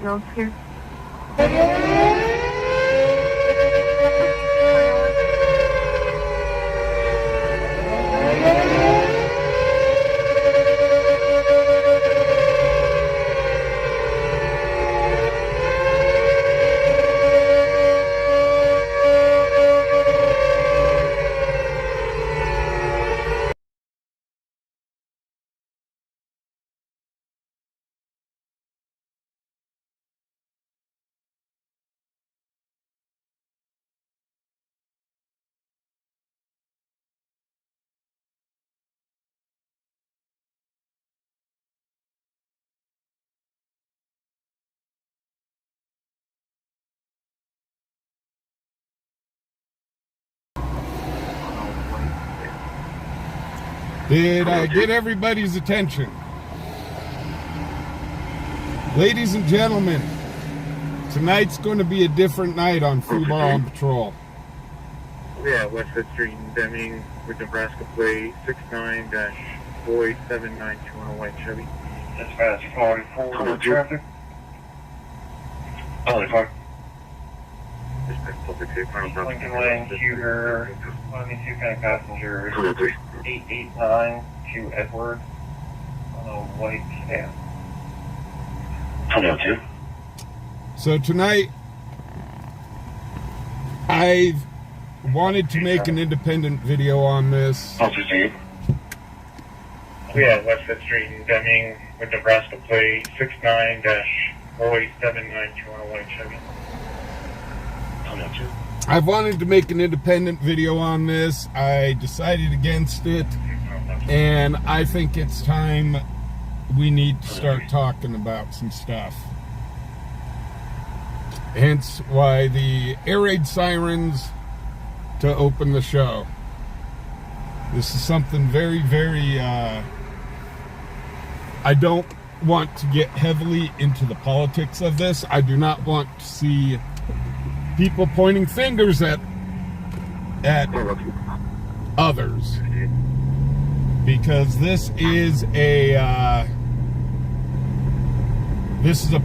Notes here. Did I get everybody's attention? Ladies and gentlemen, tonight's going to be a different night on fubarOnPatrol. Yeah, West 5th Street and Deming with Nebraska plate 69-boy792 on a white Chevy. Dispatch 44 traffic. Only 5. Dispatch public safety. Lincoln Lane, Huger, 22 kind of passengers. 889 to Edward on a white sedan. 202. So tonight, I've wanted to make an independent video on this. Yeah, West 5th Street and Deming with Nebraska plate 69-boy792 on a white Chevy. 202. I've wanted to make an independent video on this. I decided against it, and I think it's time we need to start talking about some stuff. Hence why the air raid sirens to open the show. This is something very, very, I don't want to get heavily into the politics of this. I do not want to see people pointing fingers at others, because this is a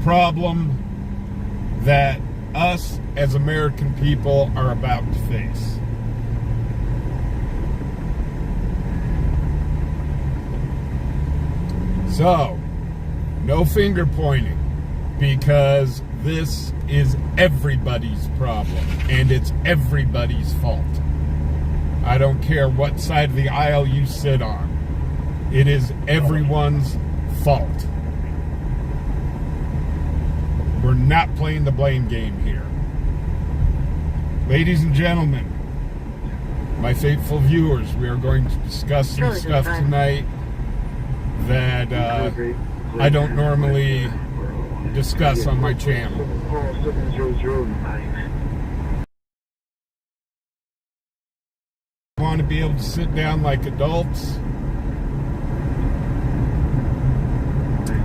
problem that us as American people are about to face. So, no finger pointing, because this is everybody's problem, and it's everybody's fault. I don't care what side of the aisle you sit on. It is everyone's fault. We're not playing the blame game here. Ladies and gentlemen, my faithful viewers, we are going to discuss some stuff tonight that I don't normally discuss on my channel. Want to be able to sit down like adults,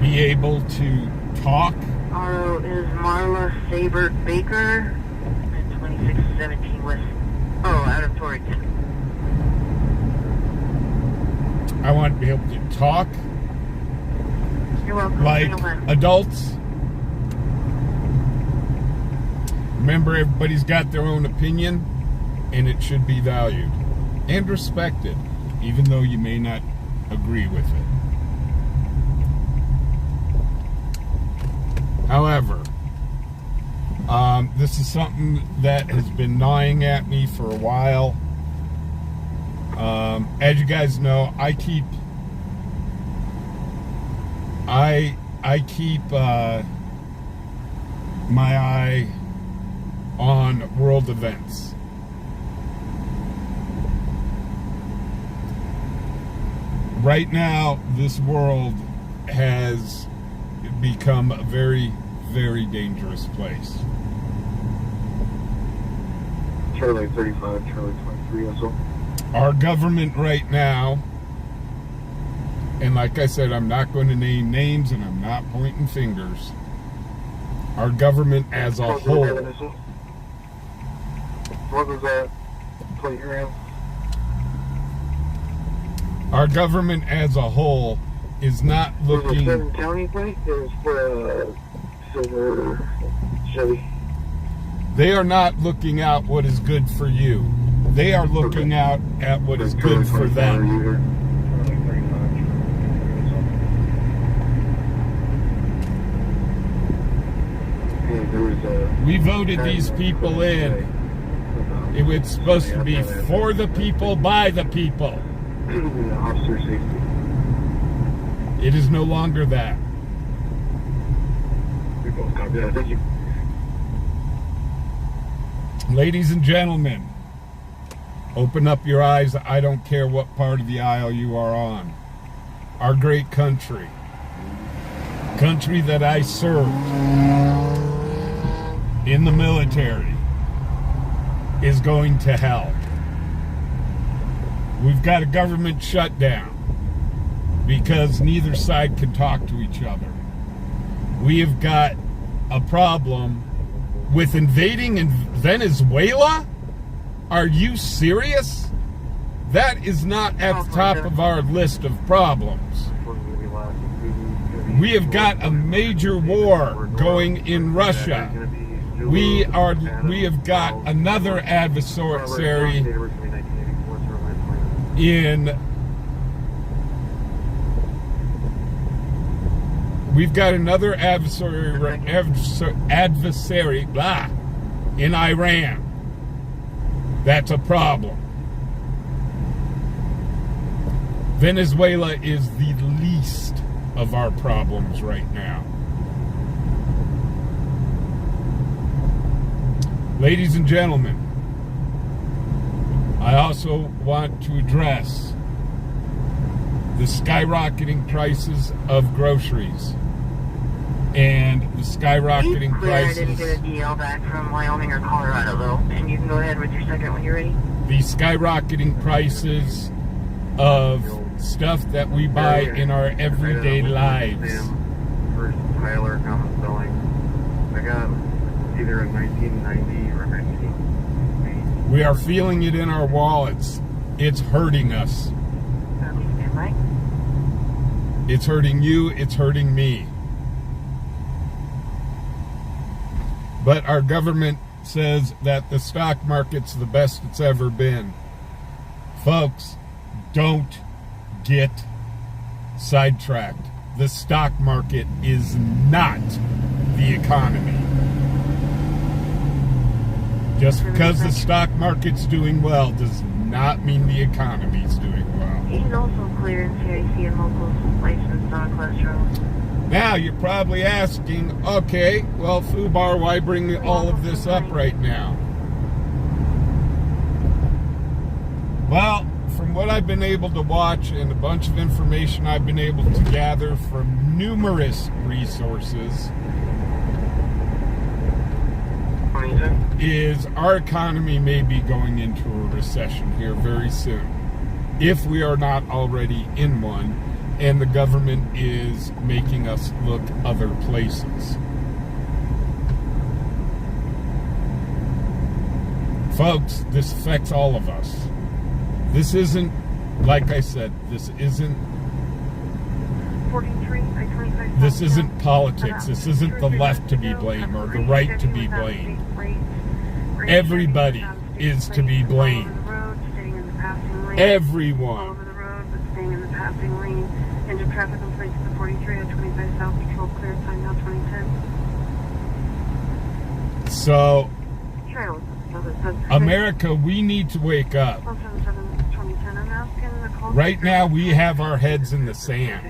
be able to talk. RO is Marla Sabert Baker at 2617 West. Oh, out of Torrington. I want to be able to talk. You're welcome. Like adults. Remember, everybody's got their own opinion, and it should be valued and respected, even though you may not agree with it. However, this is something that has been gnawing at me for a while. As you guys know, I keep my eye on world events. Right now, this world has become a very, very dangerous place. Charlie 35, Charlie 23 also. Our government right now, and like I said, I'm not going to name names and I'm not pointing fingers. Our government as a whole. What was that plate you're in? Our government as a whole is not looking. Was it 7 county plate? It was for silver Chevy. They are not looking out what is good for you. They are looking out at what is good for them. We voted these people in. It was supposed to be for the people, by the people. Officer safety. It is no longer that. We both copy that. Thank you. Ladies and gentlemen, open up your eyes. I don't care what part of the aisle you are on. Our great country that I served in the military, is going to hell. We've got a government shutdown because neither side can talk to each other. We have got a problem with invading in Venezuela? Are you serious? That is not at the top of our list of problems. We have got a major war going in Russia. We have got another adversary in in Iran. That's a problem. Venezuela is the least of our problems right now. Ladies and gentlemen, I also want to address the skyrocketing prices of groceries and the skyrocketing prices. I didn't get a DL back from Wyoming or Colorado though, and you can go ahead with your second when you're ready. The skyrocketing prices of stuff that we buy in our everyday lives. First Tyler common spelling. I got either a 1990 or 1980. We are feeling it in our wallets. It's hurting us. It's hurting you. It's hurting me. But our government says that the stock market's the best it's ever been. Folks, don't get sidetracked. The stock market is not the economy. Just because the stock market's doing well does not mean the economy's doing well. He's also clear in CIC and locals licensed on cholesterol. Now you're probably asking, okay, well, Fubar, why bring all of this up right now? Well, from what I've been able to watch and a bunch of information I've been able to gather from numerous resources, is our economy may be going into a recession here very soon, if we are not already in one, and the government is making us look other places. Folks, this affects all of us. This isn't, like I said, this isn't politics. This isn't the left to be blamed or the right to be blamed. Everybody is to be blamed. Everyone. Engine traffic in place at the 43 at 25 South, patrol clear, time now 2010. So, America, we need to wake up. Right now, we have our heads in the sand.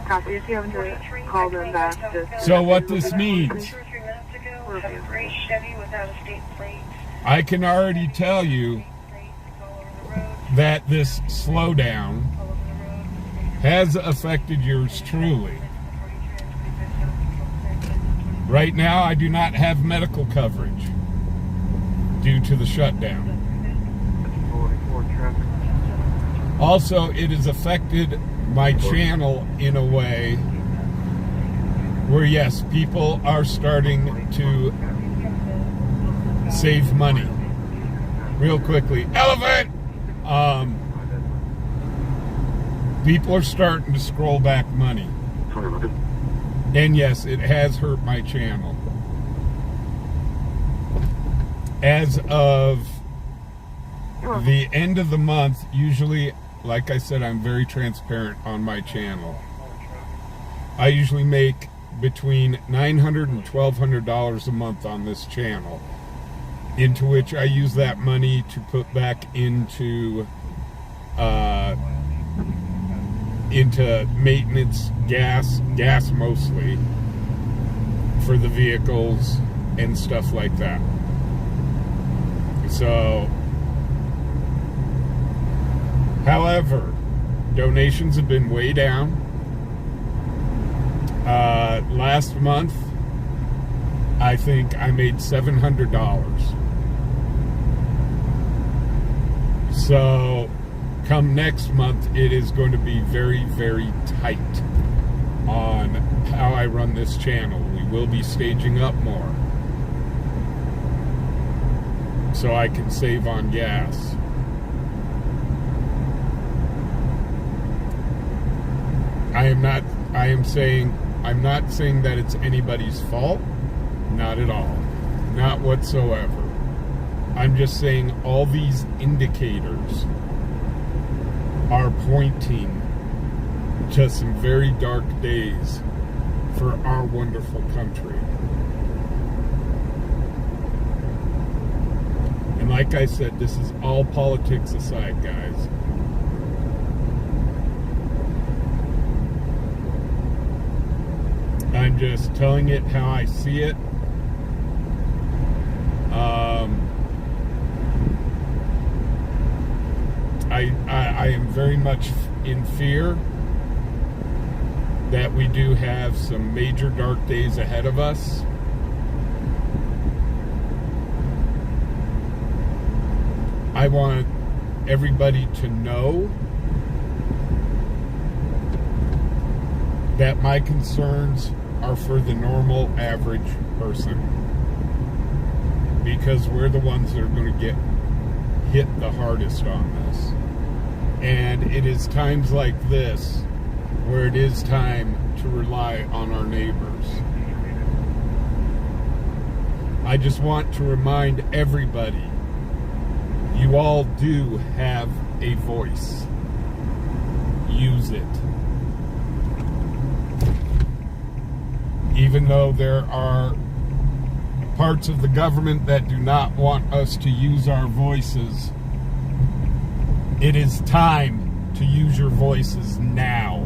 Copy, if you haven't called them back. So what this means, I can already tell you that this slowdown has affected yours truly. Right now, I do not have medical coverage due to the shutdown. Also, it has affected my channel in a way where, yes, people are starting to save money. Real quickly, elephant! People are starting to scroll back money. And yes, it has hurt my channel. As of the end of the month, usually, like I said, I'm very transparent on my channel. I usually make between $900 and $1,200 a month on this channel, into which I use that money to put back into maintenance, gas mostly, for the vehicles and stuff like that. So, however, donations have been way down. Last month, I think I made $700. So, come next month, it is going to be very, very tight on how I run this channel. We will be staging up more, so I can save on gas. I'm not saying that it's anybody's fault. Not at all. Not whatsoever. I'm just saying all these indicators are pointing to some very dark days for our wonderful country. And like I said, this is all politics aside, guys. I'm just telling it how I see it. I am very much in fear that we do have some major dark days ahead of us. I want everybody to know that my concerns are for the normal, average person, because we're the ones that are going to get hit the hardest on this. And it is times like this where it is time to rely on our neighbors. I just want to remind everybody, you all do have a voice. Use it. Even though there are parts of the government that do not want us to use our voices, it is time to use your voices now.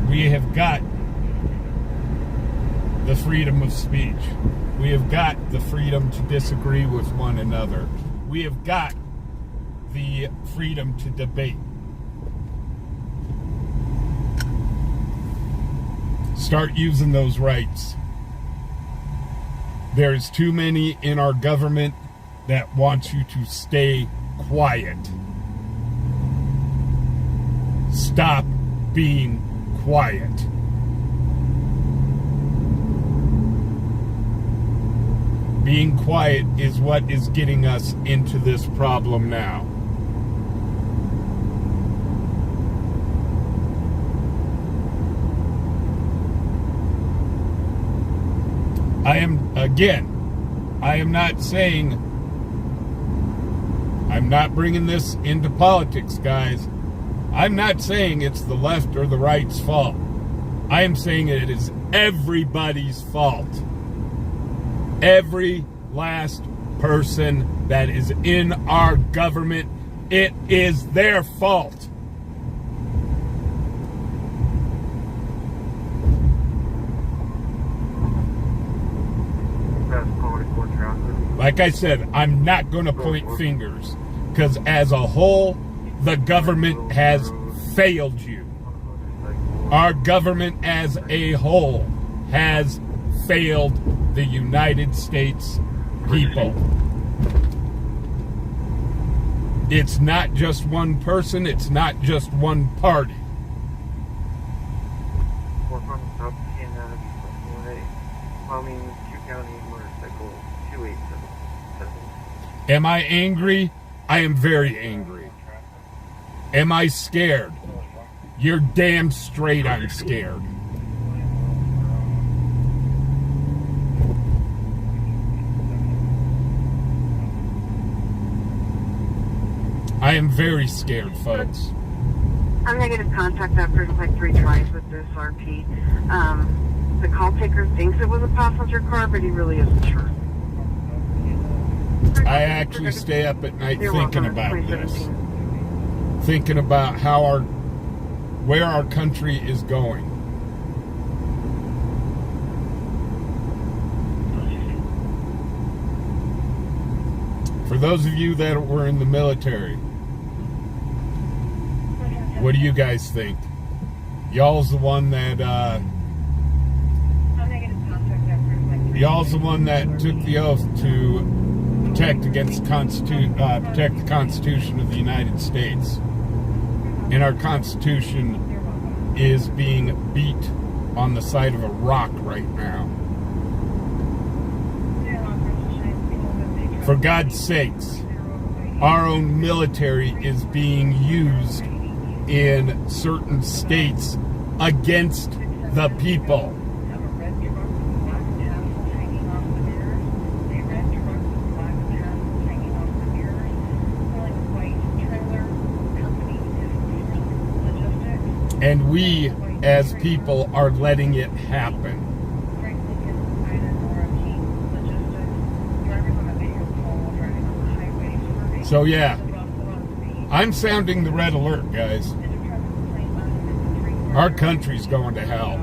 We have got the freedom of speech. We have got the freedom to disagree with one another. We have got the freedom to debate. Start using those rights. There's too many in our government that want you to stay quiet. Stop being quiet. Being quiet is what is getting us into this problem now. I am not saying, I'm not bringing this into politics, guys. I'm not saying it's the left or the right's fault. I am saying it is everybody's fault. Every last person that is in our government, it is their fault. Like I said, I'm not going to point fingers, because as a whole, the government has failed you. Our government as a whole has failed the United States people. It's not just one person, it's not just one party. Am I angry? I am very angry. Am I scared? You're damn straight I'm scared. I am very scared, folks. I'm negative contact after like 3 tries with this RP. The call taker thinks it was a passenger car, but he really isn't sure. I actually stay up at night You're thinking welcome. about this. 2017. Thinking about where our country is going. For those of you that were in the military, what do you guys think? Y'all's the one that took the oath to protect the Constitution of the United States. And our Constitution is being beat on the side of a rock right now. For God's sakes, our own military is being used in certain states against the people. And we, as people, are letting it happen. So yeah, I'm sounding the red alert, guys. Our country's going to hell.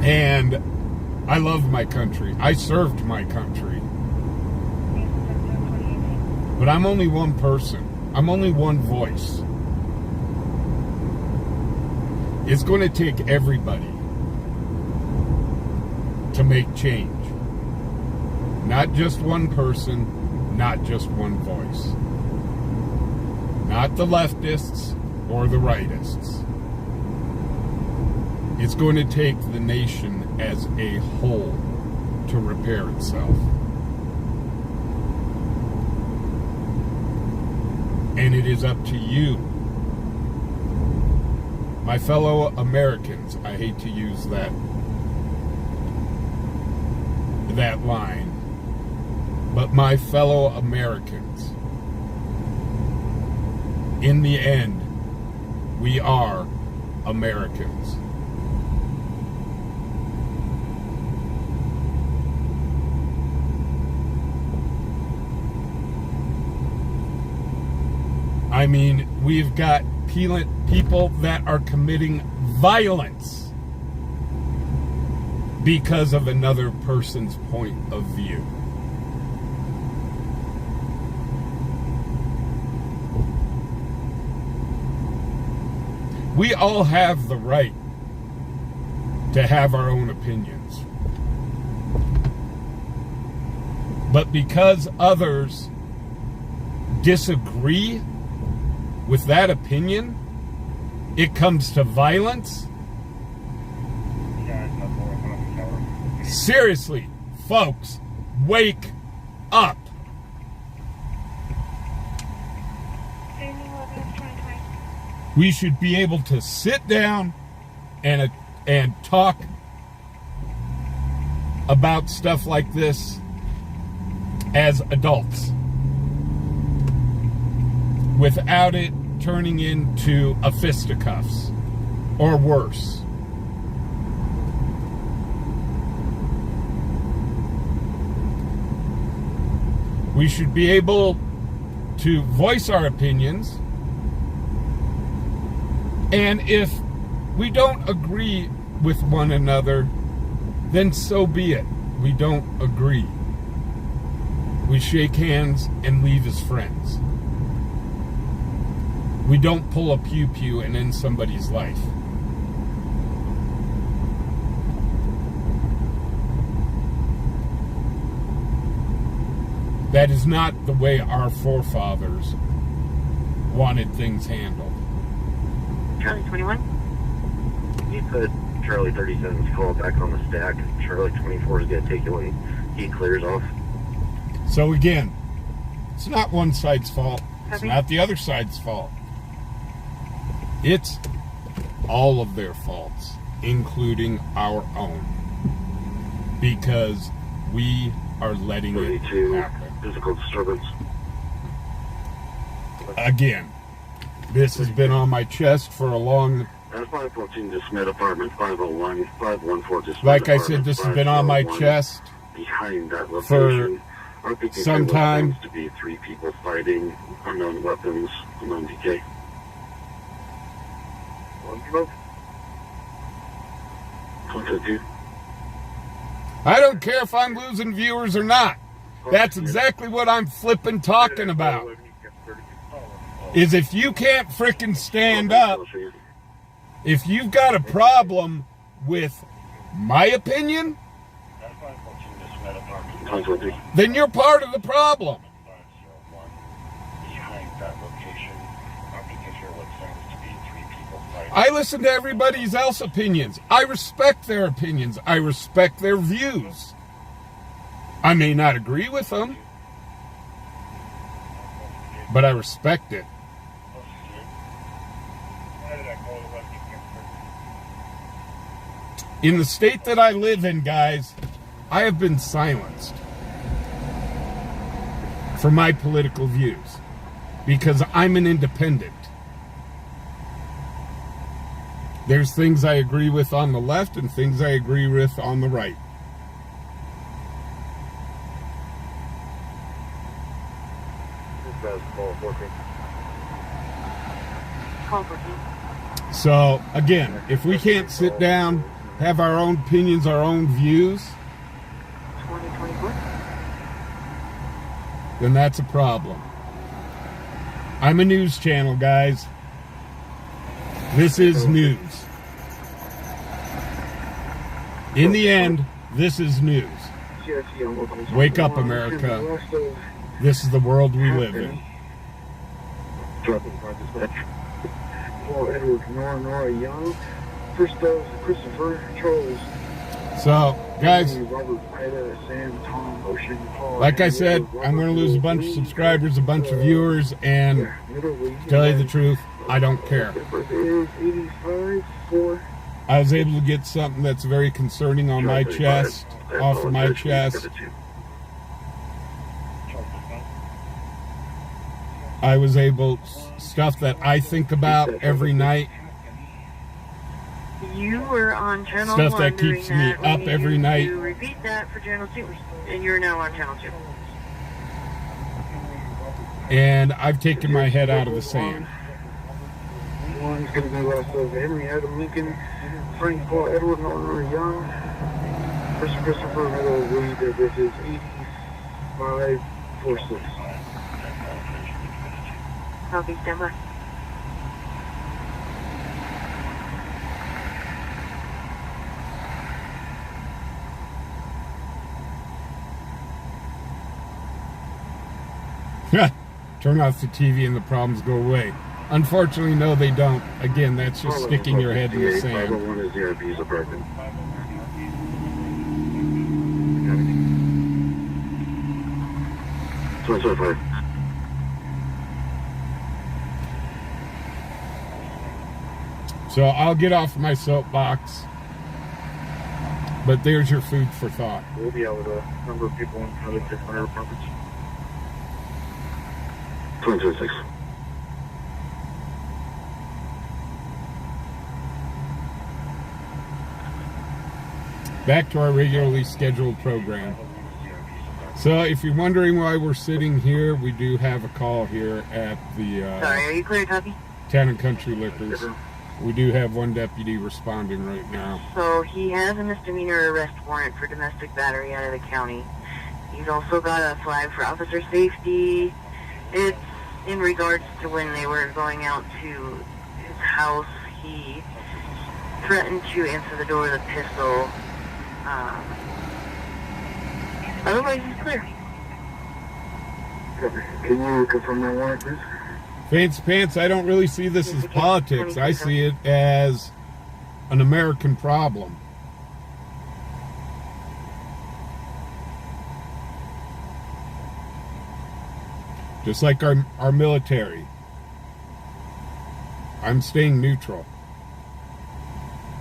And I love my country. I served my country. But I'm only one person. I'm only one voice. It's going to take everybody to make change. Not just one person, not just one voice. Not the leftists or the rightists. It's going to take the nation as a whole to repair itself. And it is up to you, my fellow Americans. I hate to use that line, but my fellow Americans, in the end, we are Americans. I mean, we've got people that are committing violence because of another person's point of view. We all have the right to have our own opinions. But because others disagree with that opinion, it comes to violence. Seriously, folks, wake up. We should be able to sit down and talk about stuff like this as adults, without it turning into a fisticuffs or worse. We should be able to voice our opinions, and if we don't agree with one another, then so be it. We don't agree. We shake hands and leave as friends. We don't pull a pew-pew and end somebody's life. That is not the way our forefathers wanted things handled. Charlie 21. You said Charlie 37's call back on the stack. Charlie 24 is going to take it when he clears off. So again, it's not one side's fault. It's Copy. not the other side's fault. It's all of their faults, including our own. Because we are letting it 32, happen. physical disturbance. Again, this has been on my chest for a long... That's 514 to Smith Apartment, 501, 514 to Smith Like I Apartment, said, this has been on my 501, chest behind that for location. RPK some time. seems to be 3 people fighting, unknown weapons, unknown DK. 152. I don't care if I'm losing viewers or not. That's exactly what I'm flipping talking about. Is if you can't frickin' stand up, if you've got a problem with my opinion, then you're part of the problem. I listen to everybody else's opinions. I respect their opinions. I respect their views. I may not agree with them, but I respect it. In the state that I live in, guys, I have been silenced for my political views because I'm an independent. There's things I agree with on the left and things I agree with on the right. Call 14. So, again, if we can't sit down, have our own opinions, our own views, 2024. then that's a problem. I'm a news channel, guys. This is news. In the end, this is news. Wake up, America. This is the world we live in. Edward Nora Young. First dose, Christopher Charles. So, guys, Robert Ida, Sam, Tom, Ocean, Paul, like I said, I'm going to lose a bunch of subscribers, a bunch of viewers, and to tell you the truth, I don't care. I was able to get something that's very concerning on my chest, off of my chest. I was able, stuff that I think about every night. You were on channel Stuff 1 that doing keeps me that. We up need every you night. to repeat that for channel 2, and you're now on channel 2. And I've taken my head out of the sand. One's going to be lost of Henry Adam Lincoln, Frank Paul Edward Nora Young, Christopher Meadow Reed. This is 8546. Copy, stand by. Turn off the TV and the problems go away. Unfortunately, no, they don't. Again, that's just sticking your head in the sand. 501 is the RP's apartment. So I'll get off my soapbox. But there's your food for thought. We'll be out with a number of people in probably 600 apartments. 2026. Back to our regularly scheduled program. So if you're wondering why we're sitting here, we do have a call here at the Sorry, are you clear, copy? Town and Country Liquors. We do have one deputy responding right now. So he has a misdemeanor arrest warrant for domestic battery out of the county. He's also got a flag for officer safety. It's in regards to when they were going out to his house. He threatened to answer the door with a pistol. Otherwise, he's clear. Can you confirm that warrant, please? Fancy pants, I don't really see this as politics. I see it as an American problem. Just like our military. I'm staying neutral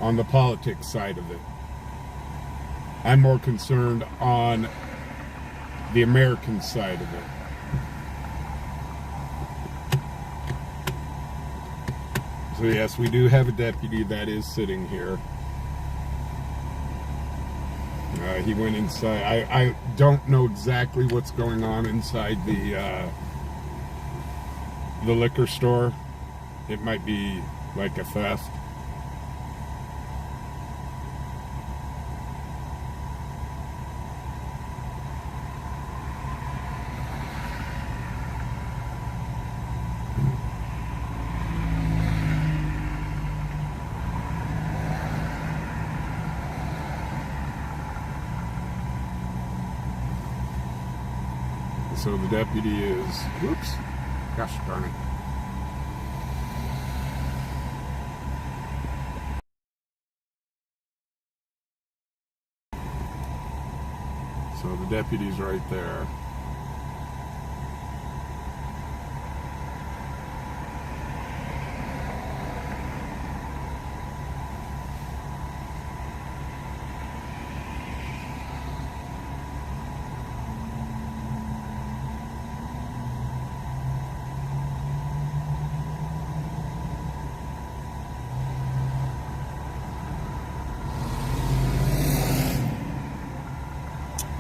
on the politics side of it. I'm more concerned on the American side of it. So yes, we do have a deputy that is sitting here. He went inside. I don't know exactly what's going on inside the liquor store. It might be like a theft. So the deputy is, whoops, gosh darn it. So the deputy's right there.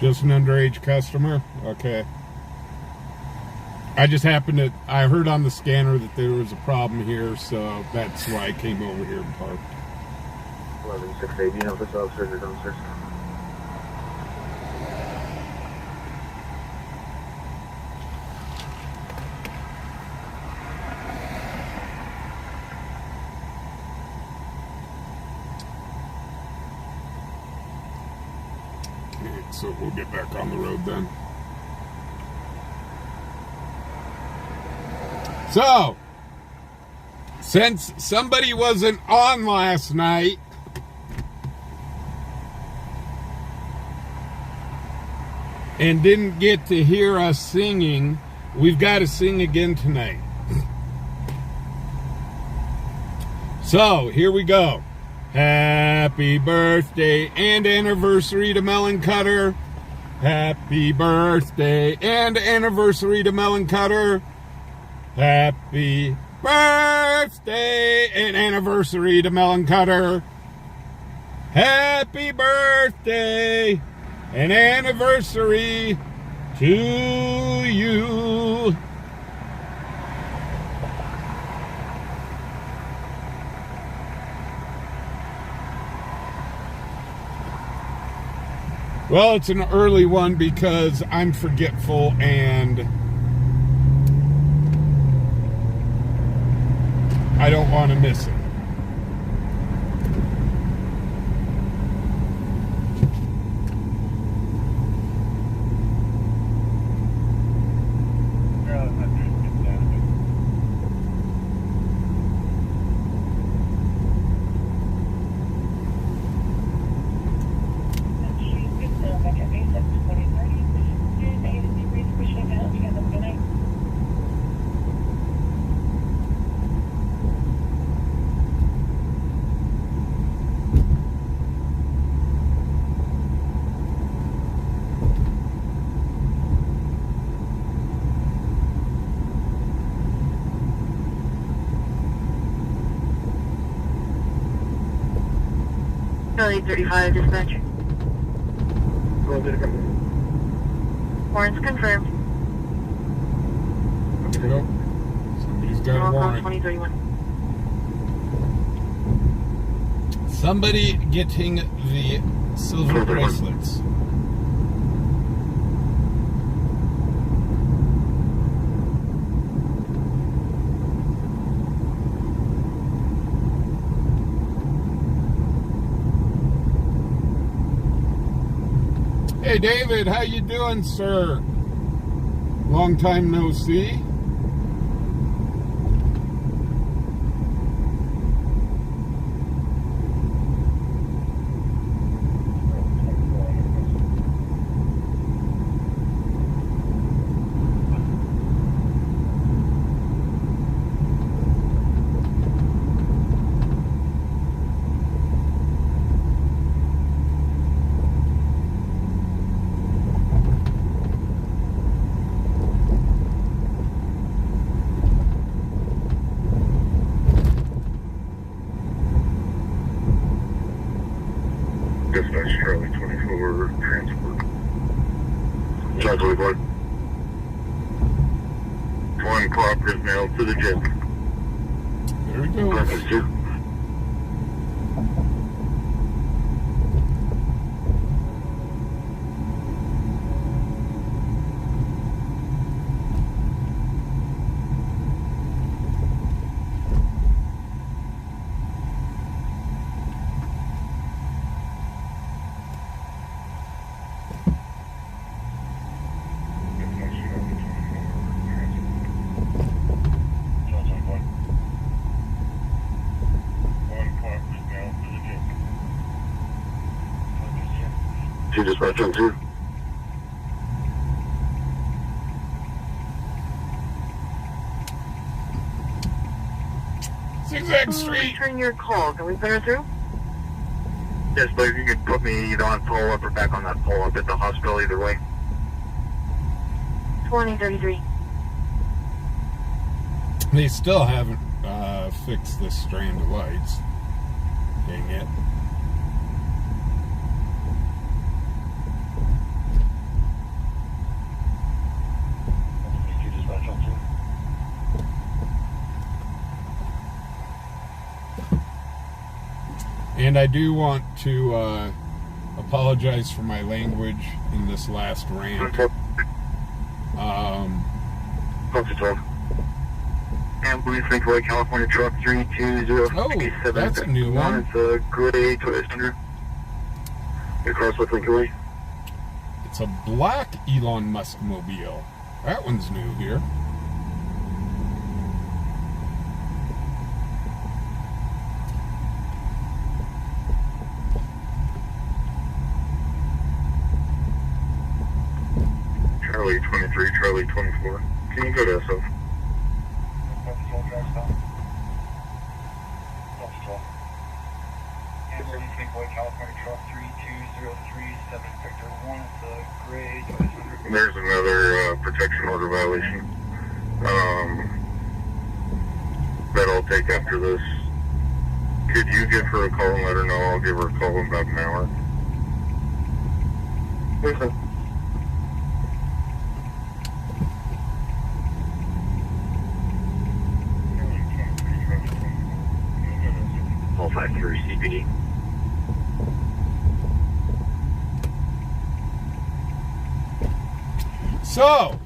Just an underage customer? Okay. I just happened to, I heard on the scanner that there was a problem here, so that's why I came over here and parked. 11680, you know, this officer is downstairs. So we'll get back on the road then. So, since somebody wasn't on last night, and didn't get to hear us singing, we've got to sing again tonight. So, here we go. Happy birthday and anniversary to Melon Cutter. Happy birthday and anniversary to Melon Cutter. Happy birthday and anniversary to Melon Cutter. Happy birthday and anniversary to you. Well, it's an early one because I'm forgetful and I don't want to miss it. Charlie 35, dispatch. Well, did it come? Warrant's confirmed. Nope. Somebody's got a Call warrant. 2031. Somebody getting the silver bracelets. Hey David, how you doing, sir? Long time no see. for transport. Charge 24. One cooperative mail to the jet. There we go. Purpose 2. Two dispatch on 2. Zigzag Street. Return your call. Can we put her through? Yes, but if you could put me either on pull-up or back on that pull-up at the hospital, either way. 2033. They still haven't fixed this strand of lights. Dang it. And I do want to apologize for my language in this last rant. Ambulance FubarWY, California truck 320. Oh, that's a new one. It's a gray Toyota Tundra. Across with FubarWY. It's a black Elon Musk mobile. That one's new here. Charlie 23, Charlie 24. Can you go to SF? California truck 32037 Victor 1. It's a gray Toyota Tundra. There's another protection order violation that I'll take after this. Could you give her a call and let her know? I'll give her a call in about an hour. Listen. All 5-3 CPD. So,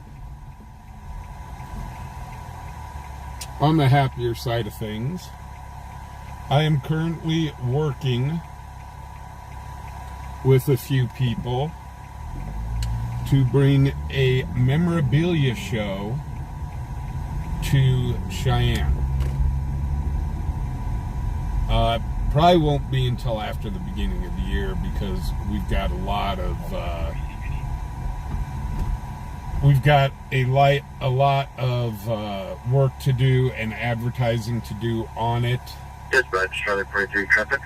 on the happier side of things, I am currently working with a few people to bring a memorabilia show to Cheyenne. Probably won't be until after the beginning of the year because we've got a lot of work to do and advertising to do on it. Dispatch, Charlie 43 traffic.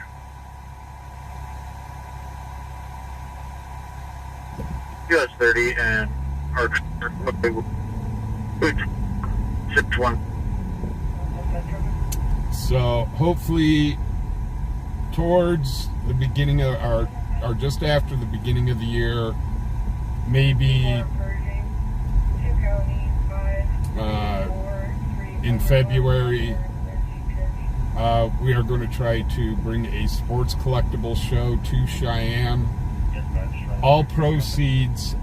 US 30 and Arch 61. So hopefully towards the beginning of or just after the beginning of the year, maybe in February, we are going to try to bring a sports collectible show to Cheyenne. All proceeds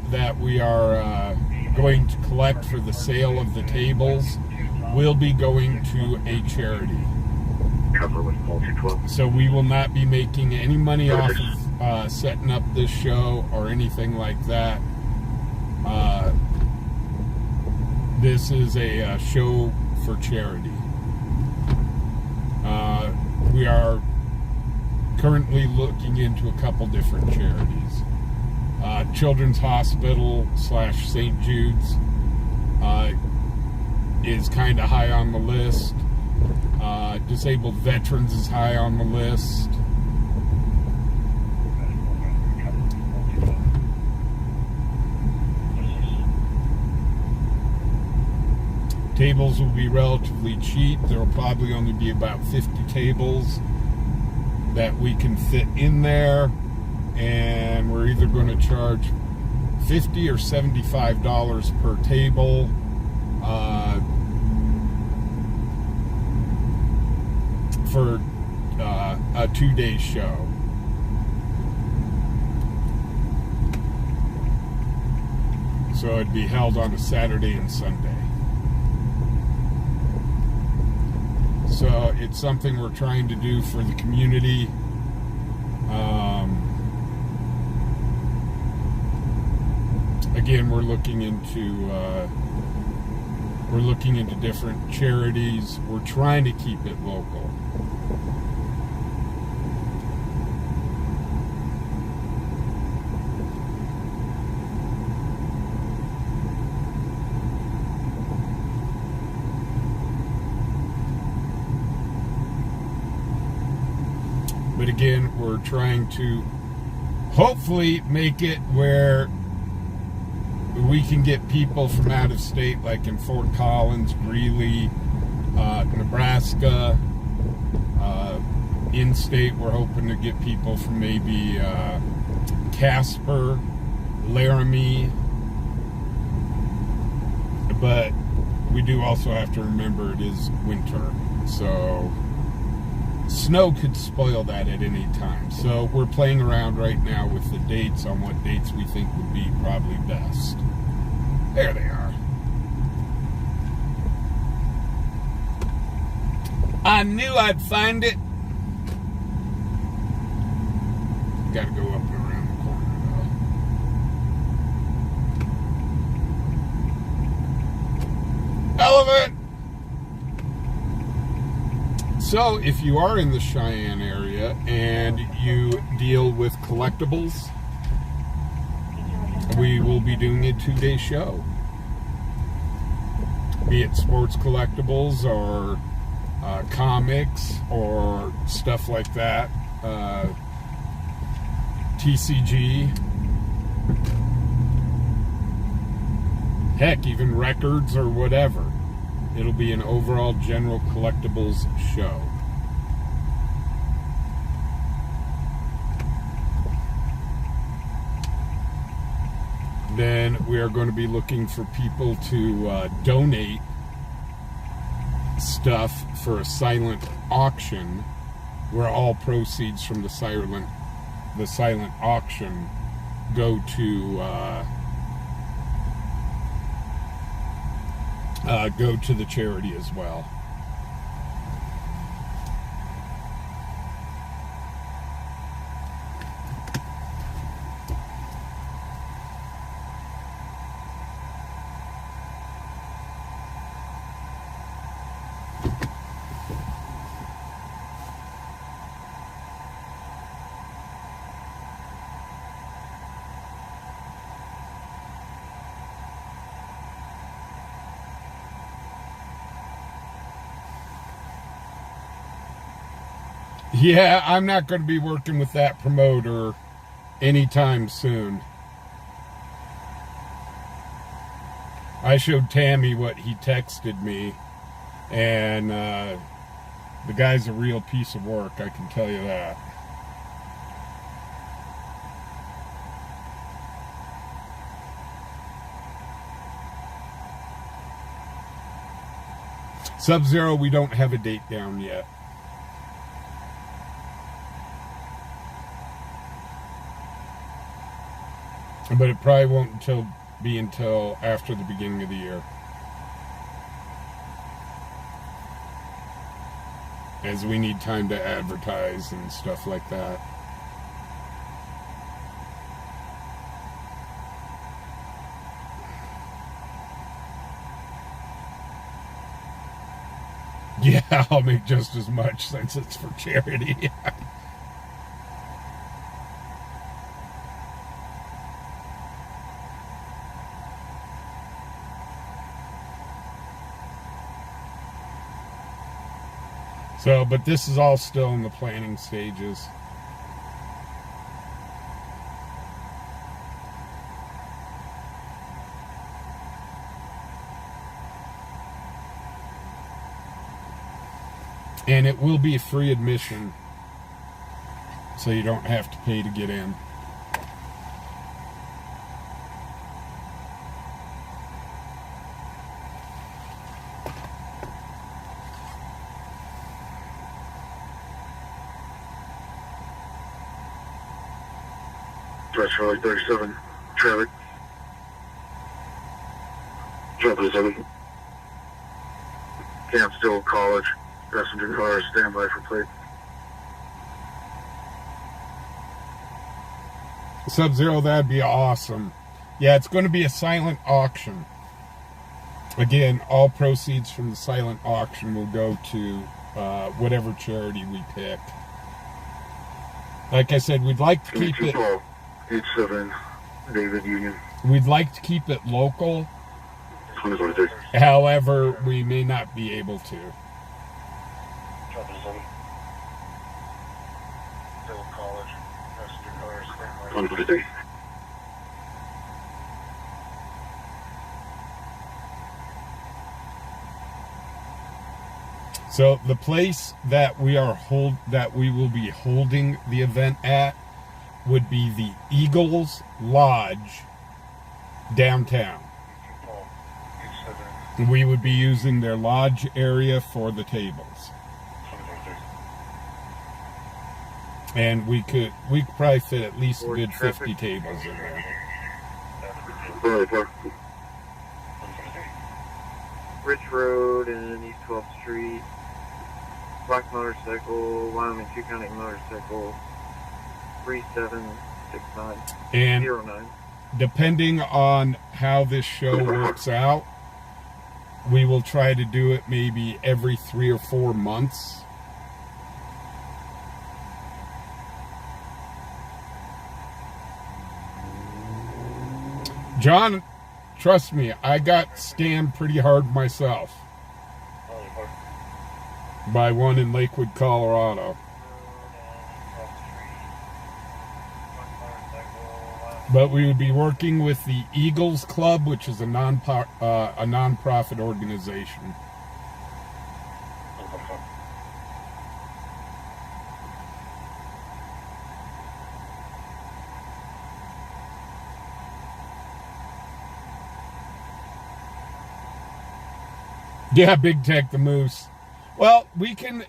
that we are going to collect for the sale of the tables will be going to a charity. So we will not be making any money off of setting up this show or anything like that. This is a show for charity. We are currently looking into a couple different charities. Children's Hospital / St. Jude's is kind of high on the list. Disabled Veterans is high on the list. Tables will be relatively cheap. There will probably only be about 50 tables. that we can fit in there, and we're either going to charge $50 or $75 per table. For a 2-day show. So it'd be held on a Saturday and Sunday. So it's something we're trying to do for the community. Again, we're looking into different charities. We're trying to keep it local. But again, we're trying to hopefully make it where we can get people from out of state, like in Fort Collins, Greeley, Nebraska. In state, we're hoping to get people from maybe Casper, Laramie. But we do also have to remember it is winter, so snow could spoil that at any time. So we're playing around right now with the dates on what dates we think would be probably best. There they are. I knew I'd find it. Gotta go up and around the corner though. Elephant! So, if you are in the Cheyenne area and you deal with collectibles, we will be doing a 2-day show. Be it sports collectibles or comics or stuff like that. TCG. Heck, even records or whatever. It'll be an overall general collectibles show. Then we are going to be looking for people to donate stuff for a silent auction, where all proceeds from the silent auction go to the charity as well. Yeah, I'm not going to be working with that promoter anytime soon. I showed Tammy what he texted me, and the guy's a real piece of work, I can tell you that. Sub-Zero, we don't have a date down yet. But it probably won't be until after the beginning of the year, as we need time to advertise and stuff like that. Yeah, I'll make just as much since it's for charity. So, but this is all still in the planning stages. And it will be free admission. so you don't have to pay to get in. Charlie 37, traffic. Charlie 7. Campstill College, passenger car, standby for plate. Sub-Zero, that'd be awesome. Yeah, it's going to be a silent auction. Again, all proceeds from the silent auction will go to whatever charity we pick. Like I said, we'd like to keep it... 87, David Union. We'd like to keep it local. 2023. However, we may not be able to. 2023. So the place that we will be holding the event at would be the Eagles Lodge downtown. We would be using their lodge area for the tables. And we could probably fit at least a good 50 tables in there. Rich Road and East 12th Street. Black motorcycle, Wyoming 2 County motorcycle, 3769 And 09. depending on how this show works out, we will try to do it maybe every 3 or 4 months. John, trust me, I got scammed pretty hard myself by one in Lakewood, Colorado. But we would be working with the Eagles Club, which is a non-profit organization. Yeah, Big Tech the Moose. Well, we can,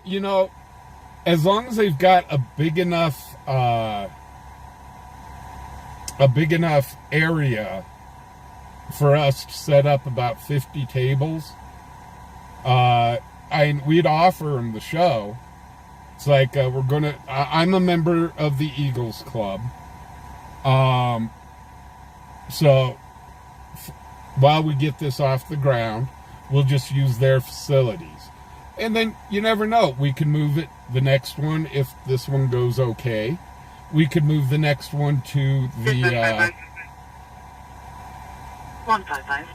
as long as they've got a big enough area for us to set up about 50 tables, we'd offer them the show. It's like, I'm a member of the Eagles Club. So while we get this off the ground, we'll just use their facilities. And then, you never know, we can move it, the next one, if this one goes okay. We could move the next one to the... 155.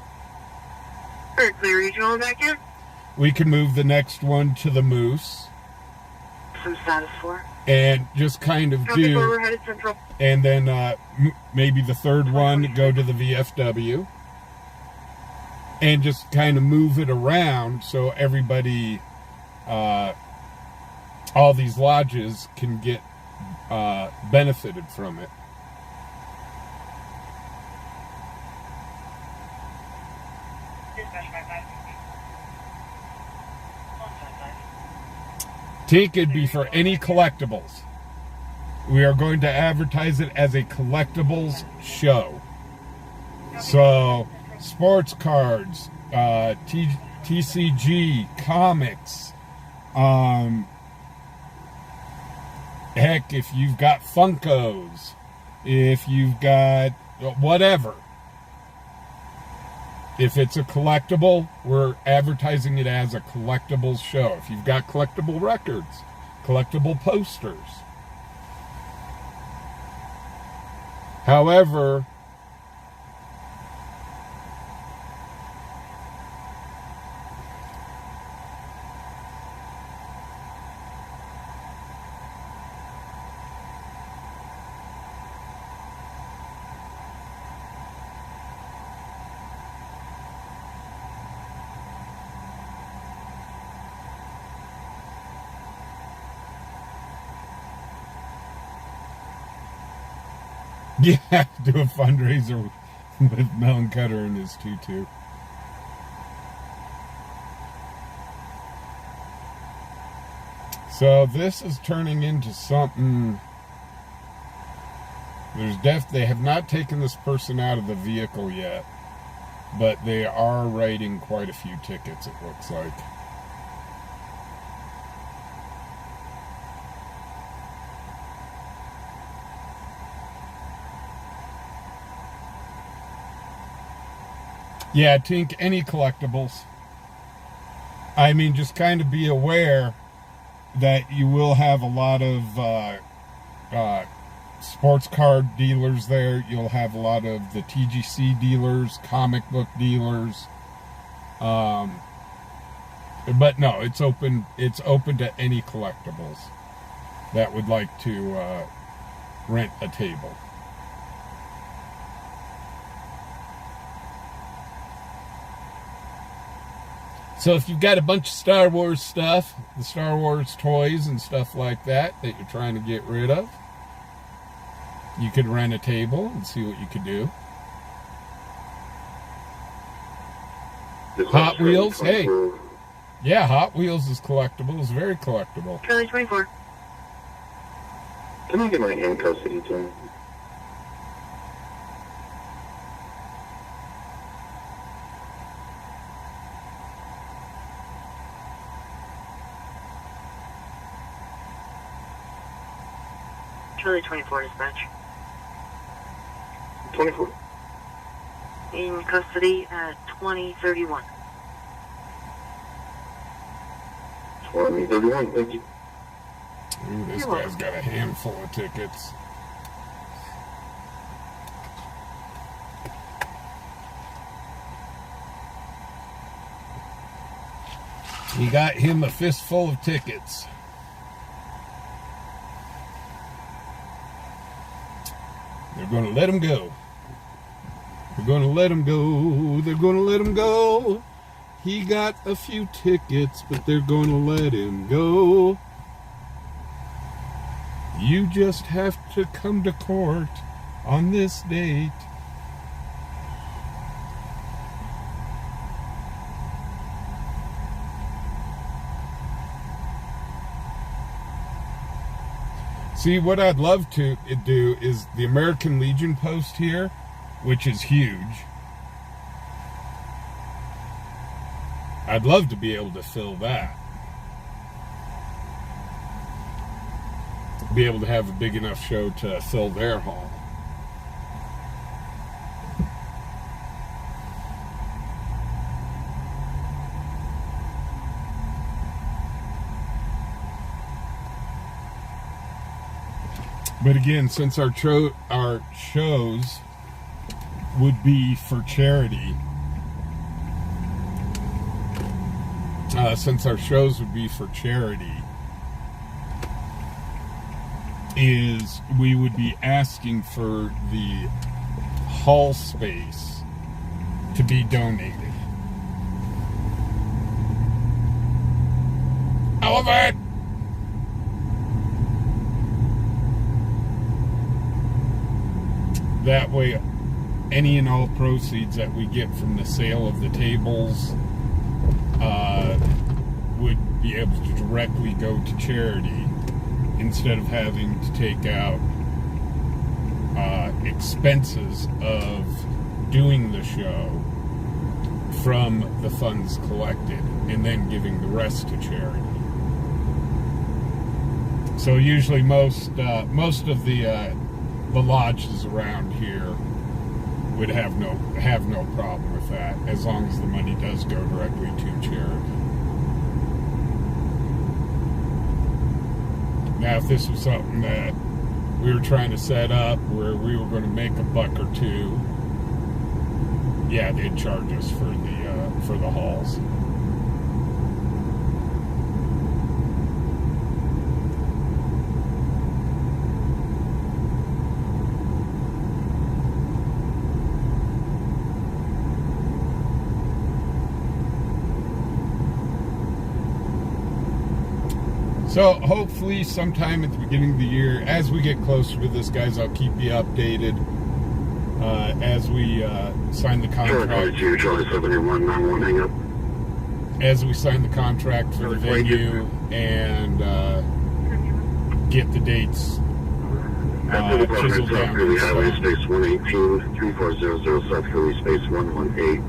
Berkeley Regional back in. We could move the next one to the Moose. Some status 4. And just kind of Traffic do... overheaded Central. And then maybe the third one go to the VFW. And just kind of move it around so everybody, all these lodges can get benefited from it. Tink, it'd be for any collectibles. We are going to advertise it as a collectibles show. So, sports cards, TCG, comics, heck, if you've got Funkos, if you've got whatever. If it's a collectible, we're advertising it as a collectibles show. If you've got collectible records, collectible posters. However, Yeah, do a fundraiser with Melon Cutter and his tutu. So this is turning into something. They have not taken this person out of the vehicle yet, but they are writing quite a few tickets, it looks like. Yeah, Tink, any collectibles. I mean, just kind of be aware that you will have a lot of sports card dealers there. You'll have a lot of the TGC dealers, comic book dealers. But no, it's open to any collectibles that would like to rent a table. So if you've got a bunch of Star Wars stuff, the Star Wars toys and stuff like that you're trying to get rid of, you could rent a table and see what you could do. Hot Wheels, hey. Yeah, Hot Wheels is collectible. It's very collectible. Charlie 24. Can I get my hand custody to him? Charlie 24 dispatch. 24. In custody at 2031. 2031, thank you. Ooh, this guy's got a handful of tickets. He got him a fistful of tickets. They're going to let him go. They're going to let him go. They're going to let him go. He got a few tickets, but they're going to let him go. You just have to come to court on this date. See, what I'd love to do is the American Legion post here, which is huge. I'd love to be able to fill that. Be able to have a big enough show to fill their hall. But again, since our shows would be for charity, is we would be asking for the hall space to be donated. Elephant! That way, any and all proceeds that we get from the sale of the tables would be able to directly go to charity instead of having to take out expenses of doing the show from the funds collected and then giving the rest to charity. So usually most of the lodges around here would have no problem with that, as long as the money does go directly to charity. Now, if this was something that we were trying to set up where we were going to make a buck or two, yeah, they'd charge us for the halls. So hopefully sometime at the beginning of the year, as we get closer to this, guys, I'll keep you updated as we sign the contract. As we sign the contract for the venue and get the dates chiseled down. Highway space 118, 3400 South Philly space 118.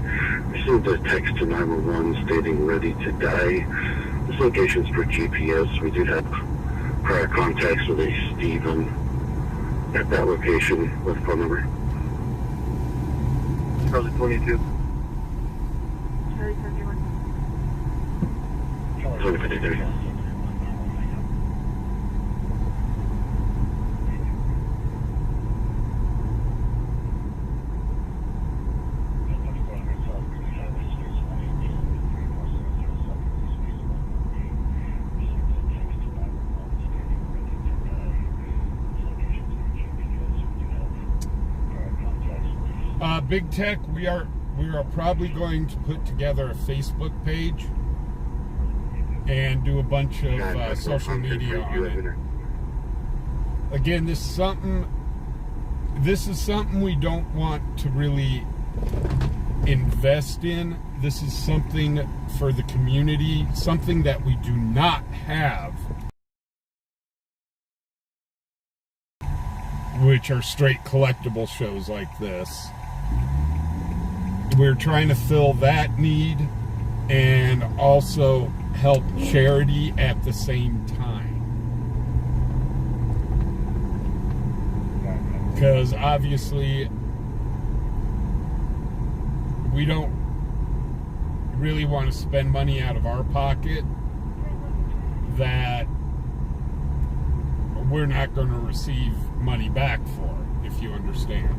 Received a text to 911 stating ready to die. This location's for GPS. We do have prior contacts with a Steven at that location. What phone number? Charlie 22. Charlie 71. 2053. Big Tech, we are probably going to put together a Facebook page and do a bunch of social media on it. Again, this is something we don't want to really invest in. This is something for the community, something that we do not have, which are straight collectible shows like this. We're trying to fill that need and also help charity at the same time. Because obviously we don't really want to spend money out of our pocket that we're not going to receive money back for, if you understand.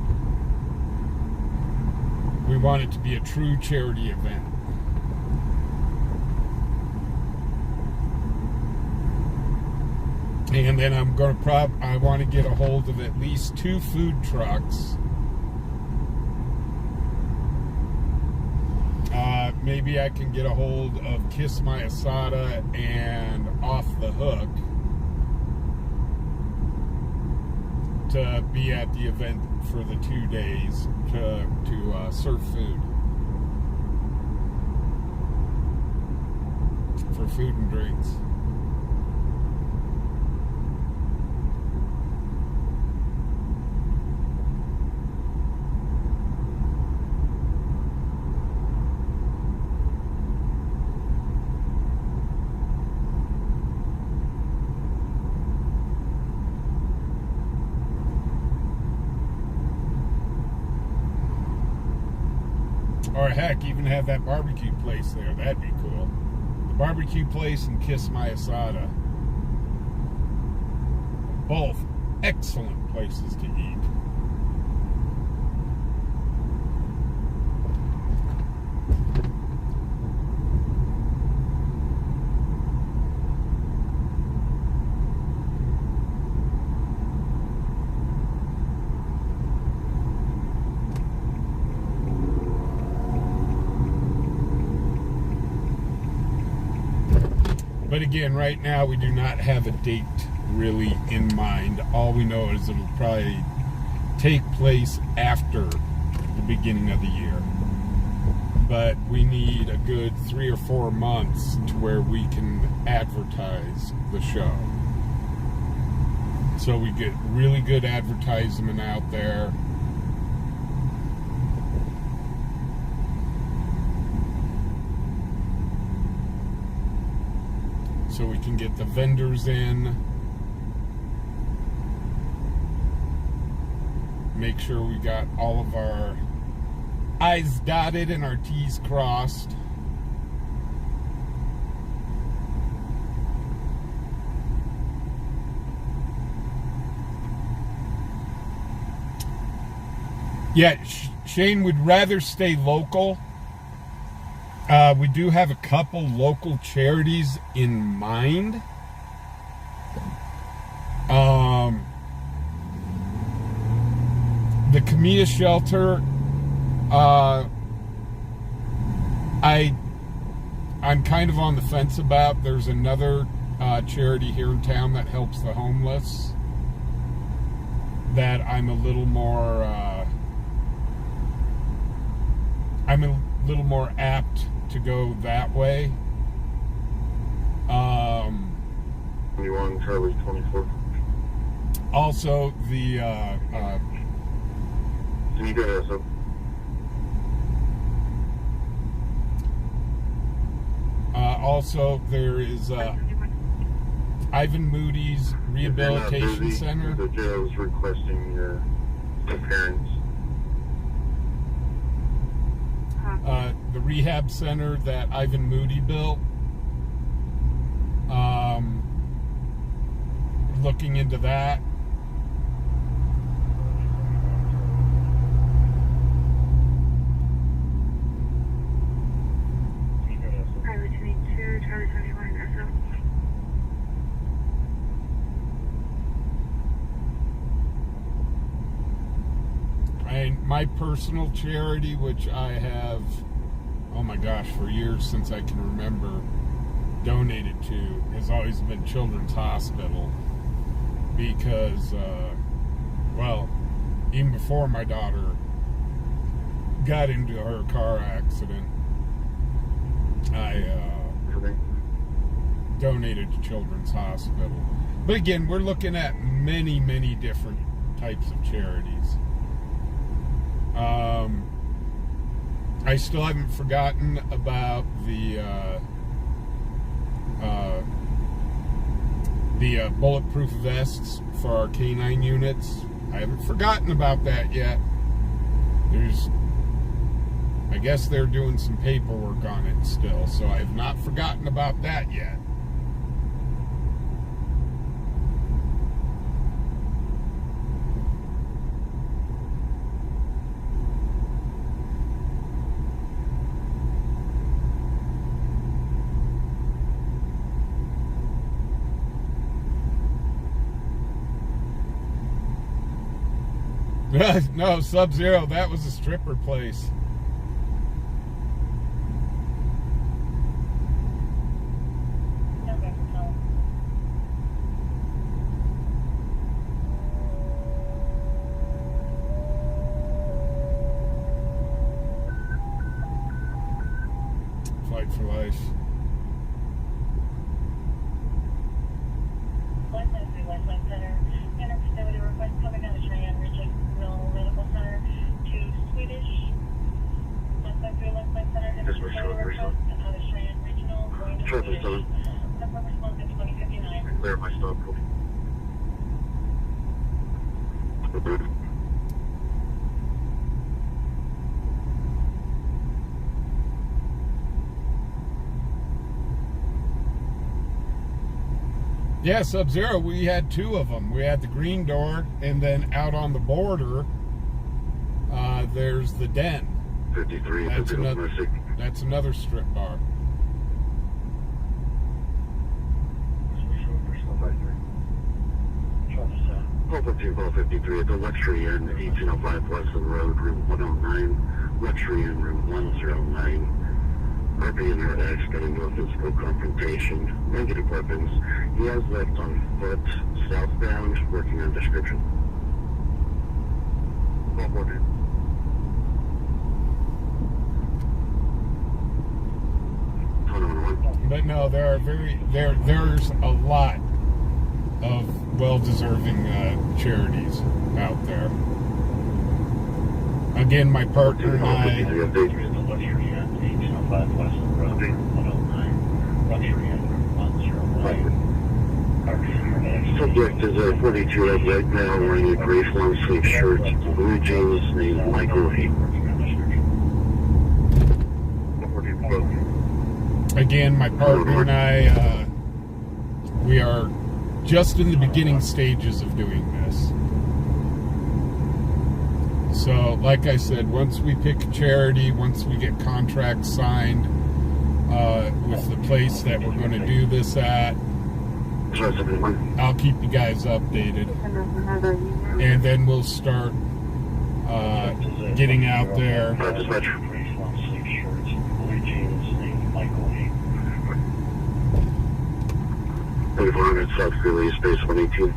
We want it to be a true charity event. And then I want to get a hold of at least 2 food trucks. Maybe I can get a hold of Kiss My Asada and Off the Hook to be at the event for the 2 days to serve food. For food and drinks. Or heck, even have that barbecue place there. That'd be cool. The barbecue place and Kiss My Asada. Both excellent places to eat. But again, right now we do not have a date really in mind. All we know is it'll probably take place after the beginning of the year. But we need a good 3 or 4 months to where we can advertise the show. So we get really good advertisement out there. So we can get the vendors in, make sure we got all of our I's dotted and our T's crossed. Yeah, Shane would rather stay local. We do have a couple local charities in mind. The Camilla Shelter, I'm kind of on the fence about. There's another charity here in town that helps the homeless that I'm a little more apt to go that way. You on Charlie 24? Also, the Can you go to also there is Ivan Moody's Rehabilitation Center. The jail is requesting the parents. The rehab center that Ivan Moody built. Looking into that. Highway 22, Charlie 71, SO. And my personal charity, which I have, oh my gosh, for years since I can remember, donated to, has always been Children's Hospital. Because, well, even before my daughter got into her car accident, I donated to Children's Hospital. But again, we're looking at many, many different types of charities. I still haven't forgotten about the bulletproof vests for our canine units. I haven't forgotten about that yet. I guess they're doing some paperwork on it still, so I have not forgotten about that yet. No, Sub-Zero, that was a stripper place. Fight for life. Clear my stop. Yeah, Sub-Zero, we had two of them. We had the green door, and then out on the border, there's the Den. 53. That's another strip bar. Call 53 at the Luxury Inn, 1805 Westland Road, room 109. Luxury Inn, room 109. RP and Red X getting into a physical confrontation. Negative weapons. He has left on foot, southbound, working on description. But no, there's a lot of well-deserving charities out there. Again, my partner and I. Subject is a 42 right now wearing a gray long sleeve shirt, blue jeans, named Michael A. Again, my partner and I, we are just in the beginning stages of doing this. So, like I said, once we pick a charity, once we get contracts signed with the place that we're going to do this at, I'll keep you guys updated. And then we'll start getting out there. 3400 South Greeley, space 118.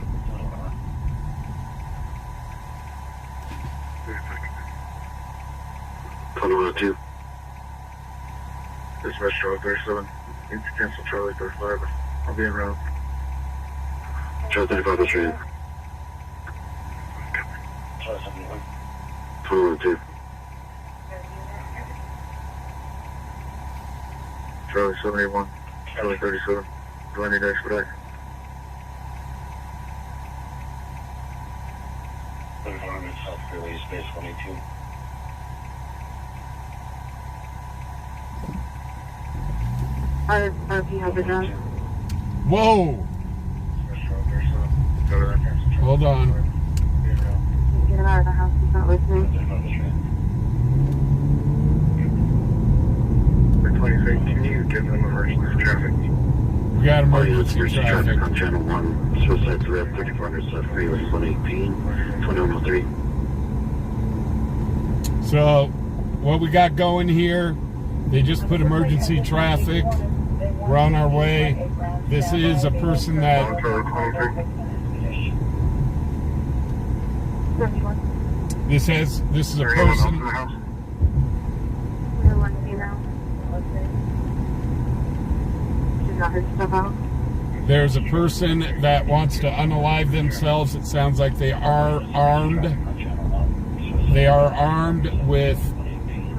(2102). Dispatch Charlie 37. Need to cancel Charlie 35. I'll be en route. Charlie 35 is ready. 2102. Charlie 71. Charlie 37. Do I need to expedite? 3400 South Greeley, space 118. RP, have it done. Whoa! Hold on. Get him out of the house, he's not listening. For 23, can you give them emergency traffic? We got Emergency emergency traffic. on channel 1. Suicide threat 3400 South Greeley, 118. 2103. So, what we got going here, they just put emergency traffic. We're on our way. This is a person that Charlie 23. this is a Anyone else in the person. house? She's got her stuff out. There's a person that wants to unalive themselves. It sounds like they are armed. They are armed with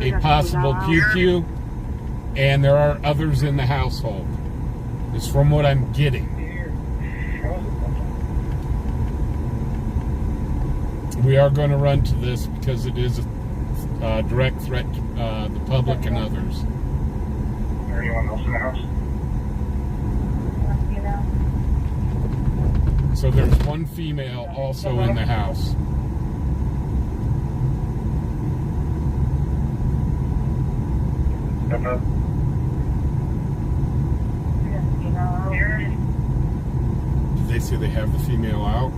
a possible QQ, and there are others in the household. It's from what I'm getting. We are going to run to this because it is a direct threat to the public and others. Anyone else in the house? So there's one female also in the house. Did they say they have the female out?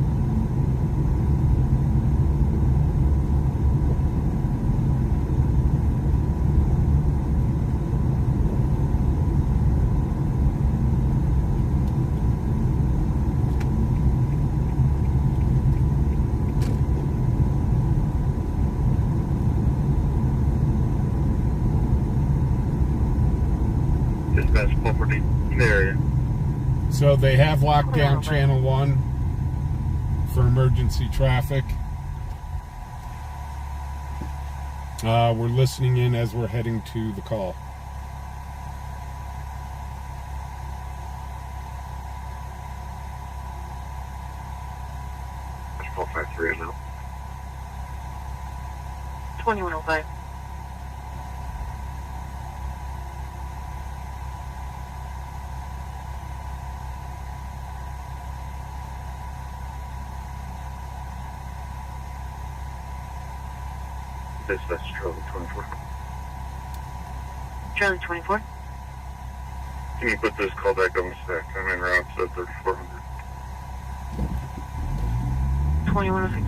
Dispatch property in the area. So they have locked down channel 1 for emergency traffic. We're listening in as we're heading to the call. Let's call 53 now. 2105. Dispatch Charlie 24. Charlie 24. Can you put this call back on the stack? I'm en route to 3400. 2106.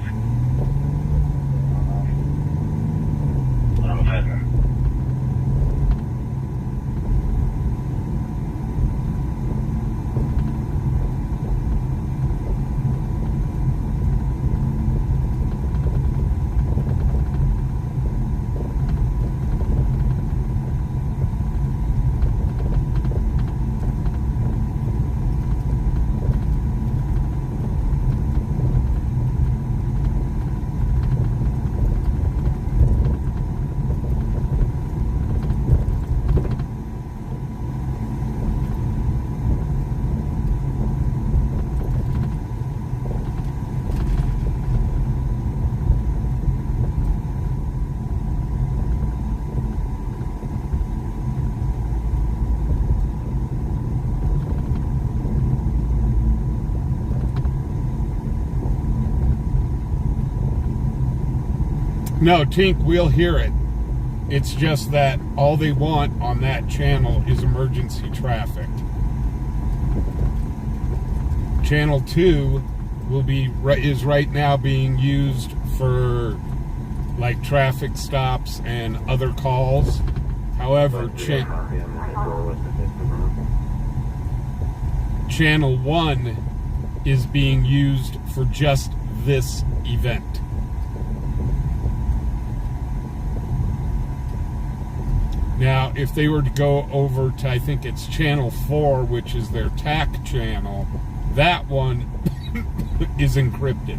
No, Tink, we'll hear it. It's just that all they want on that channel is emergency traffic. Channel 2 is right now being used for like traffic stops and other calls. Channel 1 is being used for just this event. Now, if they were to go over to, I think it's Channel 4, which is their TAC channel, that one is encrypted.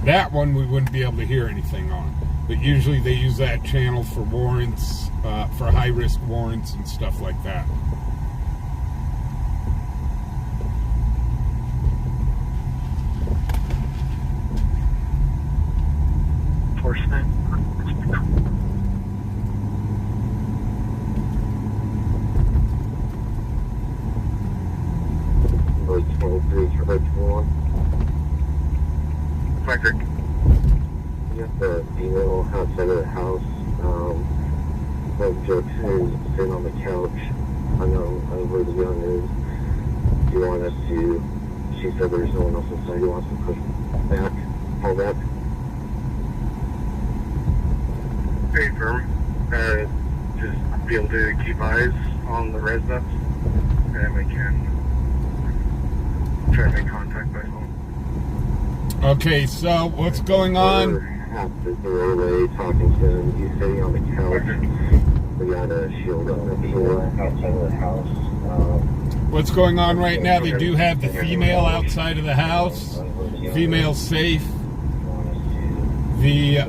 That one we wouldn't be able to hear anything on. But usually they use that channel for warrants, for high-risk warrants and stuff like that. Enforcement. Road 23, Road 21. Patrick. You got the female outside of the house. That joke is sitting on the couch. I know where the gun is. Do you want us to, she said there's no one else inside. You want us to push back, pull back? Very firm. Just be able to keep eyes on the residents, and we can try to make contact by phone. Okay, so what's going on? We're at the doorway talking to him. He's sitting on the couch. We got a shield on the door outside of the house. What's going on right now? They do have the female outside of the house. Female safe. The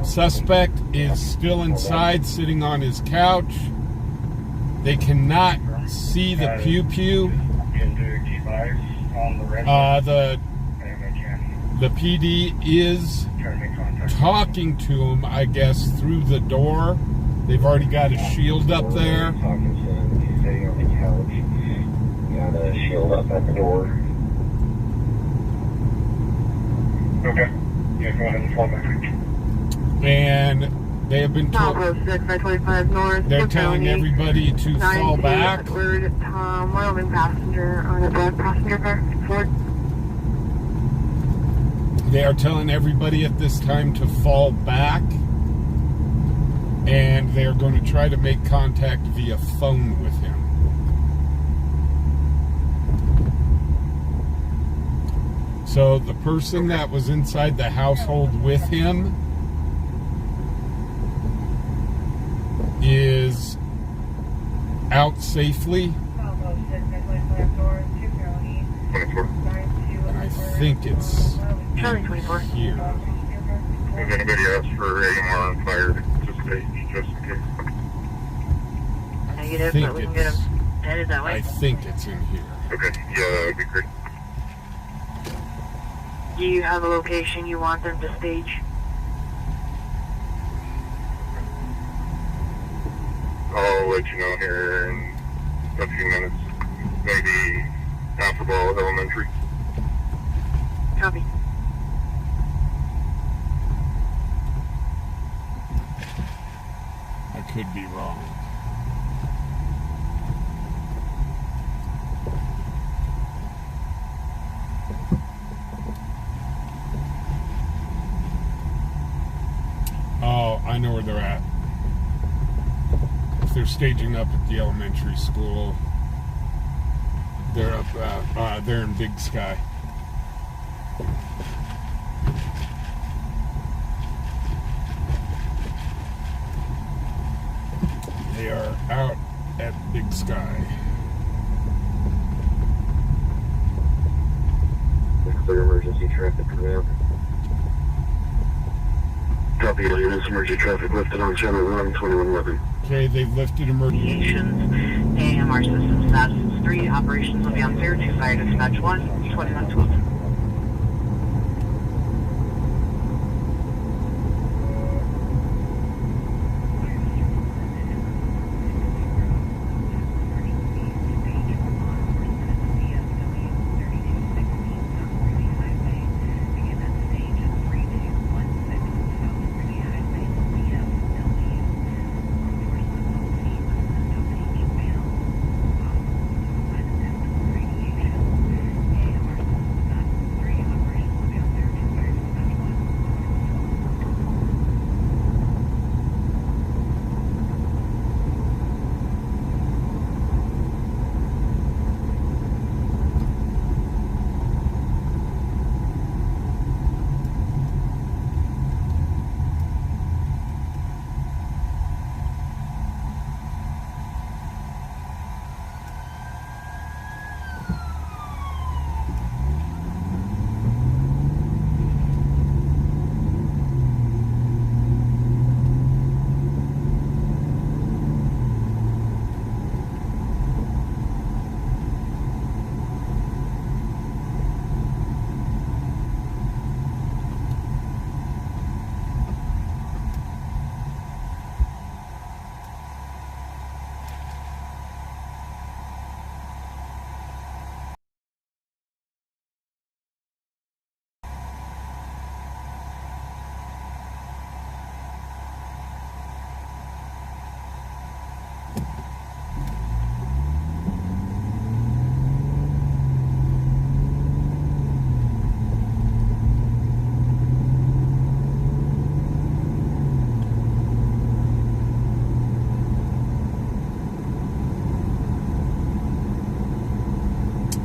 suspect is still inside, sitting on his couch. They cannot see the pew-pew. The PD is talking to him, I guess, through the door. They've already got a shield up there. Talking to him. He's sitting on the couch. Got a shield up at the door. Okay. Yeah, go ahead and fall back. And they have been told, Road 6, 25 North. they're telling everybody to fall back. Edward, Wyoming passenger on a black passenger car. Ford. They are telling everybody at this time to fall back. And they're going to try to make contact via phone with him. So the person that was inside the household with him is out safely. And I think it's Charlie 24. here. If anybody asks for AMR on fire, just in case. Negative, Think but we can it's- get him headed that I way. think it's in here. Okay, yeah, that would be great. Do you have a location you want them to stage? I'll let you know here in a few minutes. Maybe Alphaball Elementary. Copy. I could be wrong. Oh, I know where they're at. If they're staging up at the elementary school, they're up at, they're in Big Sky. They are out at Big Sky. Clear emergency traffic command. Copy, units, emergency traffic lifted on channel 1, 2111. Okay, they've lifted emergency. AMR system status is 3. Operations will be on 0 to fire dispatch 1, 2112.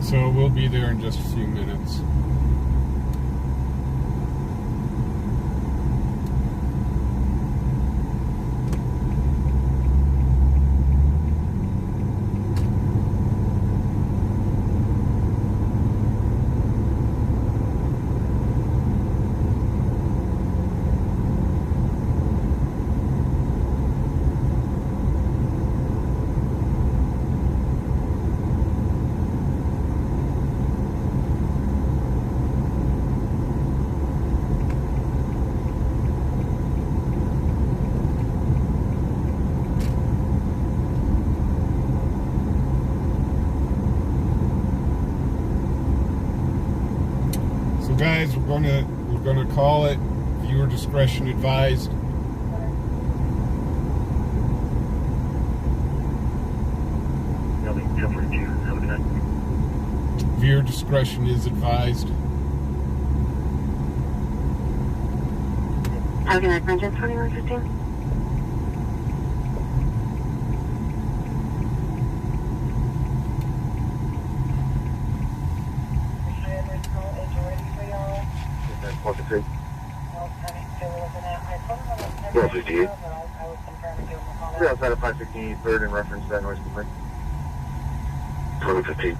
So we'll be there in just a few minutes. Guys, we're gonna call it. Viewer discretion advised. Viewer discretion is advised. Have a good night, Brendan. 2115. Well, 58. We're outside of 516 3rd in reference to that noise complaint. 2015.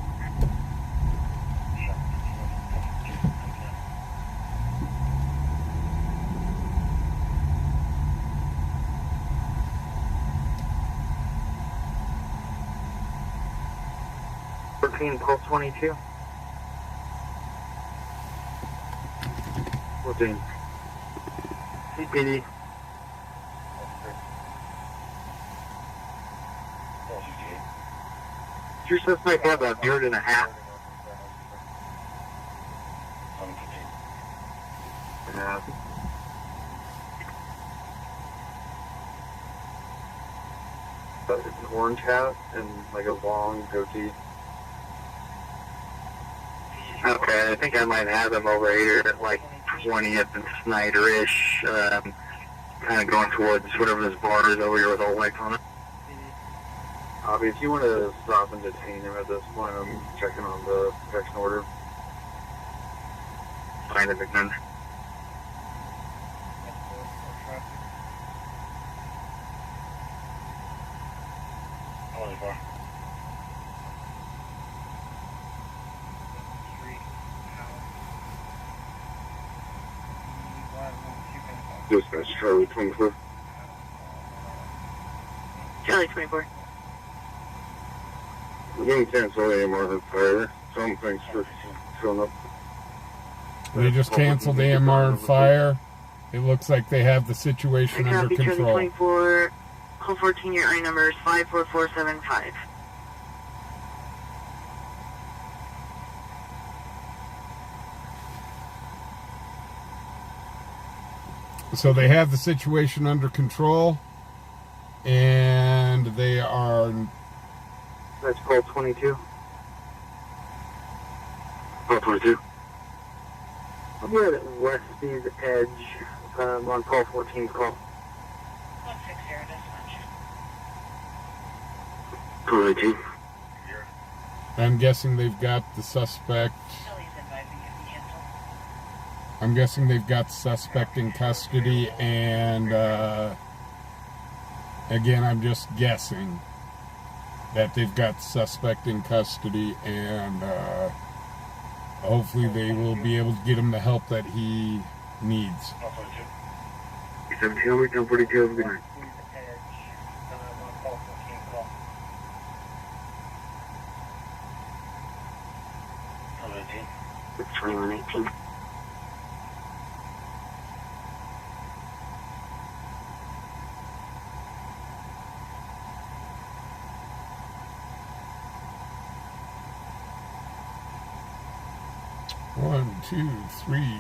Pulse 22. 14. CPD. Your suspect have a beard and a hat. Yeah. But it's an orange hat and like a long goatee. Okay, I think I might have them over here at like 20th and Snyder-ish, kind of going towards whatever this bar is over here with all lights on it. If you want to stop and detain him at this point, I'm checking on the protection order. Fine if it can. Dispatch, Charlie 24. Charlie 24. We're getting cancel AMR fire. Some thanks for showing up. They just canceled AMR fire. It looks like they have the situation under Copy, control. Charlie 24. Call 14, your I number is 54475. So they have the situation under control, and they are... That's call 22. Call 22. We're at Westy's Edge, on call 14's call. 160 dispatch. Call 18. I'm guessing they've got the suspect... Charlie's advising you to cancel. I'm guessing they've got suspect in custody, and again, I'm just guessing that they've got suspect in custody, and hopefully they will be able to get him the help that he needs. 17 over, 1042, good night. It's 2118. One, two, three,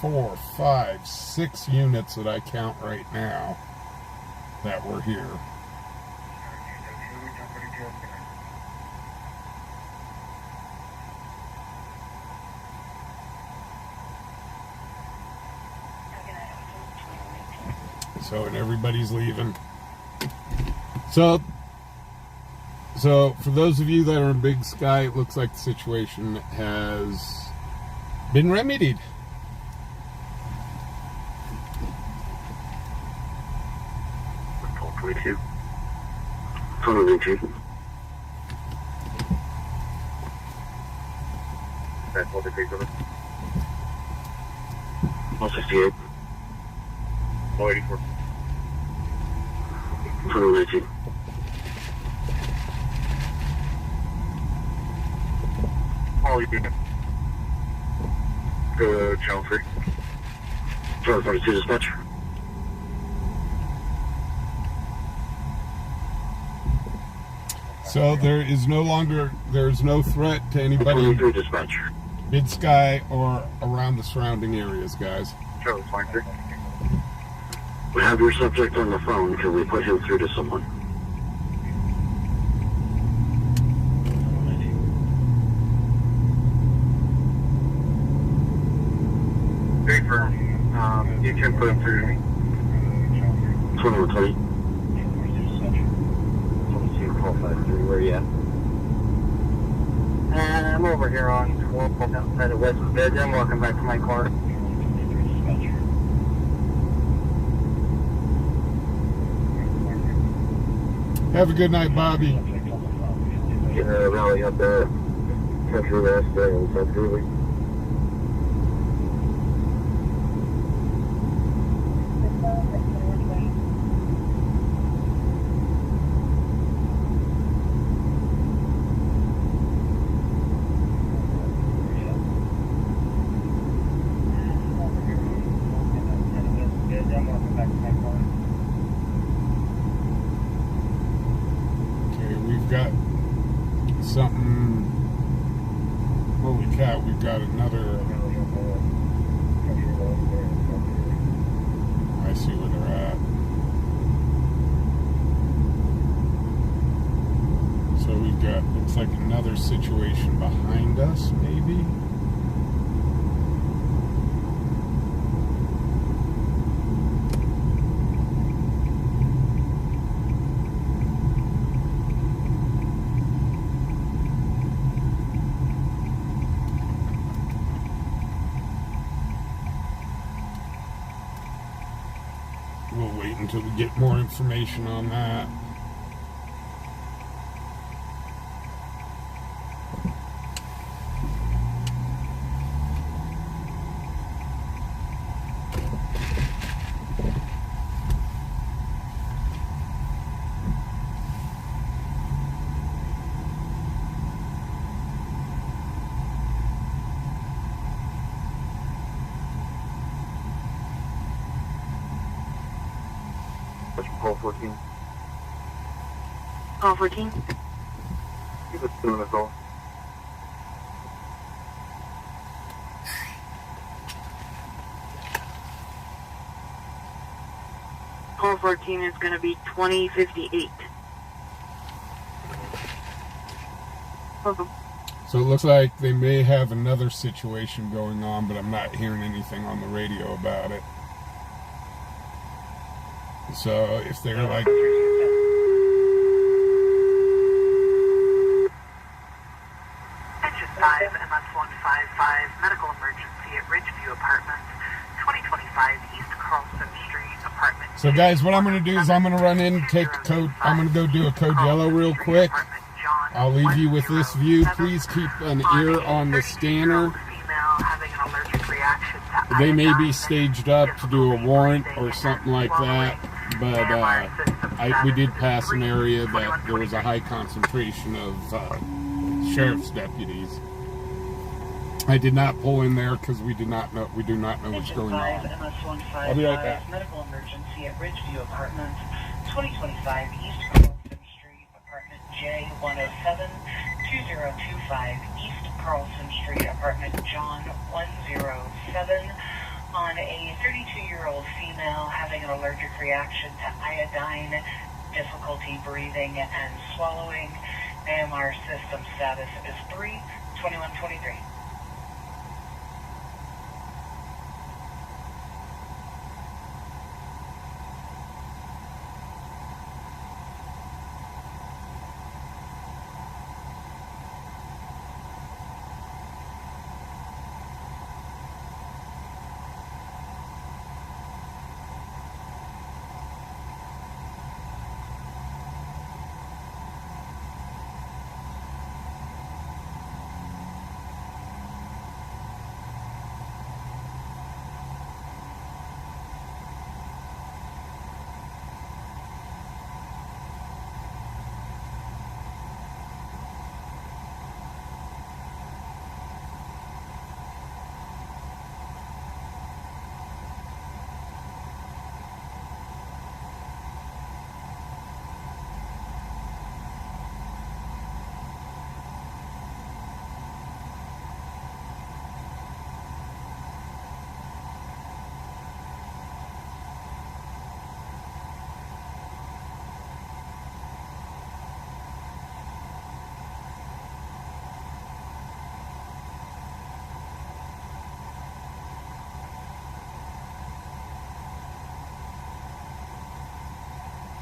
4, 5, 6 units that I count right now that were here. So, and everybody's leaving. So, So, for those of you that are in Big Sky, it looks like the situation has been remedied. Call 22. 22. That's what they take over. 168. 184. 2019. All you can. Go channel 3. 42 dispatch. So there's no threat to anybody 23 dispatch. Big Sky or around the surrounding areas, guys. Charlie 23. We have your subject on the phone. Can we put him through to someone? Very firm. You can put him through to me. 2120. 22-453, where are you at? I'm over here on 12 outside of West Bed. I'm walking back to my car. Have a good night, Bobby. Rally up there. Country West there in South Greeley. Got something. Holy cow, we've got another. I see where they're at. So we've got, looks like another situation behind us, maybe. We'll wait until we get more information on that. Call 14. Call 14. Keep us doing this all. Call 14 is going to be 2058. So it looks like they may have another situation going on, but I'm not hearing anything on the radio about it. So if they're like... Engine 5, MS-155, medical emergency at Ridgeview Apartments, 2025 East Carlson Street, apartment. So guys, what I'm going to do is I'm going to run in, take a code, I'm going to go do a code yellow real quick. I'll leave you with this view. Please keep an ear on the scanner. They may be staged up to do a warrant or something like that, but we did pass an area that there was a high concentration of sheriff's deputies. I did not pull in there because we do not know what's going on. I'll be right back. Medical emergency at Ridgeview Apartments, 2025 East Carlson Street, apartment J107, 2025 East Carlson Street, apartment John 107, on a 32-year-old female having an allergic reaction to iodine, difficulty breathing and swallowing. AMR system status is 3/21/23.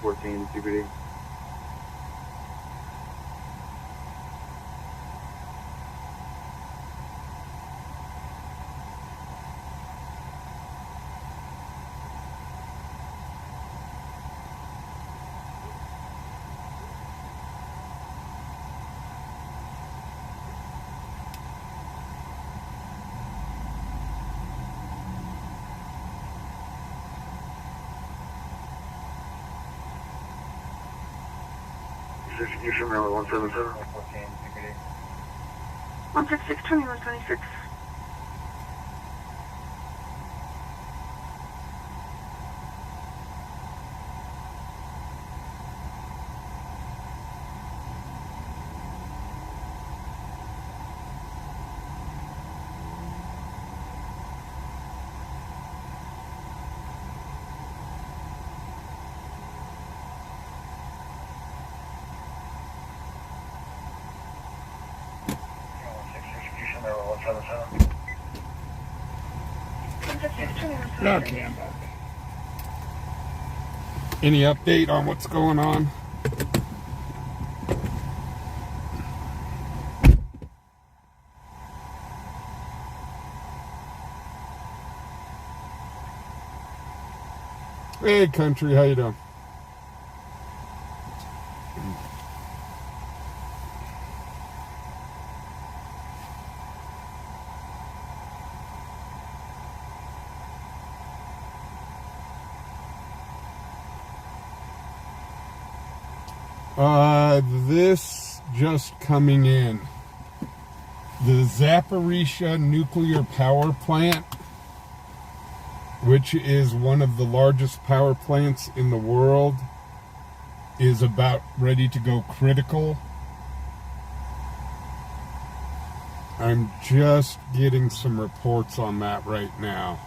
14 CBD. Execution number 177. 14 CBD. 166, 2126. Execution number 177. 166, 2126. Okay, I'm back. Any update on what's going on? Hey, country, how you doing? This just coming in. The Zaporizhzhia nuclear power plant, which is one of the largest power plants in the world, is about ready to go critical. I'm just getting some reports on that right now.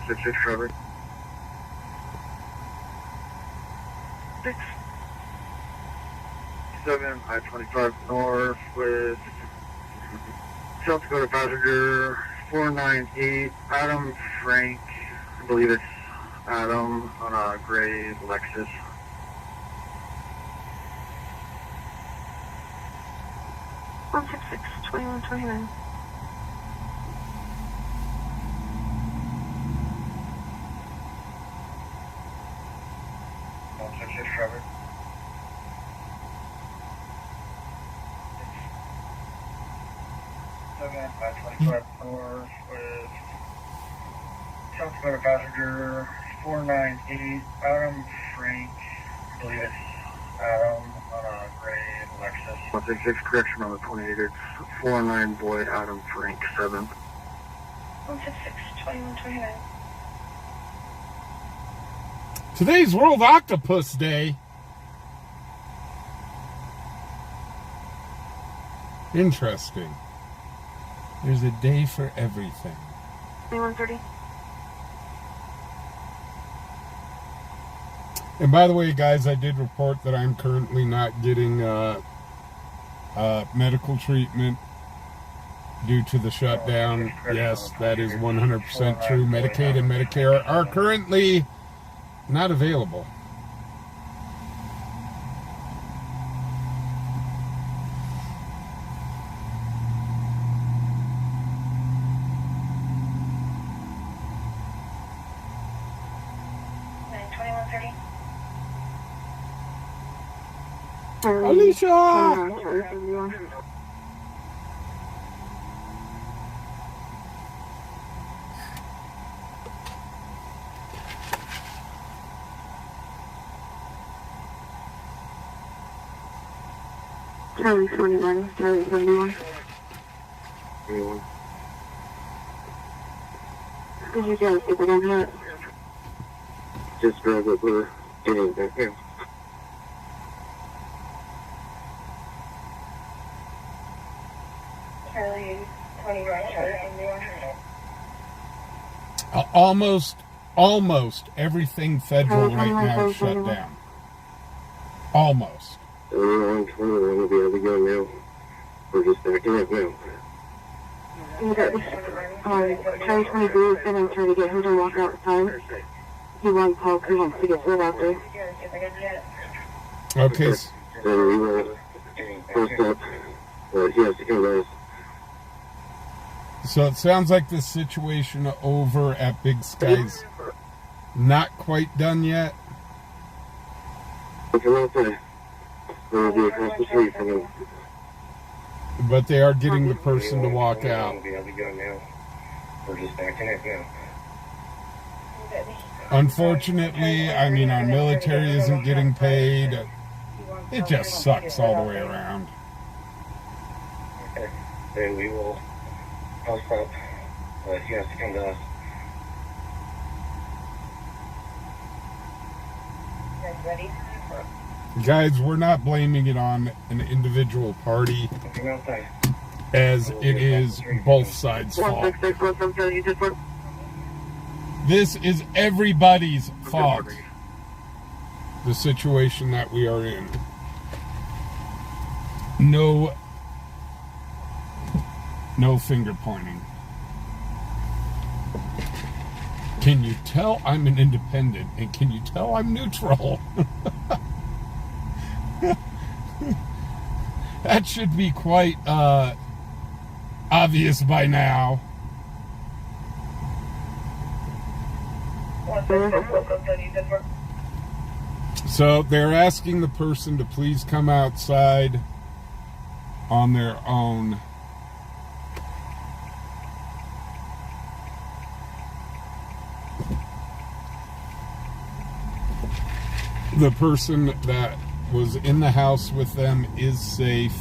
Six Trevor. 6. 7 I-25 north with South Dakota passenger 498 Adam Frank. I believe it's Adam on a gray Lexus. One 2129. Trevor. 7 I-25 north with South Dakota passenger 498 Adam Frank. I believe it's Adam on a gray Lexus. 166 correction on the 28. It's 49 Boyd Adam Frank 7. 166, 2129. Today's World Octopus Day. Interesting. There's a day for everything. 2130. And by the way, guys, I did report that I'm currently not getting medical treatment due to the shutdown. Yes, that is 100% true. Medicaid and Medicare are currently not available. Alicia! Charlie 21, Charlie 71. 21. Did you get people down here? Just grab it, we're getting back now. Charlie 21, Charlie 71. Almost everything federal right now is shut down. Almost. Everyone 21 will be able to go now. We're just backing up now. Charlie 22 is going to try to get him to walk outside. He wants help. He wants to get rid out there. Okay. So we will post up. He has to come to us. So it sounds like the situation over at Big Sky's not quite done yet. Come outside. We'll be across the street from him. But they are getting the person to walk out. We'll be able to go now. We're just backing up now. Unfortunately, I mean, our military isn't getting paid. It just sucks all the way around. Okay. Then we will post up. He has to come to us. Ready? Guys, we're not blaming it on an individual party, Come outside. as it is both sides' fault. 166, what's up, Charlie? You just went. This is everybody's fault. The situation that we are in. No finger pointing. Can you tell I'm an independent, and can you tell I'm neutral? That should be quite obvious by now. So they're asking the person to please come outside on their own. The person that was in the house with them is safe.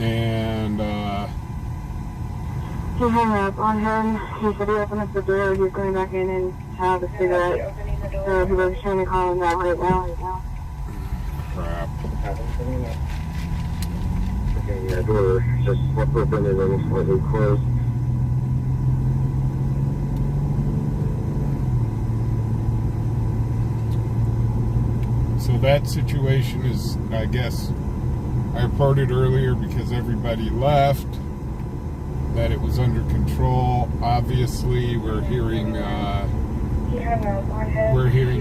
And He hung up on him. He said he opened up the door. He was going back in and have a cigarette. So he was trying to call him out right now. crap. Okay, yeah, door just left open and then slightly closed. So that situation is, I guess, I reported earlier because everybody left, that it was under control. Obviously, we're hearing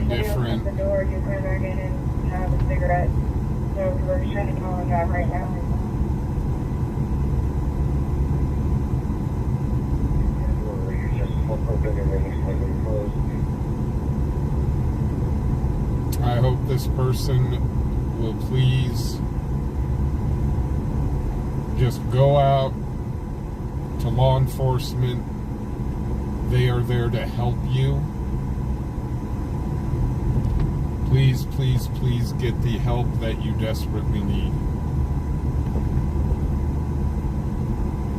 different. The door, you go back in and have a cigarette. So we're trying to call him out right now. Door just left open and then slightly closed. I hope this person will please just go out to law enforcement. They are there to help you. Please, please, please get the help that you desperately need.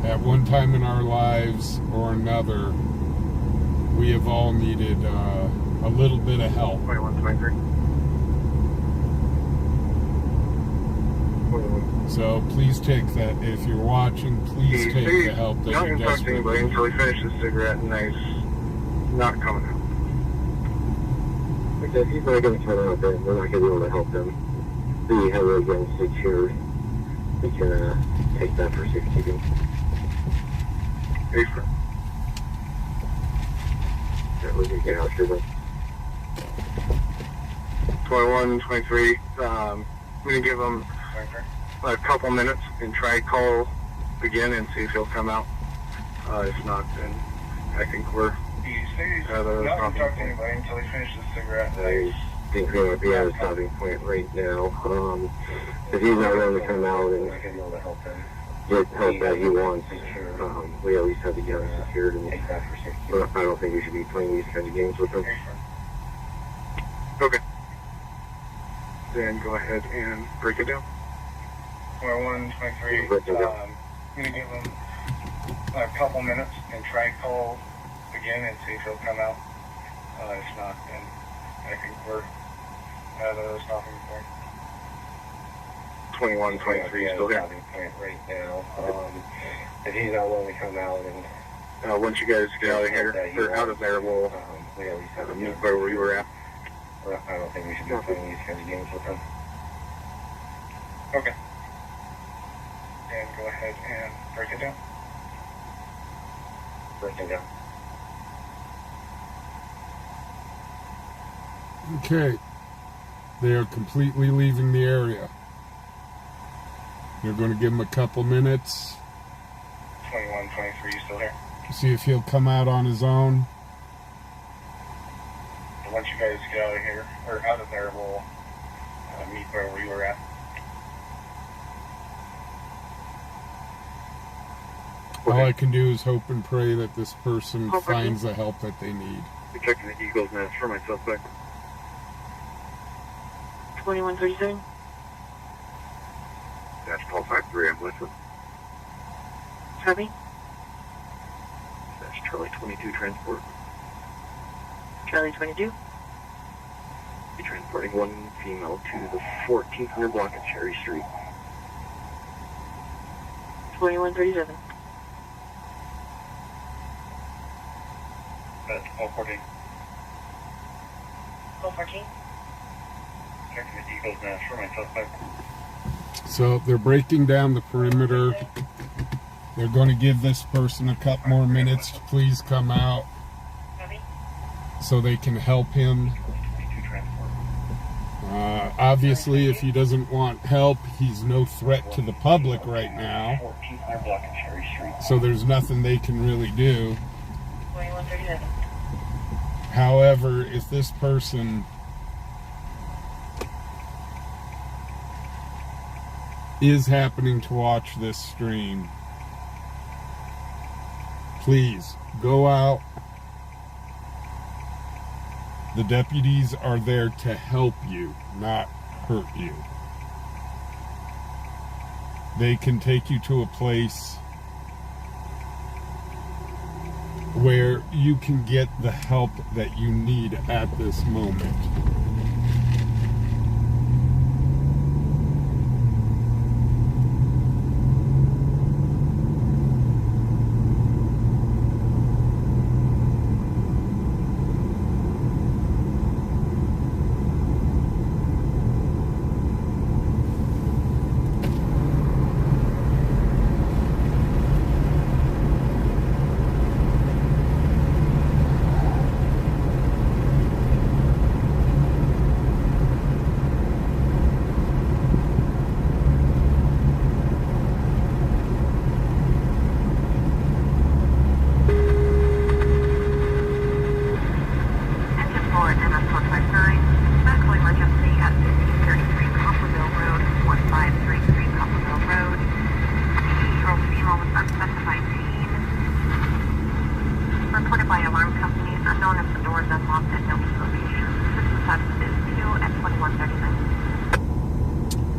At one time in our lives or another, we have all needed a little bit of help. 2123. So please take that. If you're watching, please take the help that you Don't talk to anybody desperately need. until he finishes the cigarette and he's not coming out. Okay, if he's not going to come out, then we're not going to be able to help him. We have it again secured. We can take that for safekeeping. Hey, friend. Yeah, we can get out here, but 21, 23. We can give him a couple minutes and try call again and see if he'll come out. If not, then I think we're He says not to talk to anybody until he finishes the cigarette. I think we might be at a stopping point right now. If he's not willing to come out and get help that he wants, we at least have the gun secured. And I don't think we should be playing these kinds of games with him. Okay. Then go ahead and break it down. 123. I'm going to give him a couple minutes and try and call again and see if he'll come out. If not, then I think we're at a stopping point. 2123 still here. Point right now. If he's not willing to come out and Once you guys get out of here, or out of there, we'll we at least have a meet where we were at. I don't think we should be playing these kinds of games with him. Okay. And go ahead and break it down. Breaking down. Okay. They are completely leaving the area. You're going to give him a couple minutes. 2123, you still here? See if he'll come out on his own. Once you guys get out of here, or out of there, we'll meet where we were at. All I can do is hope and pray that this person finds the help that they need. I'm checking the Eagle's Nest for my suspect. 2137. That's Paul 53, I'm listening. Copy. That's Charlie 22 transport. Charlie 22. Be transporting one female to the 1400 block of Cherry Street. 2137. That's 1214. 1214. Checking the Eagle's Nest for my suspect. So they're breaking down the perimeter. They're going to give this person a couple more minutes to please come out Copy. so they can help him. Obviously, if he doesn't want help, he's no threat to the public right now. 1400 block of Cherry Street. So there's nothing they can really do. 2137. However, if this person is happening to watch this stream, please go out. The deputies are there to help you, not hurt you. They can take you to a place where you can get the help that you need at this moment.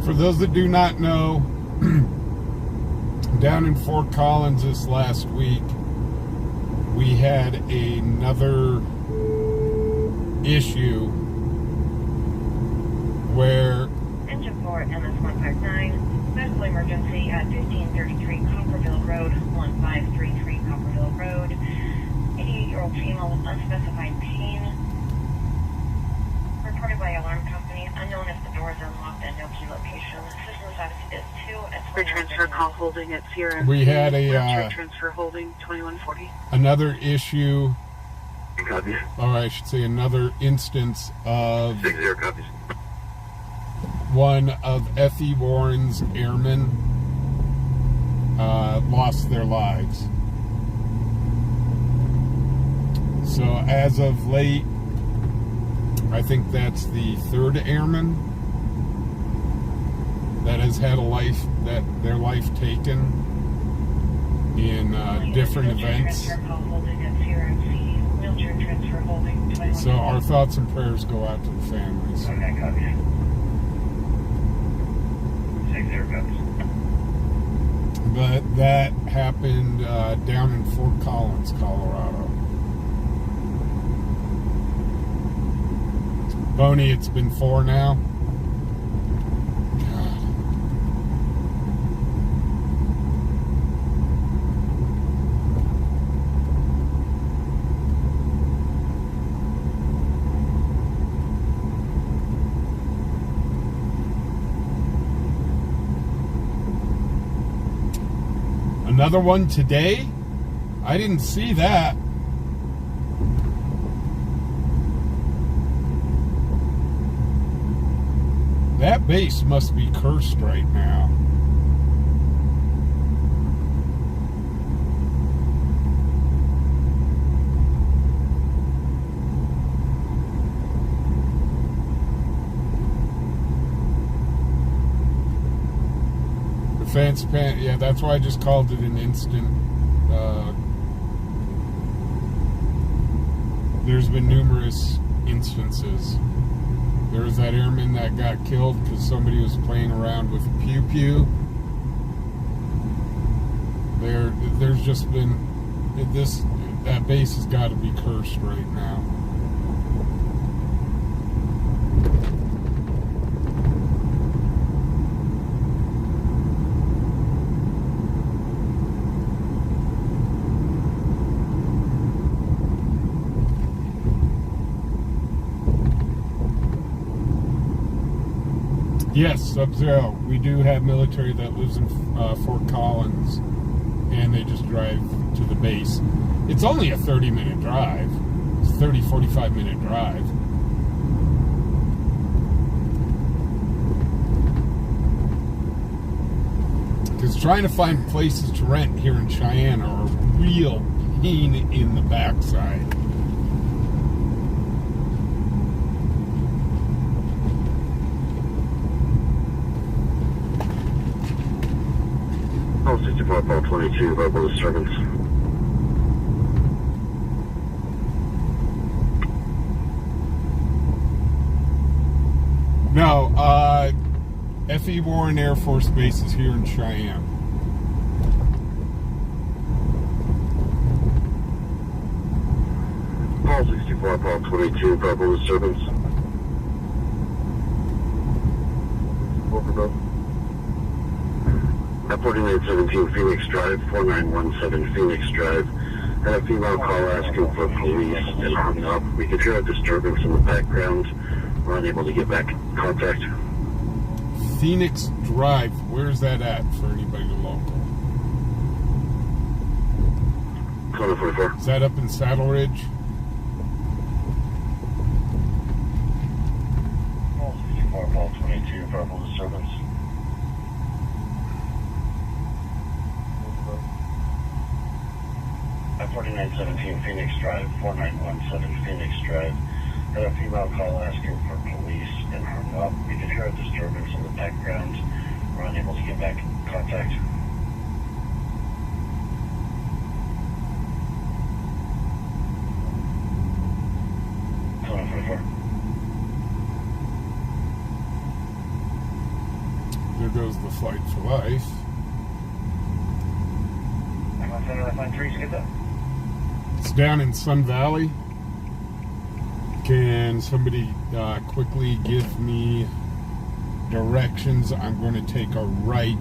For those that do not know, down in Fort Collins this last week, we had another issue where Engine 4, MS-159, medical emergency at 1533 Copperville Road, 1533 Copperville Road. 88-year-old female with unspecified pain. Reported by alarm company. Unknown if the door is unlocked at no key location. System status is 2 at For transfer call holding at Sierra. we had a transfer holding 2140. another issue, Copies. or I should say another instance of 60 copies. one of F.E. Warren's airmen lost their lives. So as of late, I think that's the third airman that has had their life taken in different events. So our thoughts and prayers go out to the families. Okay, copy. Take their guns. But that happened down in Fort Collins, Colorado. Boney, it's been 4 now. God. Another one today? I didn't see that. That base must be cursed right now. Defense pan, yeah, that's why I just called it an instant. There's been numerous instances. There was that airman that got killed because somebody was playing around with a pew-pew. There's just been that base has got to be cursed right now. Yes, Sub-Zero. We do have military that lives in Fort Collins, and they just drive to the base. It's only a 30-minute drive. It's a 30, 45-minute drive. Because trying to find places to rent here in Cheyenne are a real pain in the backside. Call 64, call 22, verbal disturbance. No, F.E. Warren Air Force Base is here in Cheyenne. Call 64, call 22, verbal disturbance. Over, at 4917 Phoenix Drive, 4917 Phoenix Drive, had a female call asking for police and hung up. We could hear a disturbance in the background. We're unable to get back in contact. Phoenix Drive, where's that at for anybody local? 2044. Is that up in Saddle Ridge? Call 64, call 22, verbal disturbance. At 4917 Phoenix Drive, 4917 Phoenix Drive, had a female call asking for police and hung up. We could hear a disturbance in the background. We're unable to get back in contact. There goes the Flight for Life. It's down in Sun Valley. Can somebody quickly give me directions? I'm going to take a right.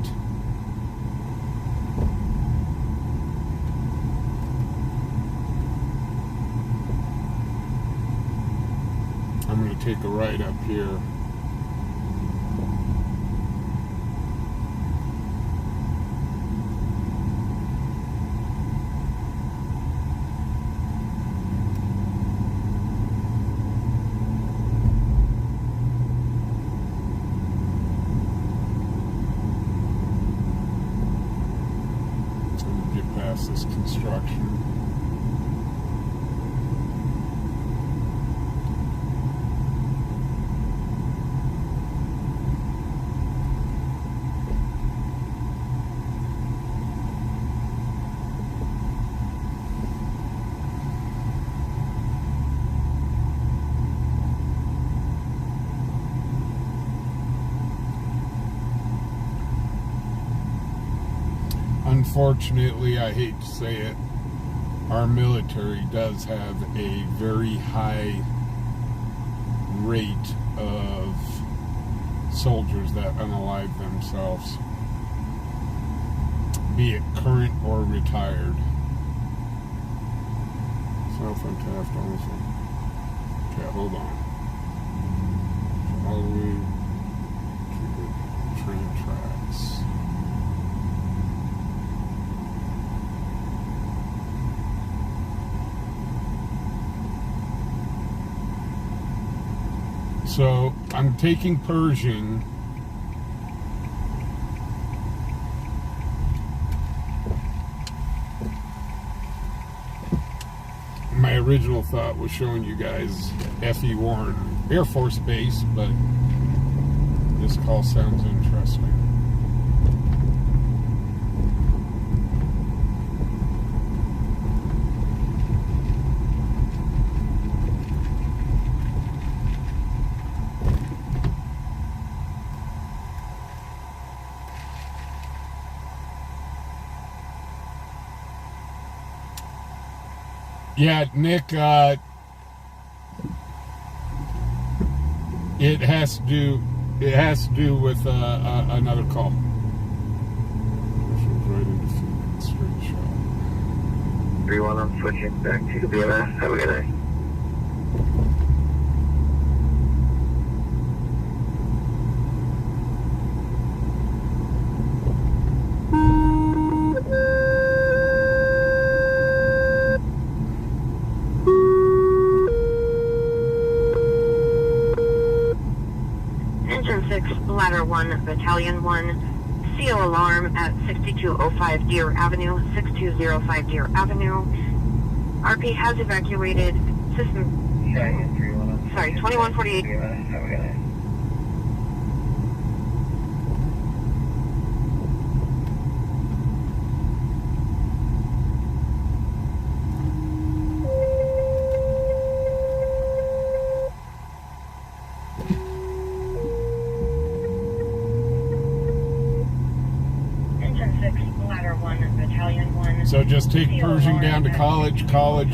I'm going to take a right up here. This construction. unfortunately, I hate to say it, our military does have a very high rate of soldiers that unalive themselves, be it current or retired. South and Taft also. Okay, hold on. All the way to the train tracks. So I'm taking Pershing. My original thought was showing you guys F.E. Warren Air Force Base, but this call sounds interesting. Yeah, Nick, it has to do with another call. Right into straight shot. 3-1, I'm switching back to the EMS. Have a good day. Engine 6, Ladder 1, Battalion 1, CO alarm at 6205 Deer Avenue, 6205 Deer Avenue. RP has evacuated system. Sorry, 2148. Have a good day. So just take Pershing down to College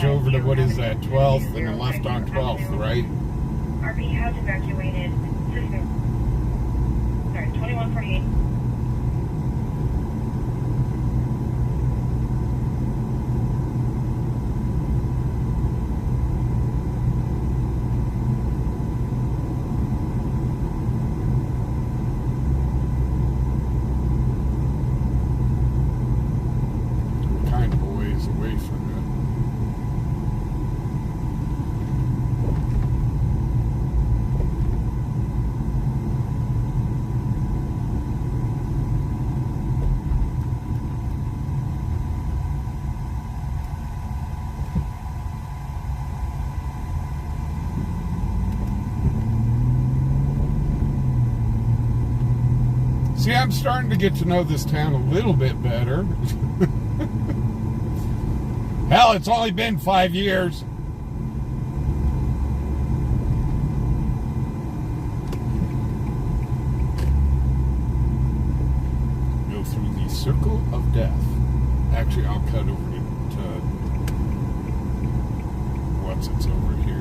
over to, what is that, 12th, and then left on 12th, right? RP has evacuated system. Sorry, 2148. Away from it. See, I'm starting to get to know this town a little bit better. Hell, it's only been 5 years. Go through the circle of death. Actually, I'll cut over to what's it's over here.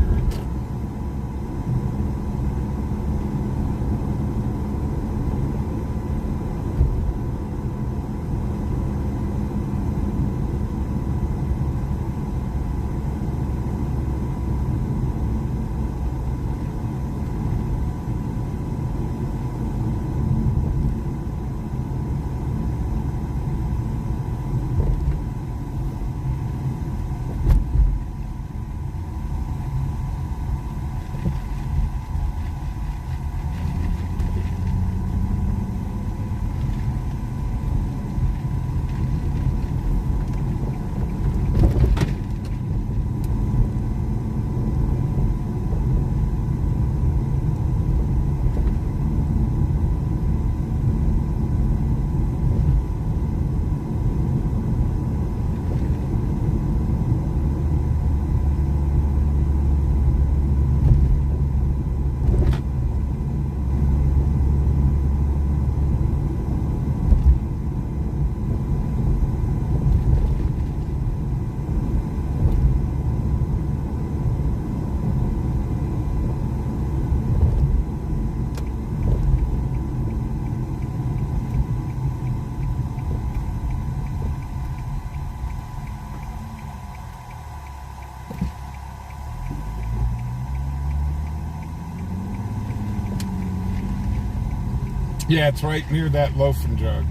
Yeah, it's right near that loafing jug.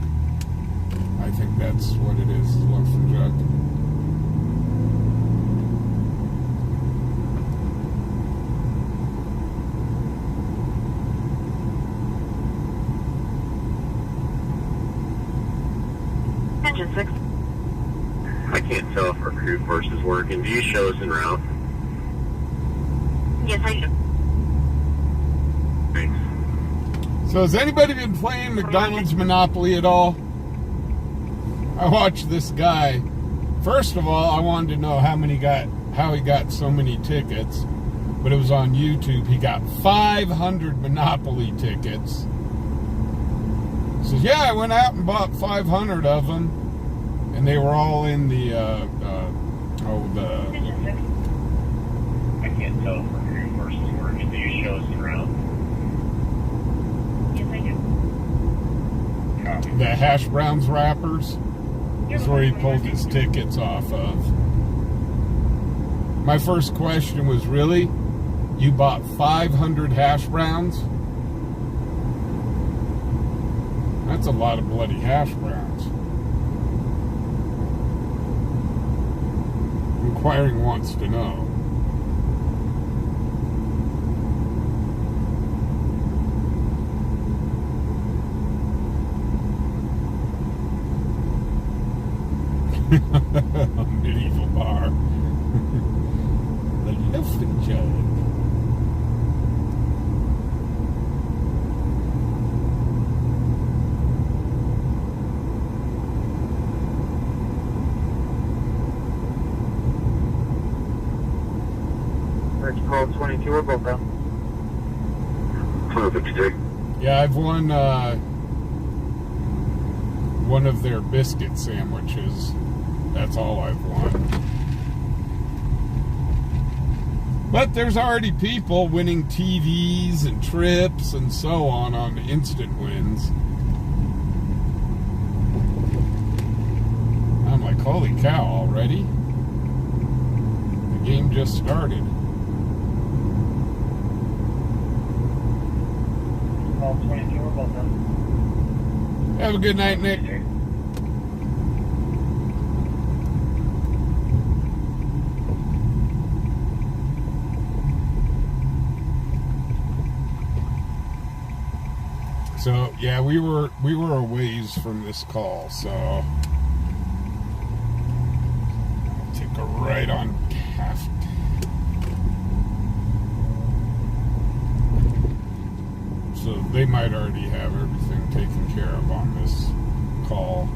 I think that's what it is, loafing jug. Engine 6. I can't tell if our crew force is working. Do you show us en route? Yes, I do. Thanks. So has anybody been playing McDonald's Monopoly at all? I watched this guy. First of all, I wanted to know how he got so many tickets, but it was on YouTube. He got 500 Monopoly tickets. He says, yeah, I went out and bought 500 of them, and they were all in the Engine 6. I can't tell if our crew force is working. Do you show us en route? Yes, I do. Copy. the hash browns wrappers. Is where he pulled his tickets off of. My first question was, really? You bought 500 hash browns? That's a lot of bloody hash browns. Inquiring wants to know. Medieval bar. The loafing jug. Next call 22, we're both out. 1253. Yeah, I've won one of their biscuit sandwiches. That's all I've won. But there's already people winning TVs and trips and so on instant wins. I'm like, holy cow, already? The game just started. Call 22, we're both out. Have a good night, Nick. So yeah, we were a ways from this call, so I'll take a right on Taft. So they might already have everything taken care of on this call.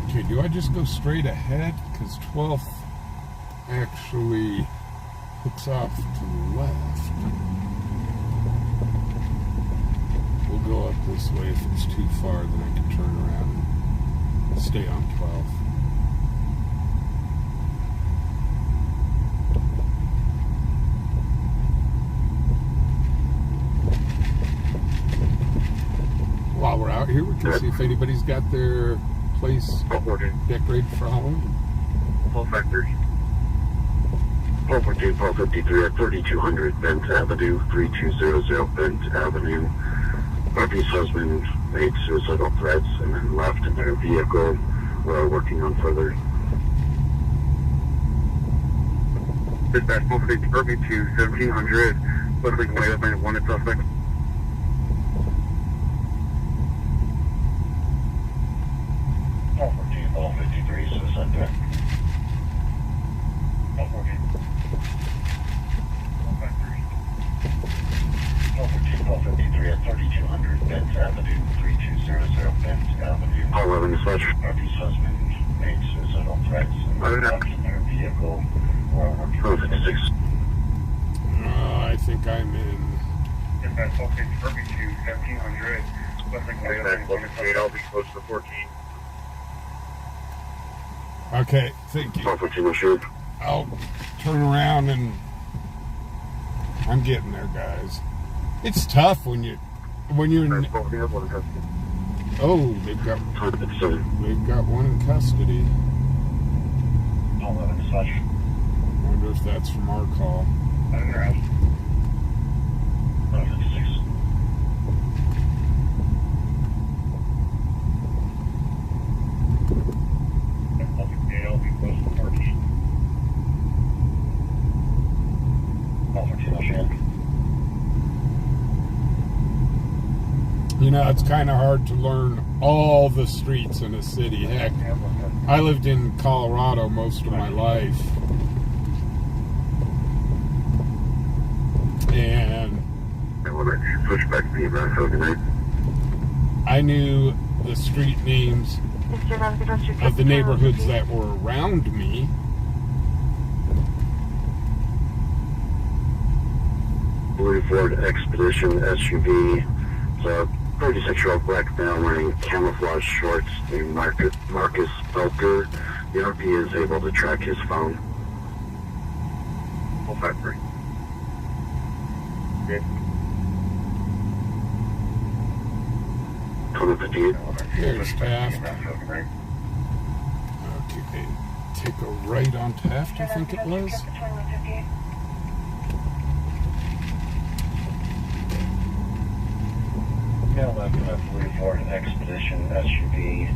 Okay, do I just go straight ahead? Because 12th actually hooks off to the left. We'll go up this way. If it's too far, then I can turn around and stay on 12th. While we're out here, we can see if anybody's got their place decorated for Halloween. 1253. 1214, 1253 at 3200 Bent Avenue, 3200 Bent Avenue. Harvey's husband made suicidal threats and then left in their vehicle. We're working on further. Dispatch 150 Harvey to 1700. Looks like way up and wanted suspect. Call 14. All 53, suicide threat. All 14. All 53. All 53 at 3200 Benz Avenue, 3200 Benz Avenue. All 11 dispatch. RV's husband made suicidal threats and left in their vehicle. All 56. I think I'm in. Dispatch, all 50, Kirby to 1700. I'll be close to 14. Okay, thank you. All 14 assured. I'll turn around and I'm getting there, guys. It's tough when you're in, oh, they've got one in custody. All 11 dispatch. Wonder if that's from our call. All 56. I'll be close to 14. All 14 assured. You know, it's kind of hard to learn all the streets in a city. Heck, I lived in Colorado most of my life. And Switch back to the EMS. Good night. I knew the street names of the neighborhoods that were around me. Blue Ford Expedition SUV. It's a 36-year-old black male wearing camouflage shorts named Marcus Belker. The RP is able to track his phone. 453. Okay. 2058. There's Taft. Okay, take a right on Taft, I think it was. Yeah, left in a Blue Ford Expedition SUV.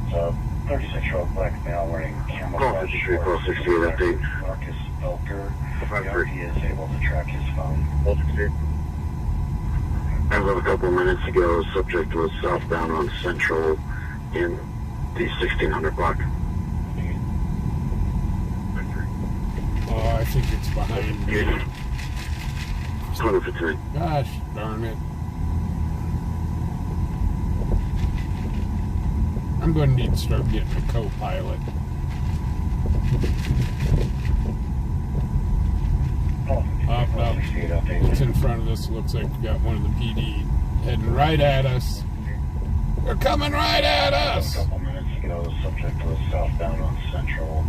It's a 36-year-old black male wearing camouflage shorts. 68 update. Marcus Belker. The RP is able to track his phone. As of a couple minutes ago, the subject was southbound on Central in the 1600 block. Oh, I think it's behind me. 2015. Gosh darn it. I'm going to need to start getting a co-pilot. Up. It's in front of us. Looks like we got one of the PD heading right at us. They're coming right at us. A couple minutes ago, the subject was southbound on Central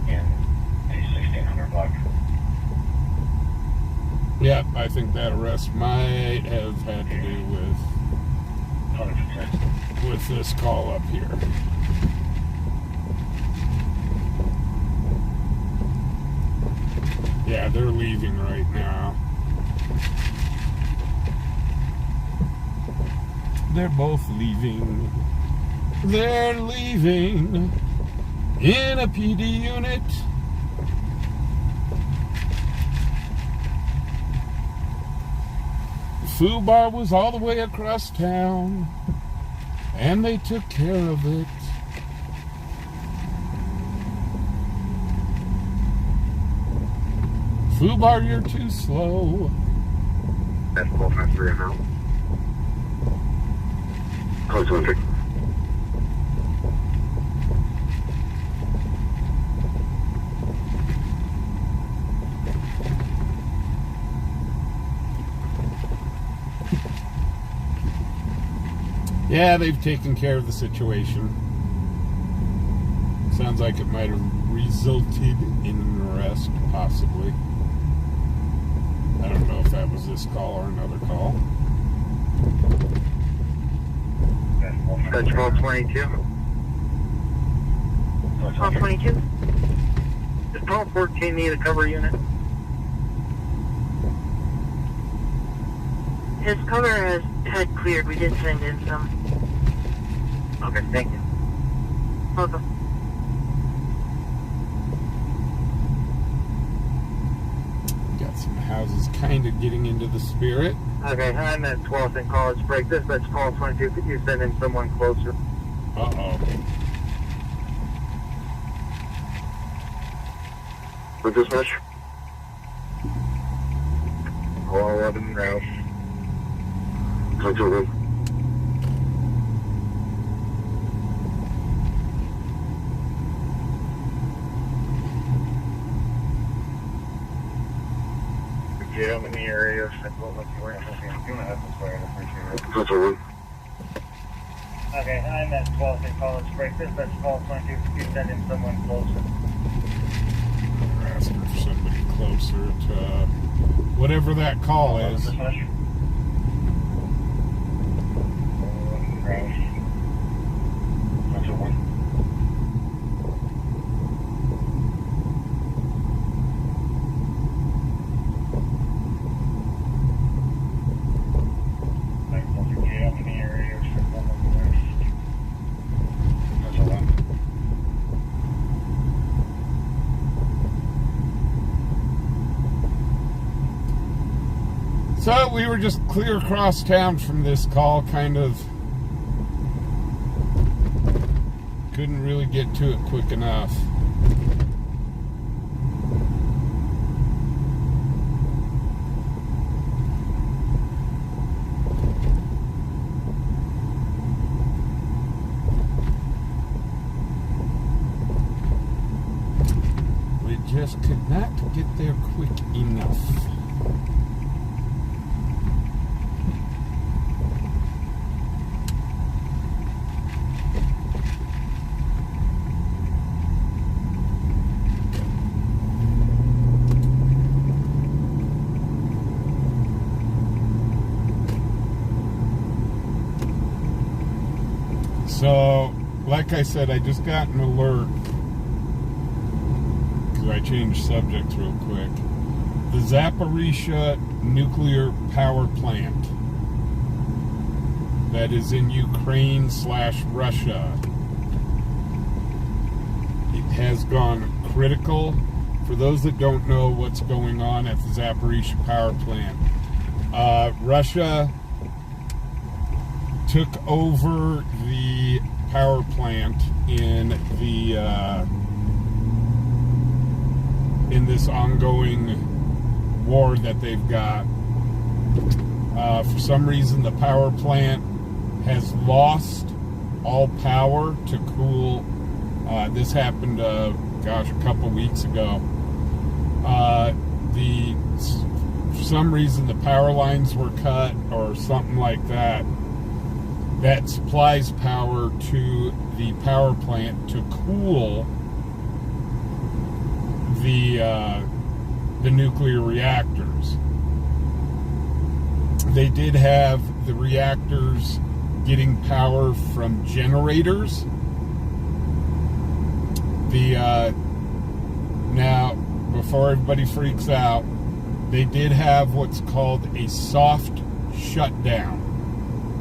in the 1600 block. Yep, I think that arrest might have had to do with this call up here. Yeah, they're leaving right now. They're both leaving. They're leaving in a PD unit. Fubar was all the way across town, and they took care of it. Fubar, you're too slow. That's 453 now. Close 100. Yeah, they've taken care of the situation. Sounds like it might have resulted in an arrest, possibly. I don't know if that was this call or another call. That's 1222. 1222. Does 1214 need a cover unit? His cover had cleared. We did send in some. Okay, thank you. Welcome. Got some houses kind of getting into the spirit. Okay, I'm at 12th and College Break. That's 1222. Could you send in someone closer? Uh-oh. With dispatch? All 11 route. Contact 1. Yeah, I'm in the area. Contact 1. Okay, I'm at 12 in College Break. Dispatch call 22. Please send in someone closer. We're asking for somebody closer to whatever that call is. Dispatch. Contact 1. I'm in the area. Contact 1. So we were just clear across town from this call, kind of couldn't really get to it quick enough. We just could not get there quick enough. So, like I said, I just got an alert because I changed subjects real quick. The Zaporizhzhia nuclear power plant that is in Ukraine/Russia, it has gone critical. For those that don't know what's going on at the Zaporizhzhia power plant, Russia took over the power plant in this ongoing war that they've got. For some reason, the power plant has lost all power to cool. This happened, a couple weeks ago. For some reason, the power lines were cut or something like that. That supplies power to the power plant to cool the nuclear reactors. They did have the reactors getting power from generators. Now, before everybody freaks out, they did have what's called a soft shutdown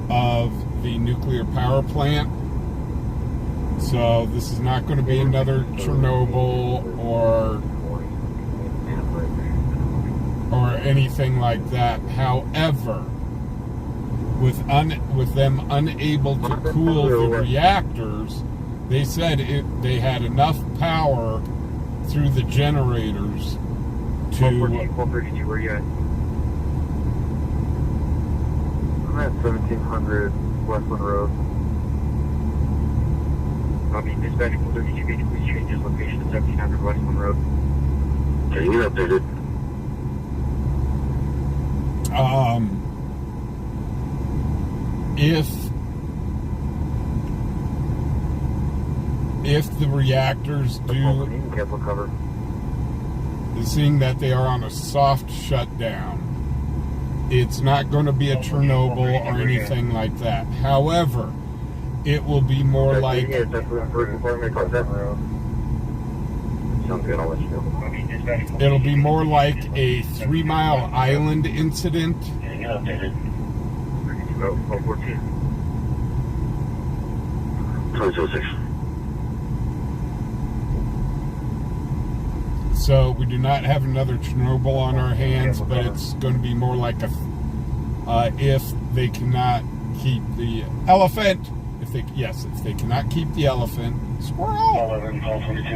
of the nuclear power plant. So this is not going to be another Chernobyl or anything like that. However, with them unable to cool the reactors, they said they had enough power through the generators to... 1232, where you at? I'm at 1700 Westland Road. Dispatch 132, please change his location to 1700 Westland Road. Can you get updated? If the reactors do, seeing that they are on a soft shutdown, it's not going to be a Chernobyl or anything like that. However, it will be more like... It'll be more like a 3 Mile Island incident. Can you get updated? 2006. So we do not have another Chernobyl on our hands, but it's going to be more like a... if they cannot keep the elephant... If they cannot keep the elephant... Squirrel! 11, call 22.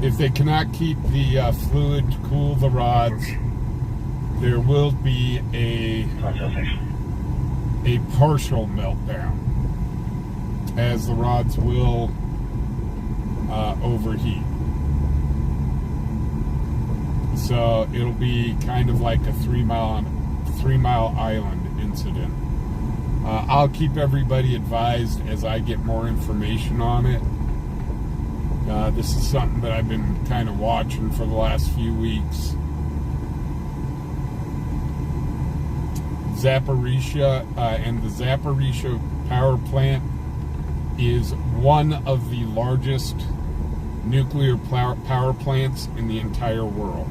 If they cannot keep the fluid to cool the rods, there will be a partial meltdown, as the rods will overheat. So it'll be kind of like a 3 mile island incident. I'll keep everybody advised as I get more information on it. This is something that I've been kind of watching for the last few weeks. Zaporizhzhia and the Zaporizhzhia power plant is one of the largest nuclear power plants in the entire world.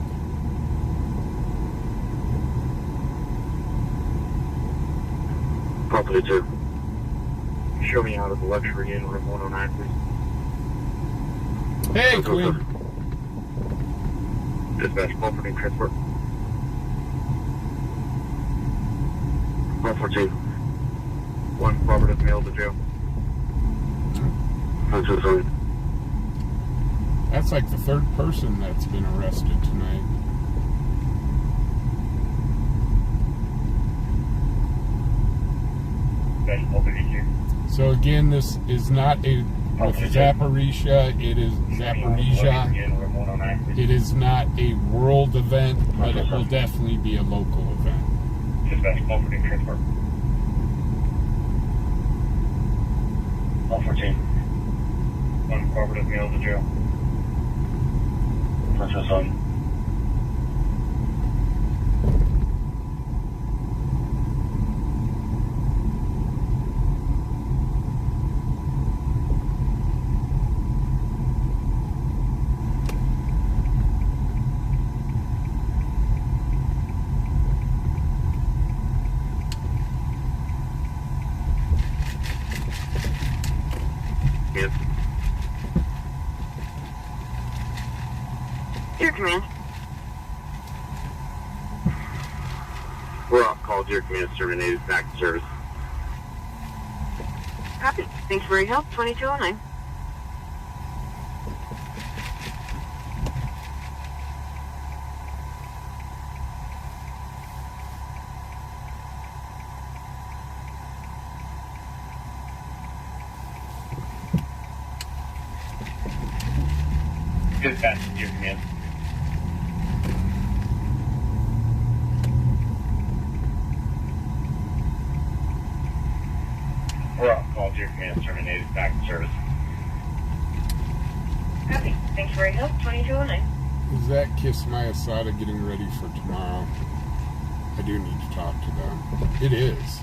Property 2. Show me out of the luxury in room 109, please. Hey, Queen. Dispatch, call for new transport. 142. One cooperative male to jail. That's like the third person that's been arrested tonight. So again, this is not a with Zaporizhzhia. It is Zaporizhzhia. It is not a world event, but it will definitely be a local event. Dispatch, call for new transport. 114. One cooperative male to jail. That's on. Your command. We're off call. Your command terminated. Back to service. Copy. Thanks for your help. 2209. Dispatch, your command. We're off call. Your command terminated. Back to service. Copy. Thanks for your help. 2209. Is that Kiss My Asada getting ready for tomorrow? I do need to talk to them. It is.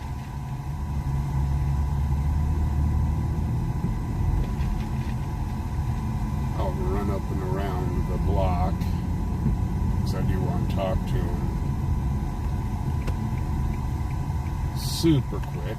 I'll run up and around the block because I do want to talk to him. Super quick.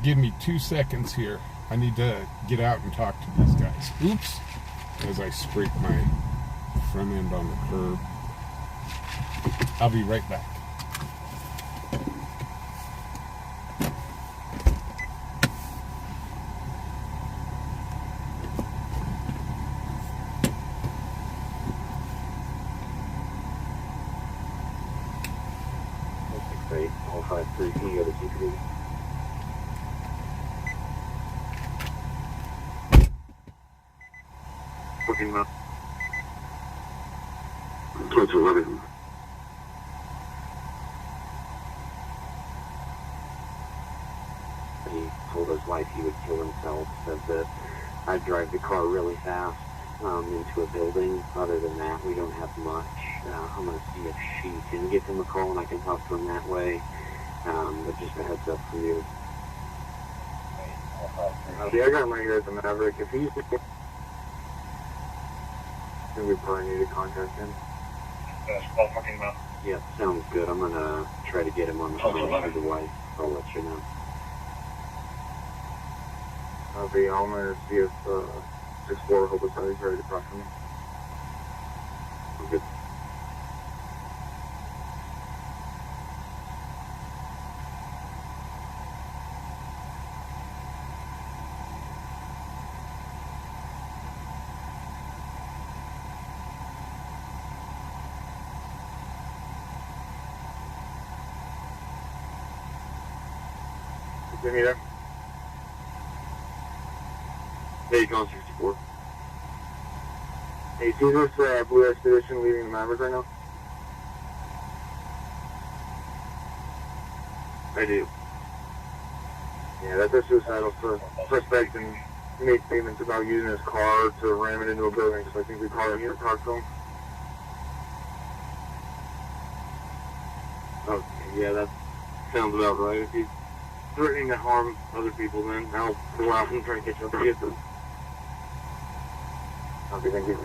Give me 2 seconds here. I need to get out and talk to these guys. Oops. As I scrape my front end on the curb. I'll be right back. Okay, all 5-3, can you go to GP? Booking up. 2211. He told his wife he would kill himself. Said that I'd drive the car really fast into a building. Other than that, we don't have much. I'm going to see if she can give him a call and I can talk to him that way. But just a heads up for you. Yeah, I got him right here at the Maverick. If he's... then we probably need to contact him. Yeah, sounds good. I'm going to try to get him on the phone with the wife. I'll let you know. I'm going to see if 6-4 Hobo's ready to talk to me. Good. Give me there. Hey, John 64. Hey, see this blue expedition leaving the Maverick right now? I do. Yeah, that's a suicidal suspect, and he made statements about using his car to ram it into a building, so I think we call him here to talk to him. Okay, yeah, that sounds about right. If he's threatening to harm other people, then I'll go out and try to catch up to get them. Okay, thank you.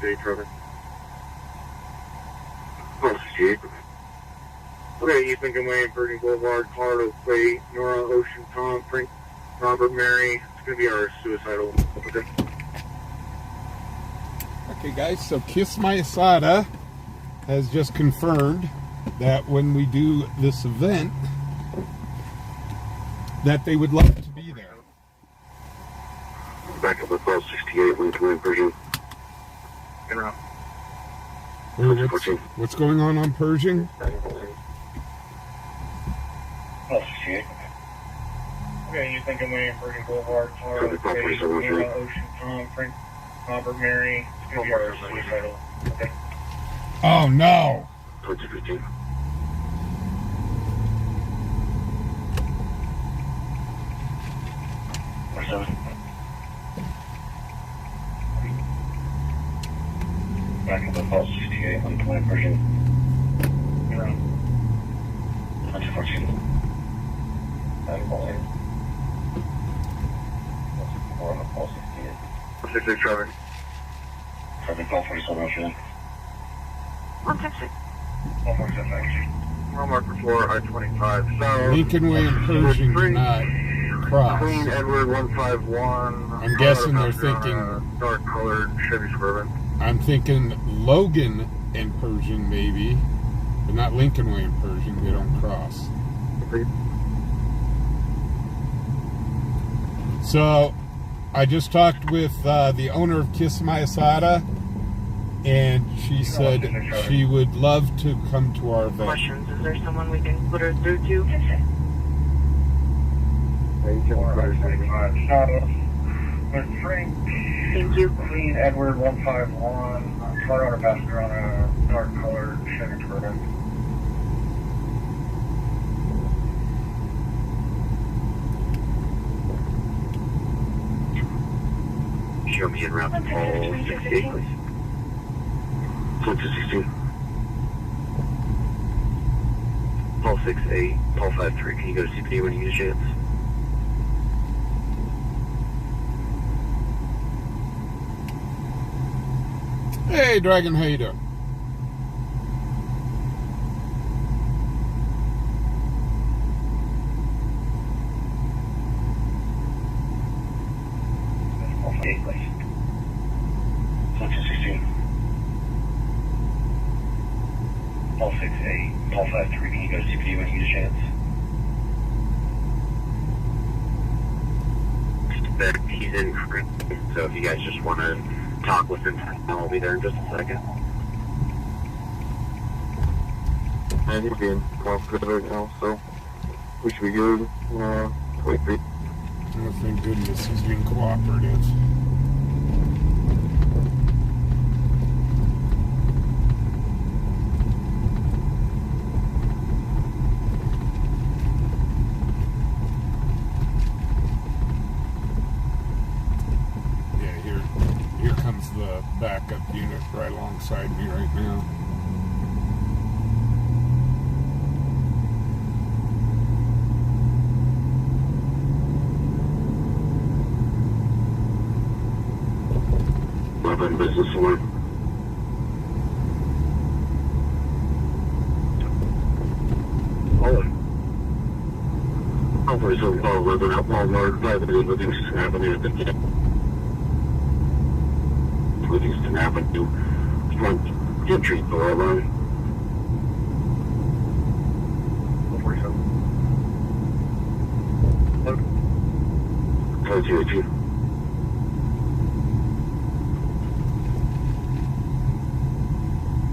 Day, Trevor. Oh, shit. Okay, East Lincoln Way, Virgin Boulevard, Colorado Plate, Nora, Ocean, Tom, Frank, Robert, Mary. It's going to be our suicidal. Okay. Okay, guys, so Kiss My Asada has just confirmed that when we do this event, that they would love to be there. Back up with 1268, Lincoln Way, Virgin. What's going on Pershing? Oh, shit. Okay, you think I'm waiting for Virgin Boulevard, Colorado Plate, Nora, Ocean, Tom, Frank, Robert, Mary. It's going to be our suicidal. Okay. Oh, no. 2015. Back up with 1268, 120 Virgin. Around 2014. I'm calling. 1268. 66, Trevor. Trevor, call 47, what's your name? 166. 147, Mile marker 4, I-25. So, Lincoln Way and Pershing do not cross. Queen Edward 151. I'm guessing they're thinking... dark colored Chevy Suburban. I'm thinking Logan and Pershing maybe, but not Lincoln Way and Pershing. They don't cross. So, I just talked with the owner of Kiss My Asada, and she said she would love to come to our event. Questions? Is there someone we can put her through to? With Frank, Thank you. Queen Edward 151, Colorado passenger on a dark colored Chevy Suburban. Show me in route to Paul 68, please. 2216. Paul 68, Paul 53. Can you go to CPD when you get a chance? Hey, Dragon, how you doing? Paul 6-8, Paul 5-3, can you go to CPD when you get a chance? He's in front, so if you guys just want to talk with him, I'll be there in just a second. And he's being cooperative right now, so we should be good. 23. Oh, thank goodness he's being cooperative. Here comes the backup unit right alongside me right now. Business alert. Over is on Paul 11 at Walmart, 5 Livingston Avenue at the Livingston Avenue, front entry door line. 447. 402.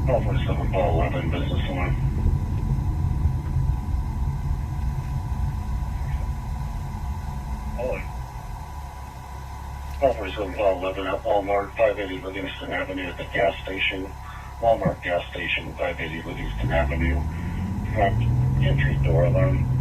Paul 47, Paul 11, business alarm. Paul 47, Paul 11 at Walmart, 580 Livingston Avenue at the gas station. Walmart gas station, 580 Livingston Avenue, front entry door alarm.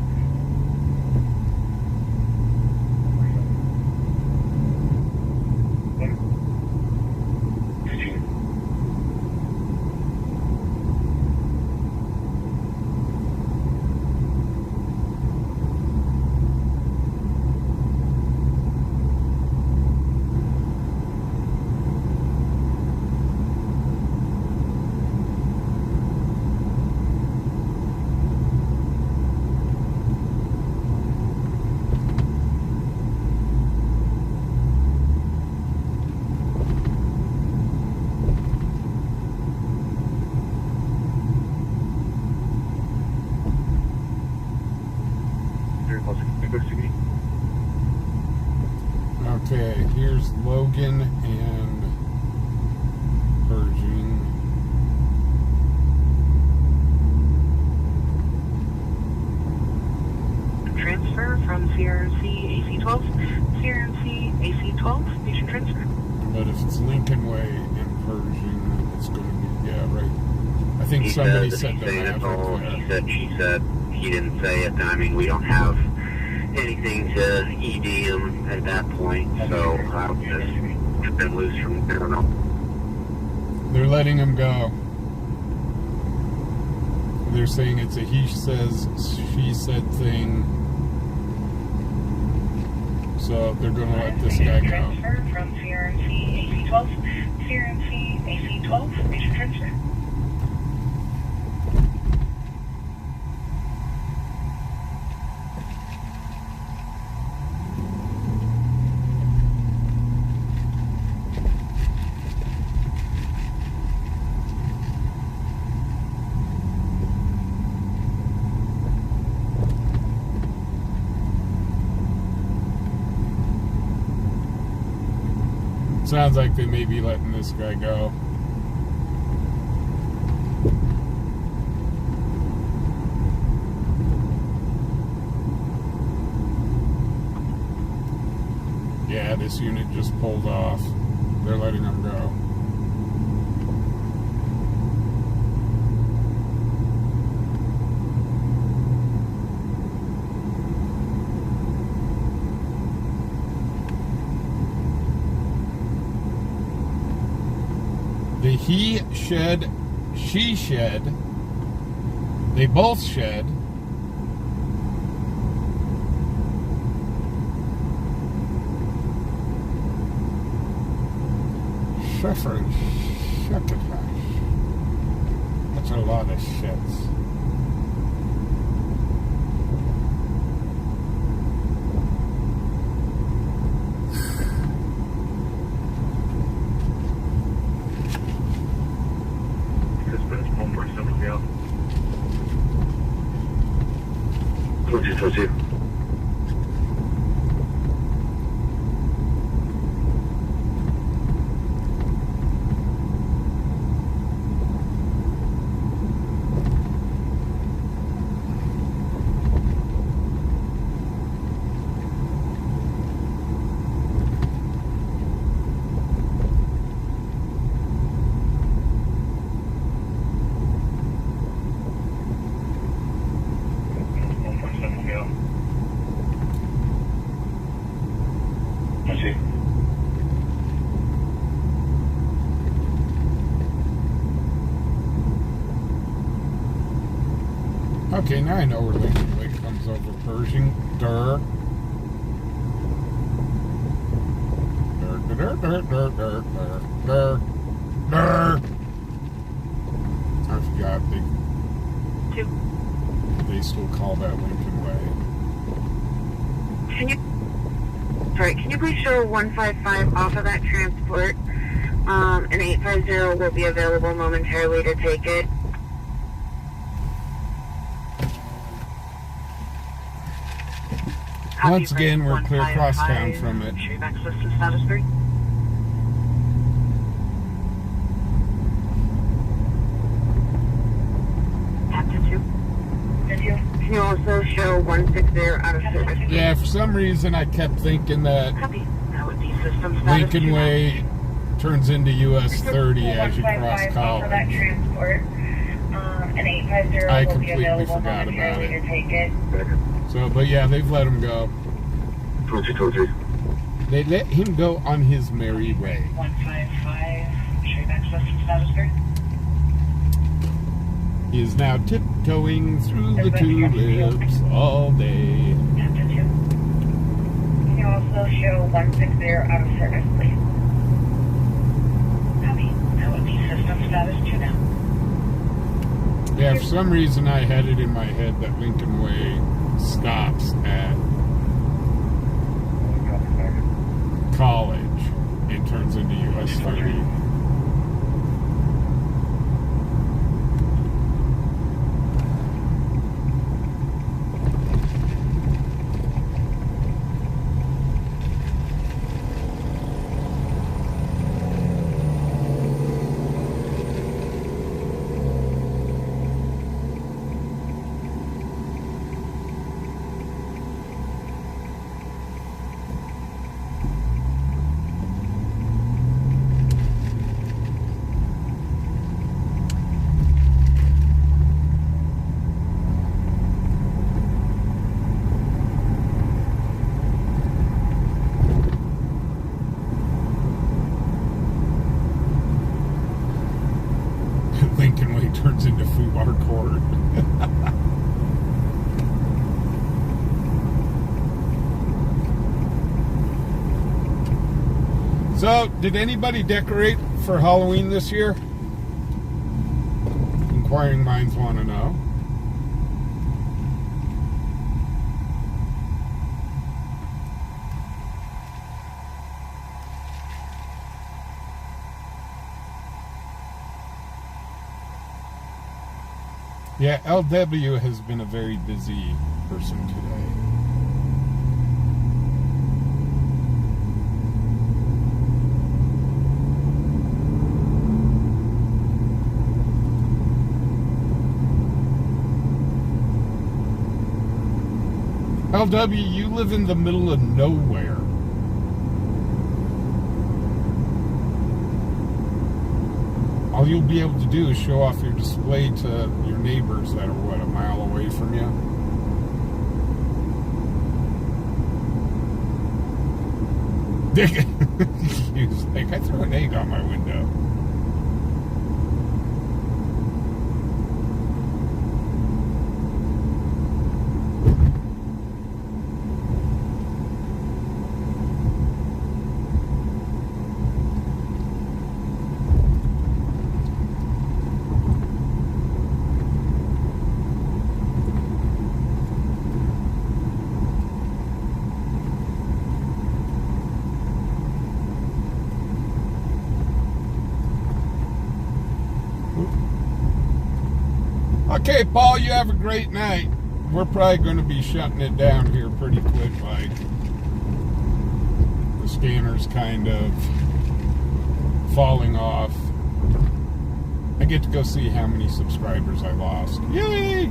Okay, here's Logan and Pershing. Transfer from CRNC AC-12, CRNC AC-12, station transfer. But if it's Lincoln Way and Pershing, it's going to be, yeah, right. I think somebody said the map. He said, she said, he didn't say it. I mean, we don't have anything to ED him at that point, so I'll just been loose from there. They're letting him go. They're saying it's a he says, she said thing. So they're going to let this guy go. Transfer from CRNC AC-12, CRNC AC-12, station transfer. Sounds like they may be letting this guy go. Yeah, this unit just pulled off. They're letting him go. The he shed, she shed, they both shed. Sheffer and Look at that. That's a lot of shits. Told you. Okay, now I know where Lincoln Way comes over Pershing. Durr. Durr, durr, durr, durr, durr, durr, durr. I forgot they still call that Lincoln Way. Can you please show 155 off of that transport? An 850 will be available momentarily to take it. Once again, we're clear across town from it. System status 3. Captain 2. Video. Can you also show 160 out of service? Yeah, for some reason I kept thinking that Copy. That would be system status Lincoln 2. Way turns into US 30 as you cross For that college. transport. An 850 I will be completely available forgot about momentarily it. to take it. So, but yeah, they've let him go. Told you. They let him go on his merry way. 155. Show you back system status 3. He is now tiptoeing through the tulips all day. Captain 2. Can you also show 160 out of service, please? Copy. That would be system status 2 now. Yeah, for some reason I had it in my head that Lincoln Way stops at college and turns into US 30. Lincoln Way turns into fubarWY. So, did anybody decorate for Halloween this year? Inquiring minds want to know. Yeah, LW has been a very busy person today. LW, you live in the middle of nowhere. All you'll be able to do is show off your display to your neighbors that are, what, a mile away from you? He was like, I threw an egg on my window. Okay, Paul, you have a great night. We're probably going to be shutting it down here pretty quick, like. The scanner's kind of falling off. I get to go see how many subscribers I lost. Yay!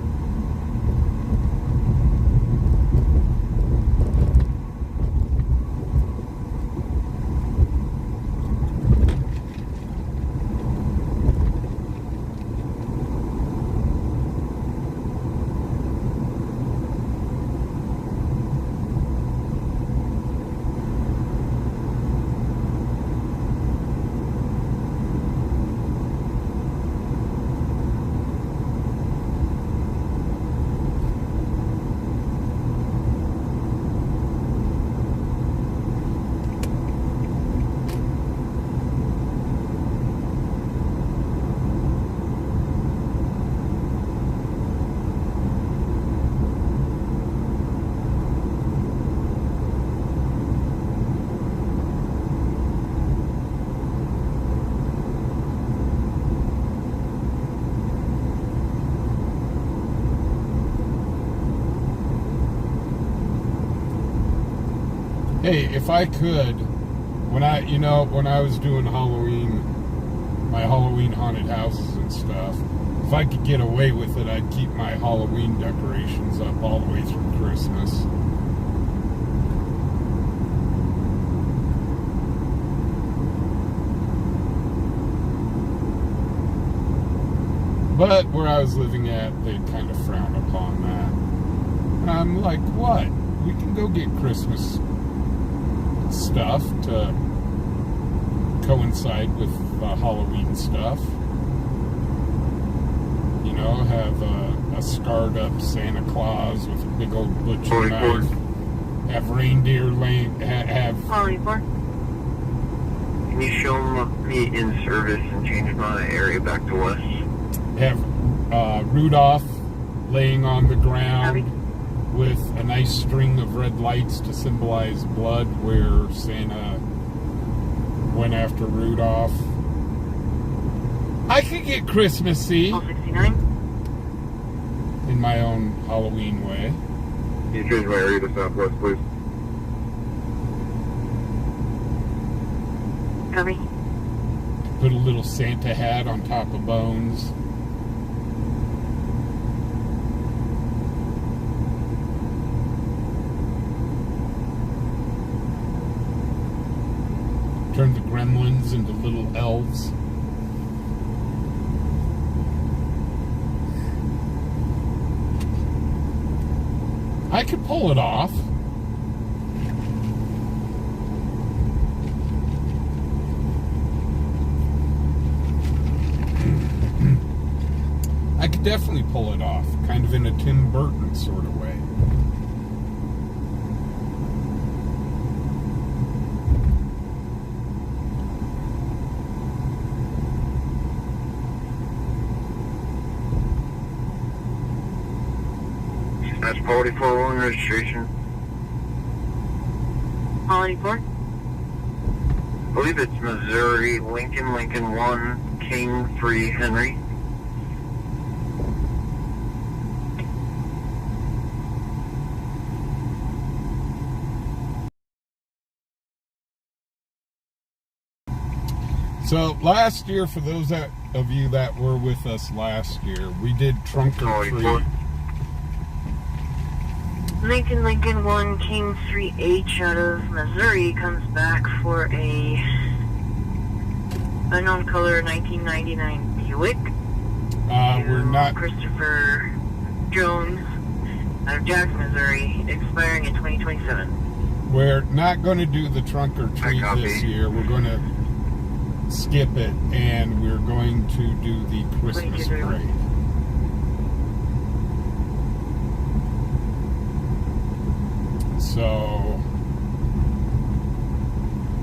Hey, if I could, when I was doing Halloween, my Halloween haunted houses and stuff, if I could get away with it, I'd keep my Halloween decorations up all the way through Christmas. But where I was living at, they kind of frown upon that. And I'm like, what? We can go get Christmas stuff to coincide with Halloween stuff. You know, have a scarred up Santa Claus with a big old butcher knife. Have reindeer have. Can you show me in service and change my area back to west? Have Rudolph laying on the ground with a nice string of red lights to symbolize blood, where Santa went after Rudolph. I could get Christmassy in my own Halloween way. Can you change my area to southwest, please? Copy. Put a little Santa hat on top of Bones. Turn the gremlins into little elves. I could pull it off. I could definitely pull it off, kind of in a Tim Burton sort of way. That's quality 401 registration. Quality 4? I believe it's Missouri, Lincoln 1, King 3, Henry. So last year, for those of you that were with us last year, we did Trunk or Treat. Lincoln 1, King 3H out of Missouri comes back for a unknown color 1999 Buick. We're not. Christopher Jones out of Jackson, Missouri, expiring in 2027. We're not going to do the Trunk or Treat this year. We're going to skip it, and we're going to do the Christmas parade. So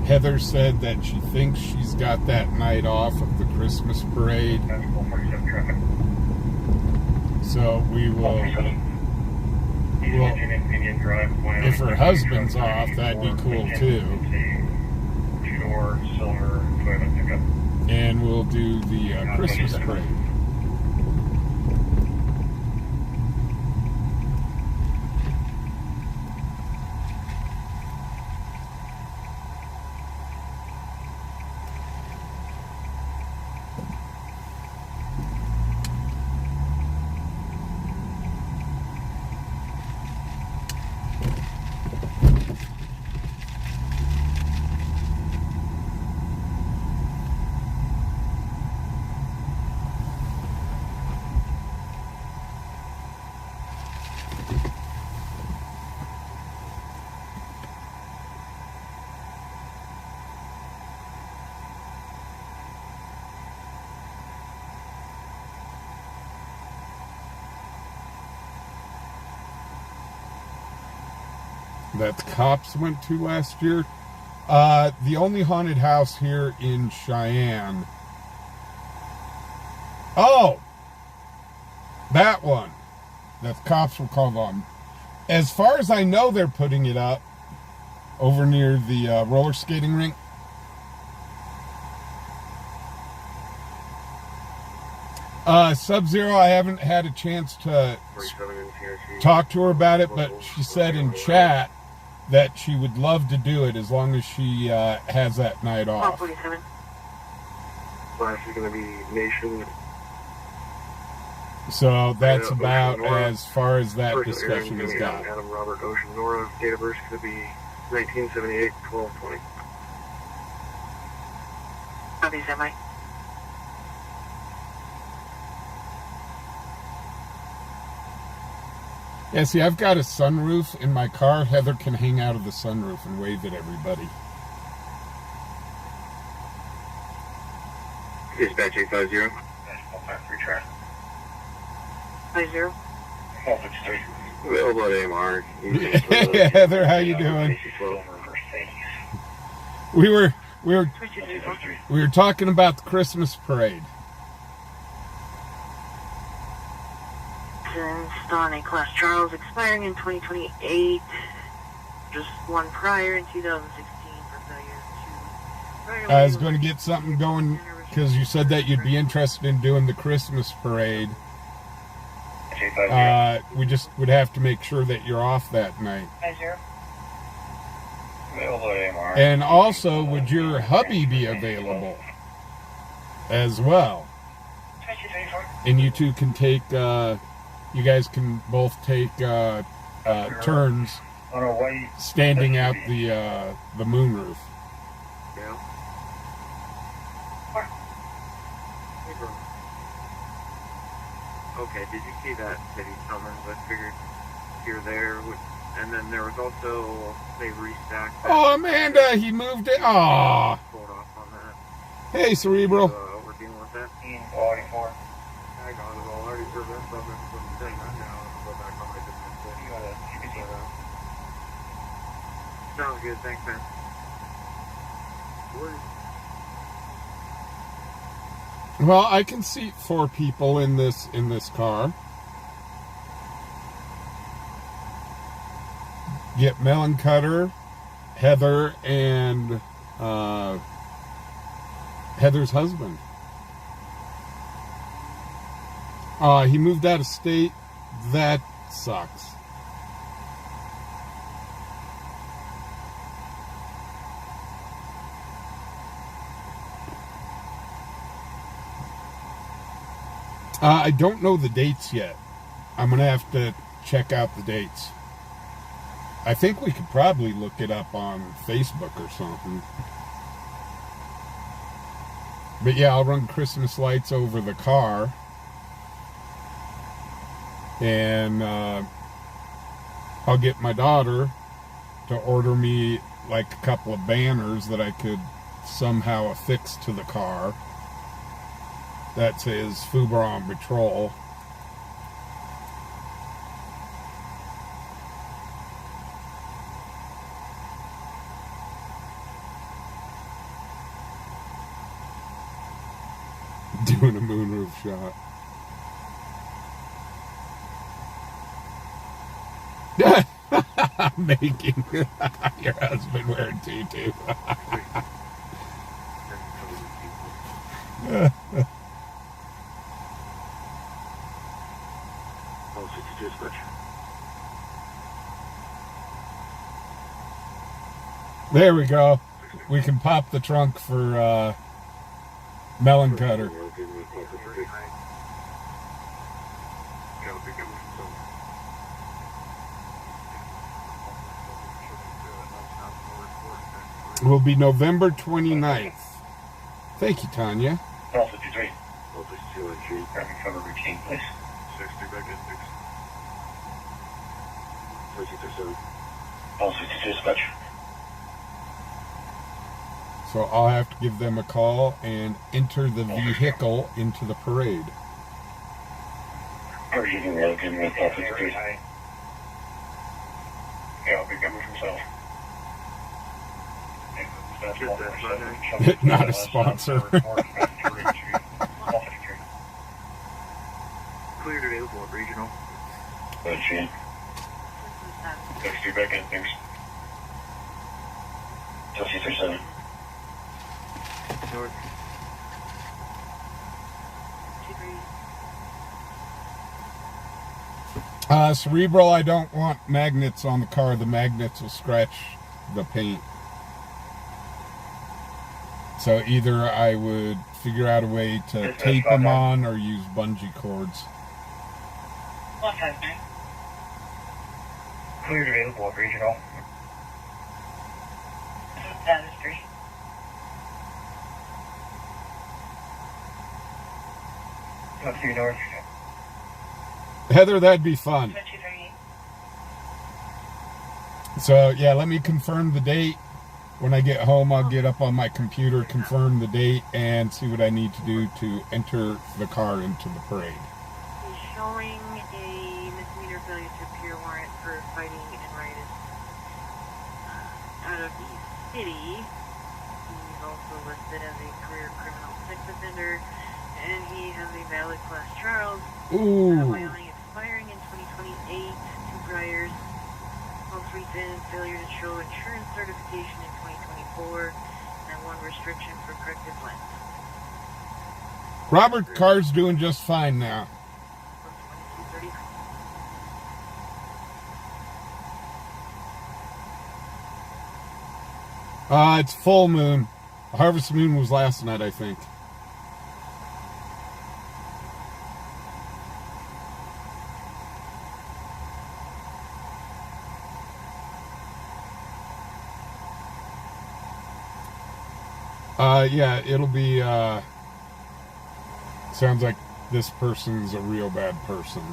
Heather said that she thinks she's got that night off of the Christmas parade. So we will, if her husband's off, that'd be cool too. And we'll do the Christmas parade. that the cops went to last year. The only haunted house here in Cheyenne. Oh! That one. That the cops were called on. As far as I know, they're putting it up over near the roller skating rink. Sub-Zero, I haven't had a chance to talk to her about it, but she said in chat that she would love to do it as long as she has that night off. 47. Class is going to be Nation. So that's about as far as that First discussion has got. Adam Robert Ocean Nora. Date of birth is going to be 1978, 12/20. Copy, semi. Yeah, see, I've got a sunroof in my car. Heather can hang out of the sunroof and wave at everybody. Dispatch 850. Return. 50. Available at AMR. Hey, Heather, how you doing? We were talking about the Christmas parade. On a Class Charles expiring in 2028. Just one prior in 2016 for failure to... I was going to get something going because you said that you'd be interested in doing the Christmas parade. We just would have to make sure that you're off that night. 50. And also, would your hubby be available as well? And you two can take... you guys can both take turns standing out the moonroof. Yeah. Okay, did you see that city summons? I figured you're there. And then there was also, they restacked. Oh, Amanda, he moved it. Aw. Pulled off on that. Hey, Cerebral. We're dealing with that. Quality 4. I got it all. Already prevent something from saying that now. I'll go back on my different thing. Sounds good. Thanks, man. Well, I can seat 4 people in this car. Get Melon Cutter, Heather, and Heather's husband. He moved out of state. That sucks. I don't know the dates yet. I'm going to have to check out the dates. I think we could probably look it up on Facebook or something. But yeah, I'll run Christmas lights over the car. And I'll get my daughter to order me like a couple of banners that I could somehow affix to the car. That says fubarOnPatrol. Doing a moonroof shot. Making your husband wear a tutu. There we go. We can pop the trunk for Melon Cutter. Will be November 29th. Thank you, Tanya. Call 53. Having cover routine, please. 60 back in 6. 32. Call 62 dispatch. So I'll have to give them a call and enter the vehicle into the parade. Are you Logan with call 53? Yeah, I'll be coming from So. Not a sponsor. Cleared available at regional. Let's see. Next two back in, thanks. Chelsea 37. North. Cerebral, I don't want magnets on the car. The magnets will scratch the paint. So either I would figure out a way to tape them on or use bungee cords. Cleared available at regional. That is 3. Let's see, north. Heather, that'd be fun. 238. So yeah, let me confirm the date. When I get home, I'll get up on my computer, confirm the date, and see what I need to do to enter the car into the parade. He's showing a misdemeanor failure to appear warrant for fighting and riotous out of the city. He's also listed as a career criminal sex offender, and he has a valid class Charles. Ooh. Wyoming expiring in 2028. 2 priors. Most recent failure to show insurance certification in 2024, and 1 restriction for corrective lens. Robert Carr's doing just fine now. 2230. It's full moon. Harvest moon was last night, I think. Yeah, it'll be, sounds like this person's a real bad person.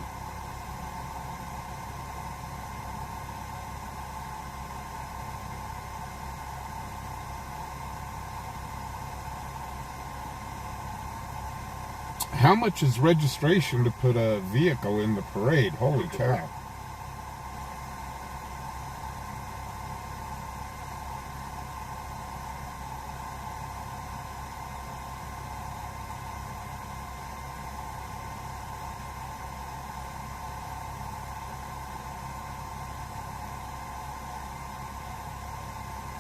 How much is registration to put a vehicle in the parade? Holy cow.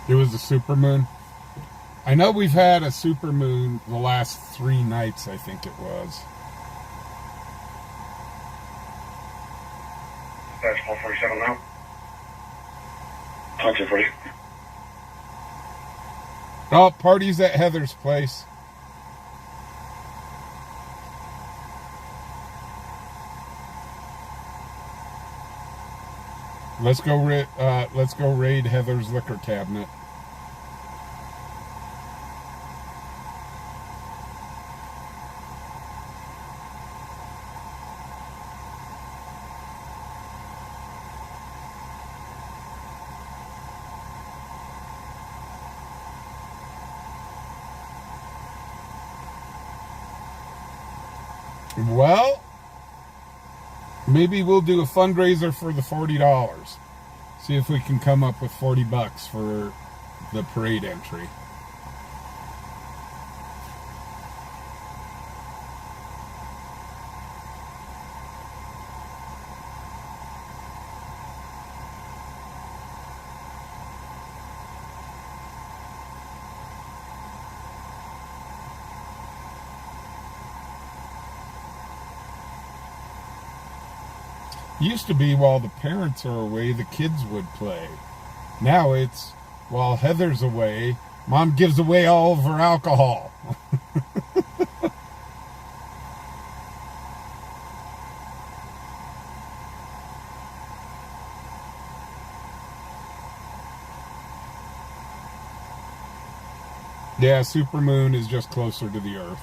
It was a supermoon. I know we've had a supermoon the last 3 nights, I think it was. That's 447 now. Talk to you, buddy. Oh, party's at Heather's place. Let's go raid Heather's liquor cabinet. Well, maybe we'll do a fundraiser for the $40. See if we can come up with $40 for the parade entry. Used to be while the parents are away, the kids would play. Now it's while Heather's away, Mom gives away all of her alcohol. Yeah, supermoon is just closer to the Earth.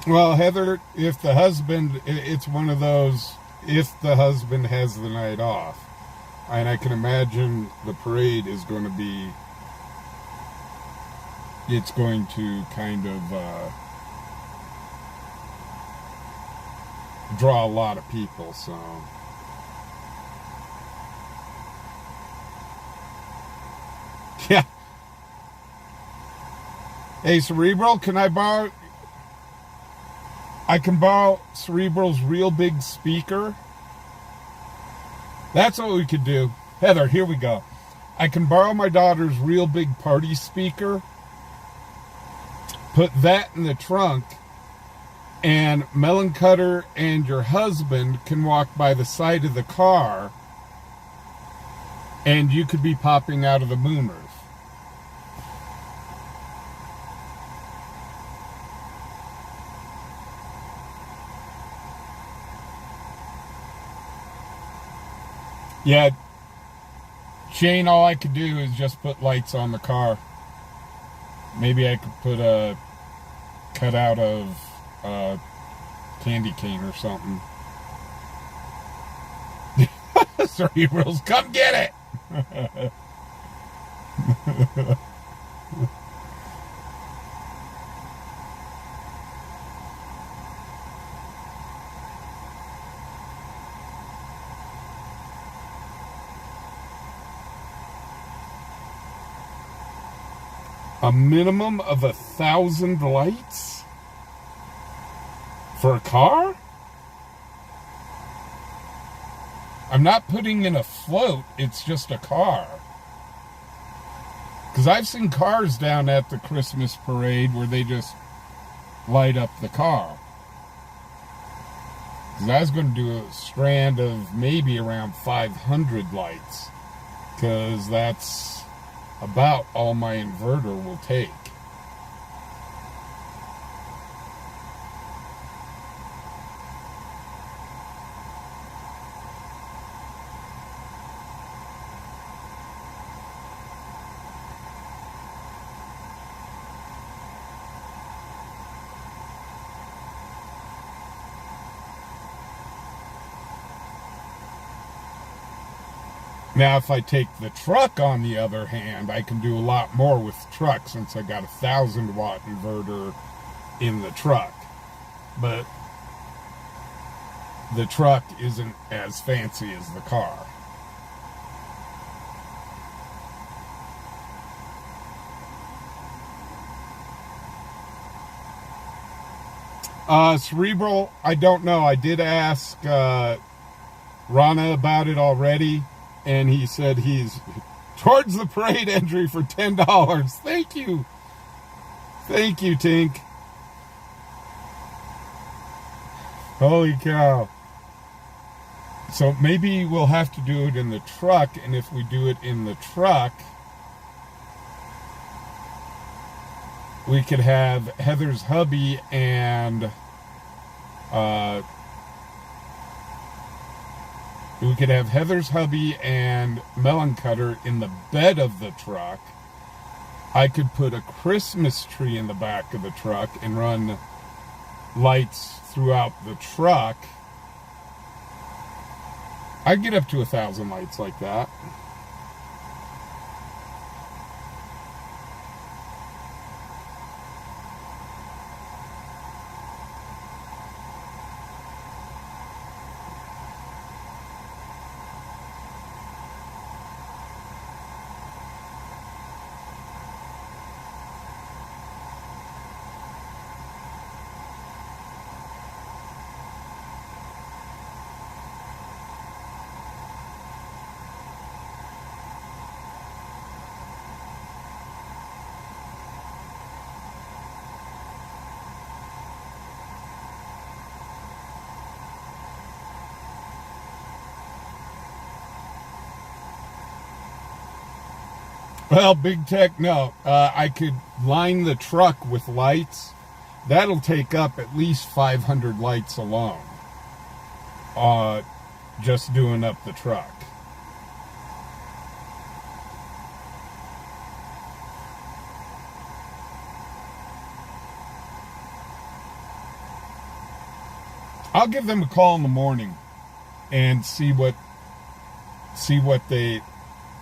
Well, Heather, if the husband, it's one of those, if the husband has the night off, and I can imagine the parade is going to be, it's going to kind of draw a lot of people, so. Yeah. Hey, Cerebral, can I borrow... I can borrow Cerebral's real big speaker. That's what we could do. Heather, here we go. I can borrow my daughter's real big party speaker, put that in the trunk, and Melon Cutter and your husband can walk by the side of the car, and you could be popping out of the moonroof. Yeah, Shane, all I could do is just put lights on the car. Maybe I could put a cutout of a candy cane or something. Cerebrals, come get it! A minimum of 1,000 lights? For a car? I'm not putting in a float, it's just a car. Because I've seen cars down at the Christmas parade where they just light up the car. Because I was going to do a strand of maybe around 500 lights. Because that's about all my inverter will take. Now, if I take the truck, on the other hand, I can do a lot more with the truck since I got a 1,000-watt inverter in the truck. But the truck isn't as fancy as the car. Cerebral, I don't know. I did ask Rana about it already. And he said he's towards the parade entry for $10. Thank you. Thank you, Tink. Holy cow. So maybe we'll have to do it in the truck. And if we do it in the truck, we could have Heather's hubby and we could have Heather's hubby and Melon Cutter in the bed of the truck. I could put a Christmas tree in the back of the truck and run lights throughout the truck. I'd get up to 1,000 lights like that. Well, Big Tech, no. I could line the truck with lights. That'll take up at least 500 lights alone. Just doing up the truck. I'll give them a call in the morning and see what they,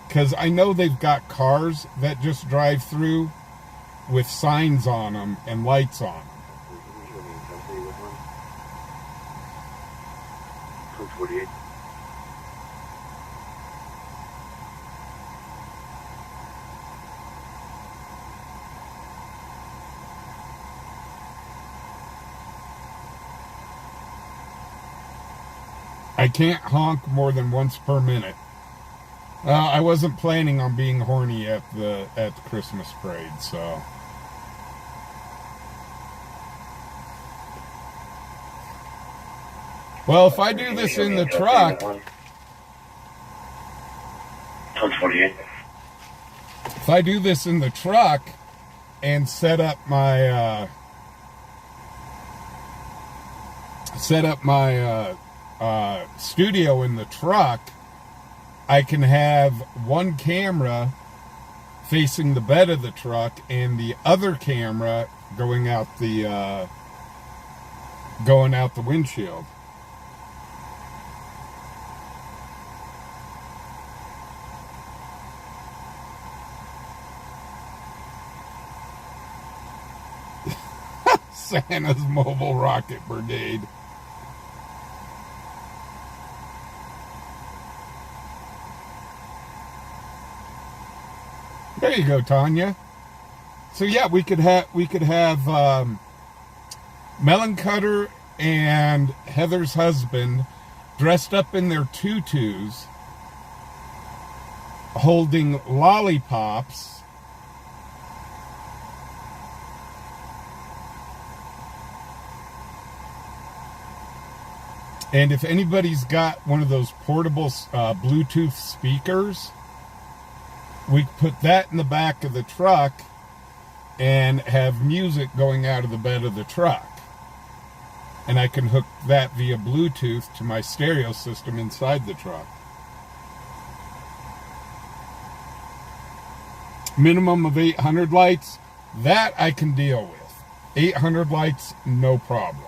because I know they've got cars that just drive through with signs on them and lights on them. 48. I can't honk more than once per minute. I wasn't planning on being horny at the Christmas parade, so. Well, if I do this in the truck, 48. if I do this in the truck and set up my studio in the truck, I can have one camera facing the bed of the truck and the other camera going out the windshield. Santa's Mobile Rocket Brigade. There you go, Tanya. So yeah, we could have Melon Cutter and Heather's husband dressed up in their tutus, holding lollipops. And if anybody's got one of those portable Bluetooth speakers, we put that in the back of the truck and have music going out of the bed of the truck. And I can hook that via Bluetooth to my stereo system inside the truck. Minimum of 800 lights, that I can deal with. 800 lights, no problem.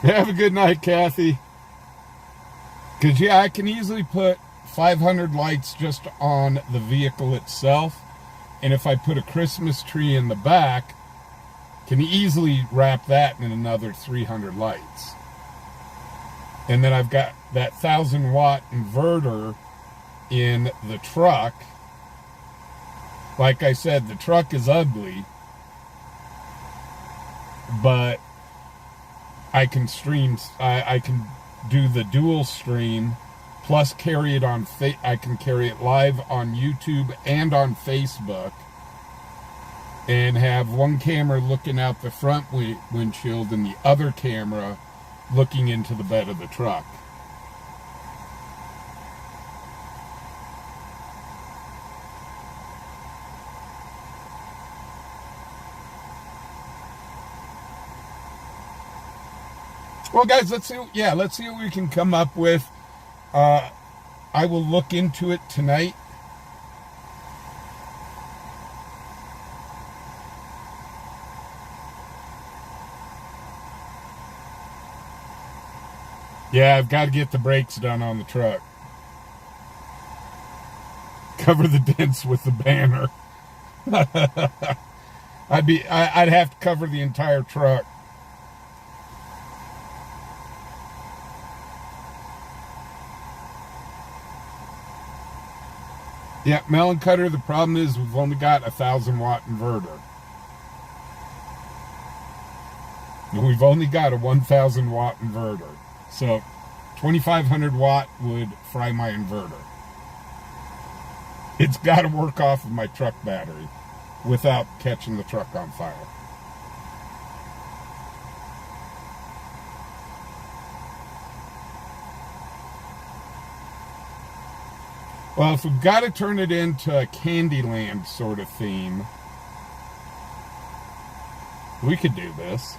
Have a good night, Kathy. Because, yeah, I can easily put 500 lights just on the vehicle itself. And if I put a Christmas tree in the back, can easily wrap that in another 300 lights. And then I've got that 1,000-watt inverter in the truck. Like I said, the truck is ugly, but I can stream. I can do the dual stream, plus carry it on. I can carry it live on YouTube and on Facebook, and have one camera looking out the front windshield and the other camera looking into the bed of the truck. Well, guys, let's see what we can come up with. I will look into it tonight. Yeah, I've got to get the brakes done on the truck. Cover the dents with the banner. I'd have to cover the entire truck. Yeah, Melon Cutter, the problem is we've only got a 1,000-watt inverter. We've only got a 1,000-watt inverter. So 2,500 watt would fry my inverter. It's got to work off of my truck battery without catching the truck on fire. Well, if we've got to turn it into a Candyland sort of theme, we could do this.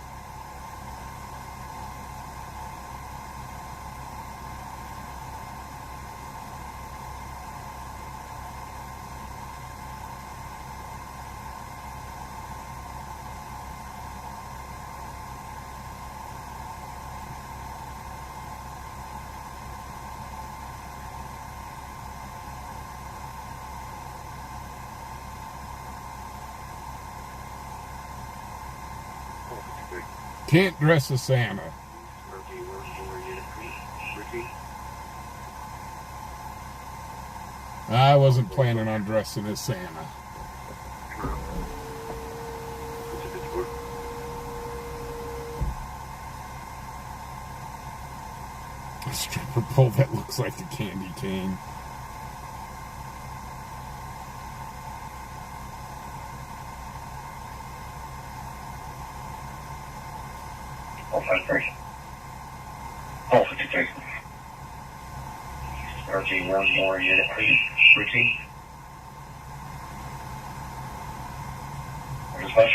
Can't dress as Santa. I wasn't planning on dressing as Santa. A stripper pole that looks like a candy cane. All 53. All 53. RG, one more unit, please. Routine. Dispatch.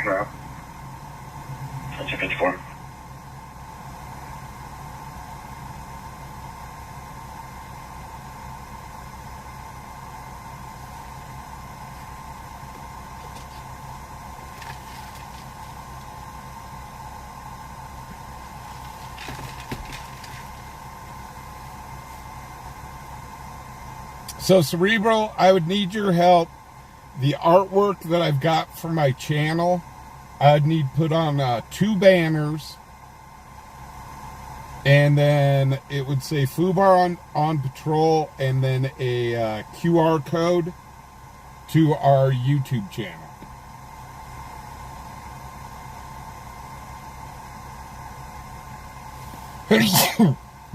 No. 254. So, Cerebral, I would need your help. The artwork that I've got for my channel, I'd need put on 2 banners. And then it would say Fubar on patrol, and then a QR code to our YouTube channel.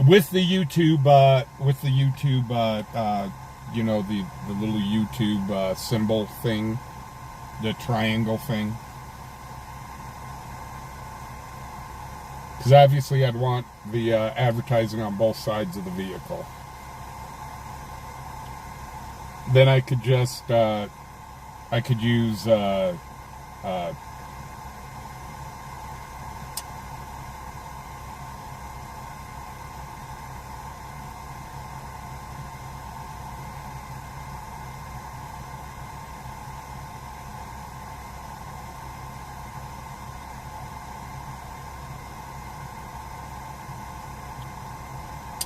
With the YouTube, you know, the little YouTube symbol thing, the triangle thing. Because obviously I'd want the advertising on both sides of the vehicle. Then I could just, I could use,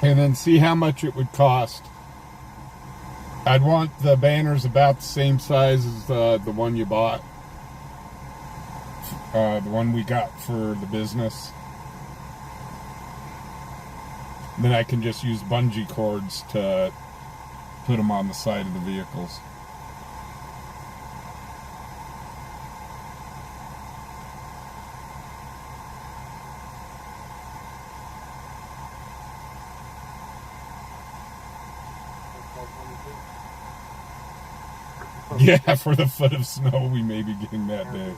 and then see how much it would cost. I'd want the banners about the same size as the one you bought. The one we got for the business. Then I can just use bungee cords to put them on the side of the vehicles. Yeah, for the foot of snow we may be getting that day.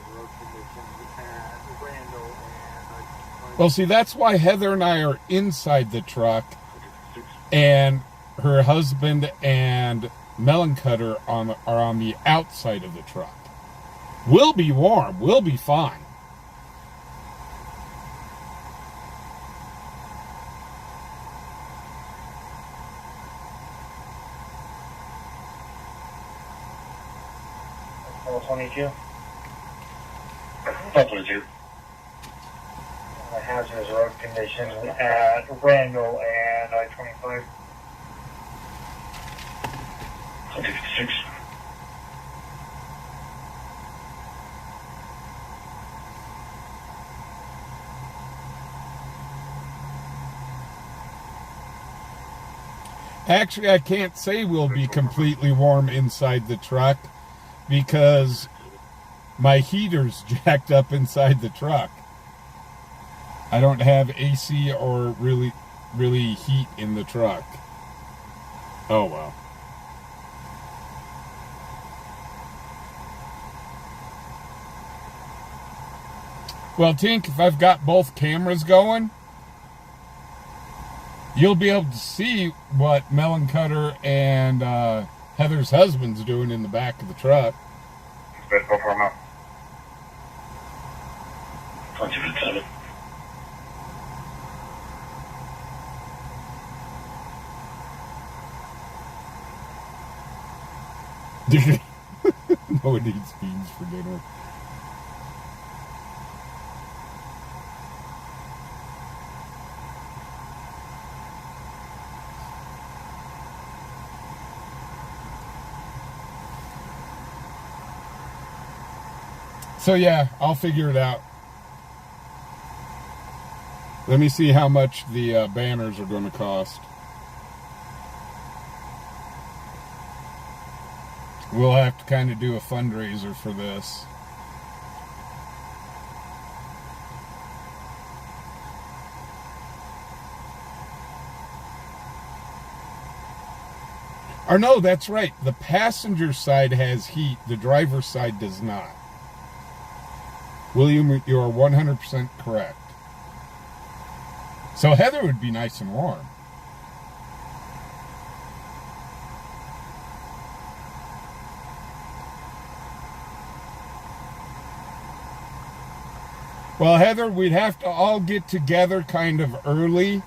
Well, see, that's why Heather and I are inside the truck, and her husband and Melon Cutter are on the outside of the truck. We'll be warm. We'll be fine. Level 22. Level 22. Hazardous road conditions at Randall and I-25. 56. Actually, I can't say we'll be completely warm inside the truck because my heater's jacked up inside the truck. I don't have AC or really heat in the truck. Oh well. Well, Tink, if I've got both cameras going, you'll be able to see what Melon Cutter and Heather's husband's doing in the back of the truck. Let's go for him out. 27. No one needs beans for dinner. So yeah, I'll figure it out. Let me see how much the banners are going to cost. We'll have to kind of do a fundraiser for this. Or no, that's right. The passenger side has heat. The driver's side does not. William, you are 100% correct. So Heather would be nice and warm. Well, Heather, we'd have to all get together kind of early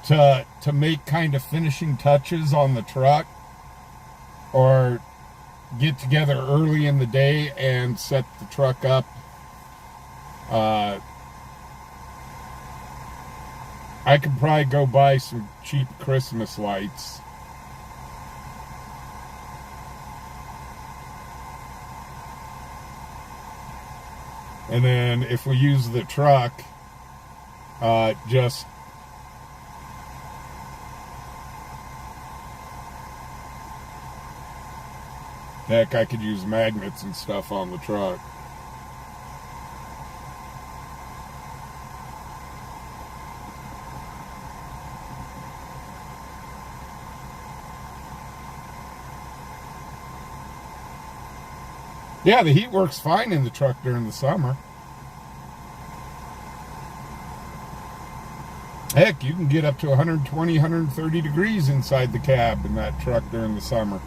to make kind of finishing touches on the truck, or get together early in the day and set the truck up. I could probably go buy some cheap Christmas lights. And then if we use the truck, just heck, I could use magnets and stuff on the truck. Yeah, the heat works fine in the truck during the summer. Heck, you can get up to 120, 130 degrees inside the cab in that truck during the summer.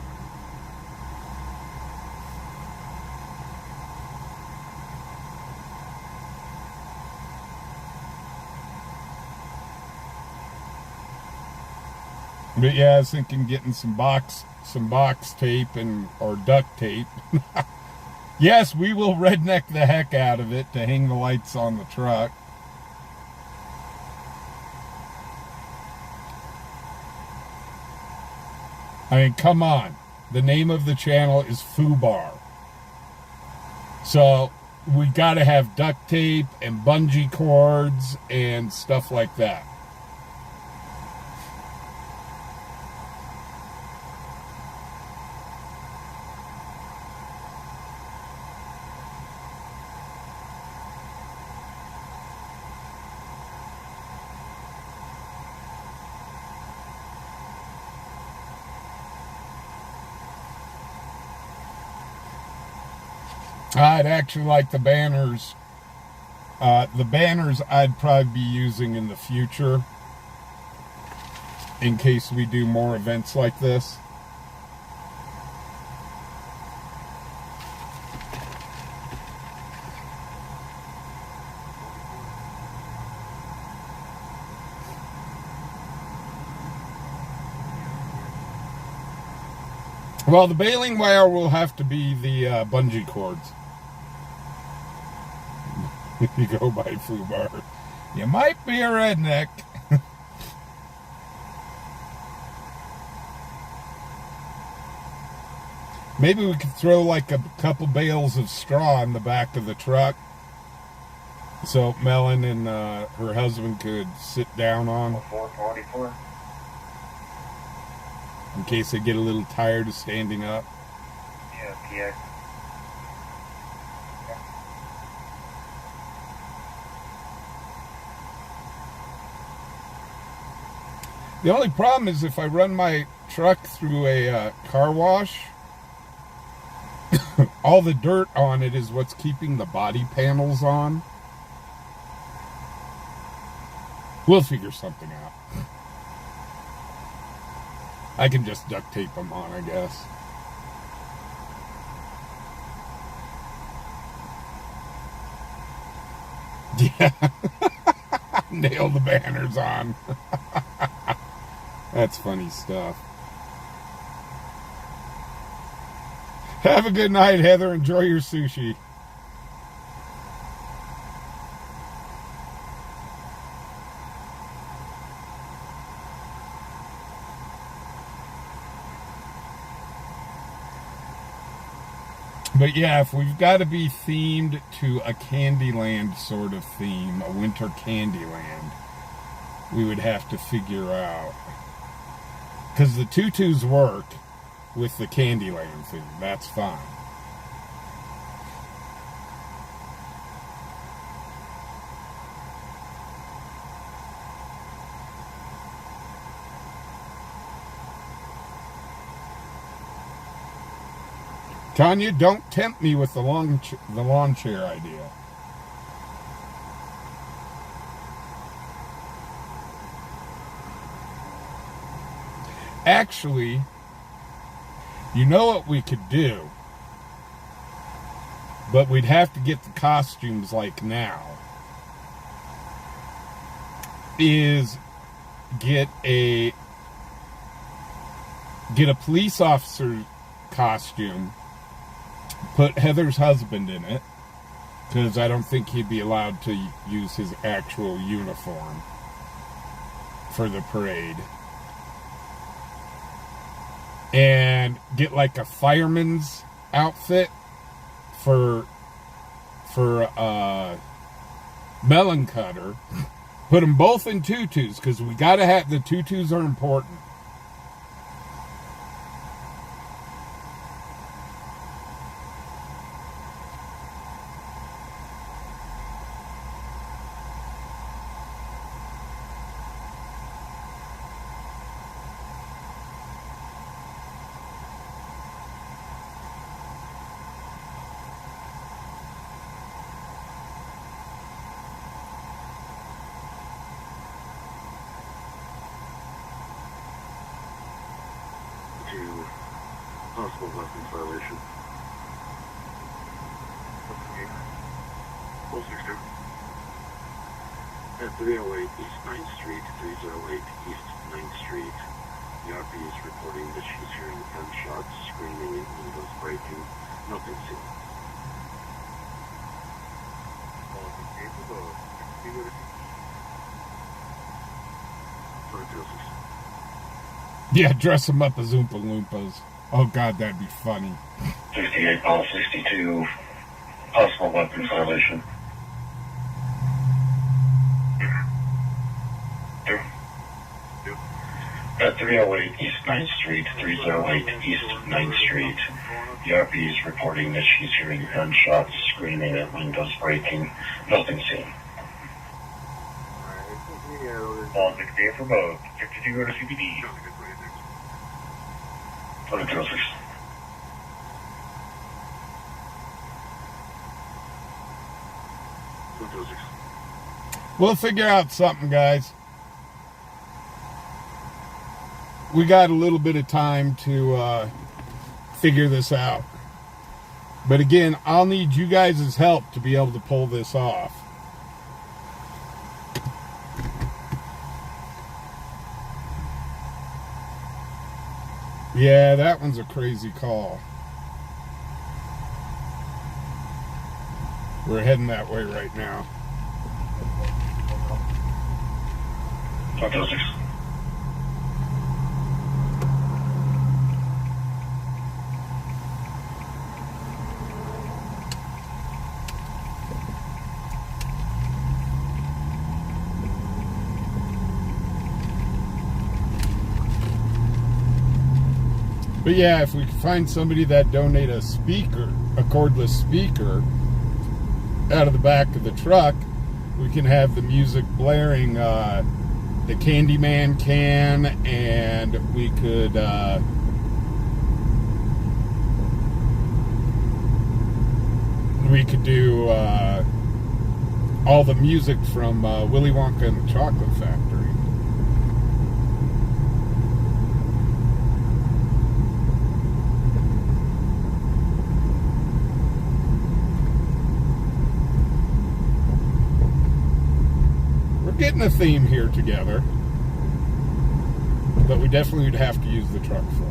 But yeah, I was thinking getting some box tape or duct tape. Yes, we will redneck the heck out of it to hang the lights on the truck. I mean, come on. The name of the channel is Fubar. So we got to have duct tape and bungee cords and stuff like that. I'd actually like the banners. The banners I'd probably be using in the future in case we do more events like this. Well, the baling wire will have to be the bungee cords. You go by Fubar. You might be a redneck. Maybe we could throw like a couple bales of straw in the back of the truck so Melon and her husband could sit down on. 444. In case they get a little tired of standing up. Yeah, PX. The only problem is if I run my truck through a car wash, all the dirt on it is what's keeping the body panels on. We'll figure something out. I can just duct tape them on, I guess. Yeah. Nail the banners on. That's funny stuff. Have a good night, Heather. Enjoy your sushi. But yeah, if we've got to be themed to a Candyland sort of theme, a winter Candyland, we would have to figure out. Because the tutus work with the Candyland theme. That's fine. Tanya, don't tempt me with the lawn chair idea. Actually, you know what we could do? But we'd have to get the costumes like now. Is get a police officer costume. Put Heather's husband in it, because I don't think he'd be allowed to use his actual uniform for the parade. And get like a fireman's outfit for Melon Cutter. Put them both in tutus, because we got to have, the tutus are important. Possible weapons violation. Okay. 462. At 308 East 9th Street, 308 East 9th Street. The RP is reporting that she's hearing gunshots, screaming, and windows breaking. Nothing seen. Yeah, dress them up as Oompa Loompas. Oh God, that'd be funny. 68, Paul 62, possible weapons violation. 2. At 308 East 9th Street, 308 East 9th Street, the RP is reporting that she's hearing gunshots, screaming, and windows breaking. Nothing seen. Paul 68 for both. 52 go to CPD. 2206. We'll figure out something, guys. We got a little bit of time to figure this out. But again, I'll need you guys' help to be able to pull this off. Yeah, that one's a crazy call. We're heading that way right now. 2206. But yeah, if we can find somebody that donate a speaker, a cordless speaker, out of the back of the truck, we can have the music blaring, the Candyman can, and we could, do all the music from Willy Wonka and the Chocolate Factory. Getting a theme here together, but we definitely would have to use the truck for it.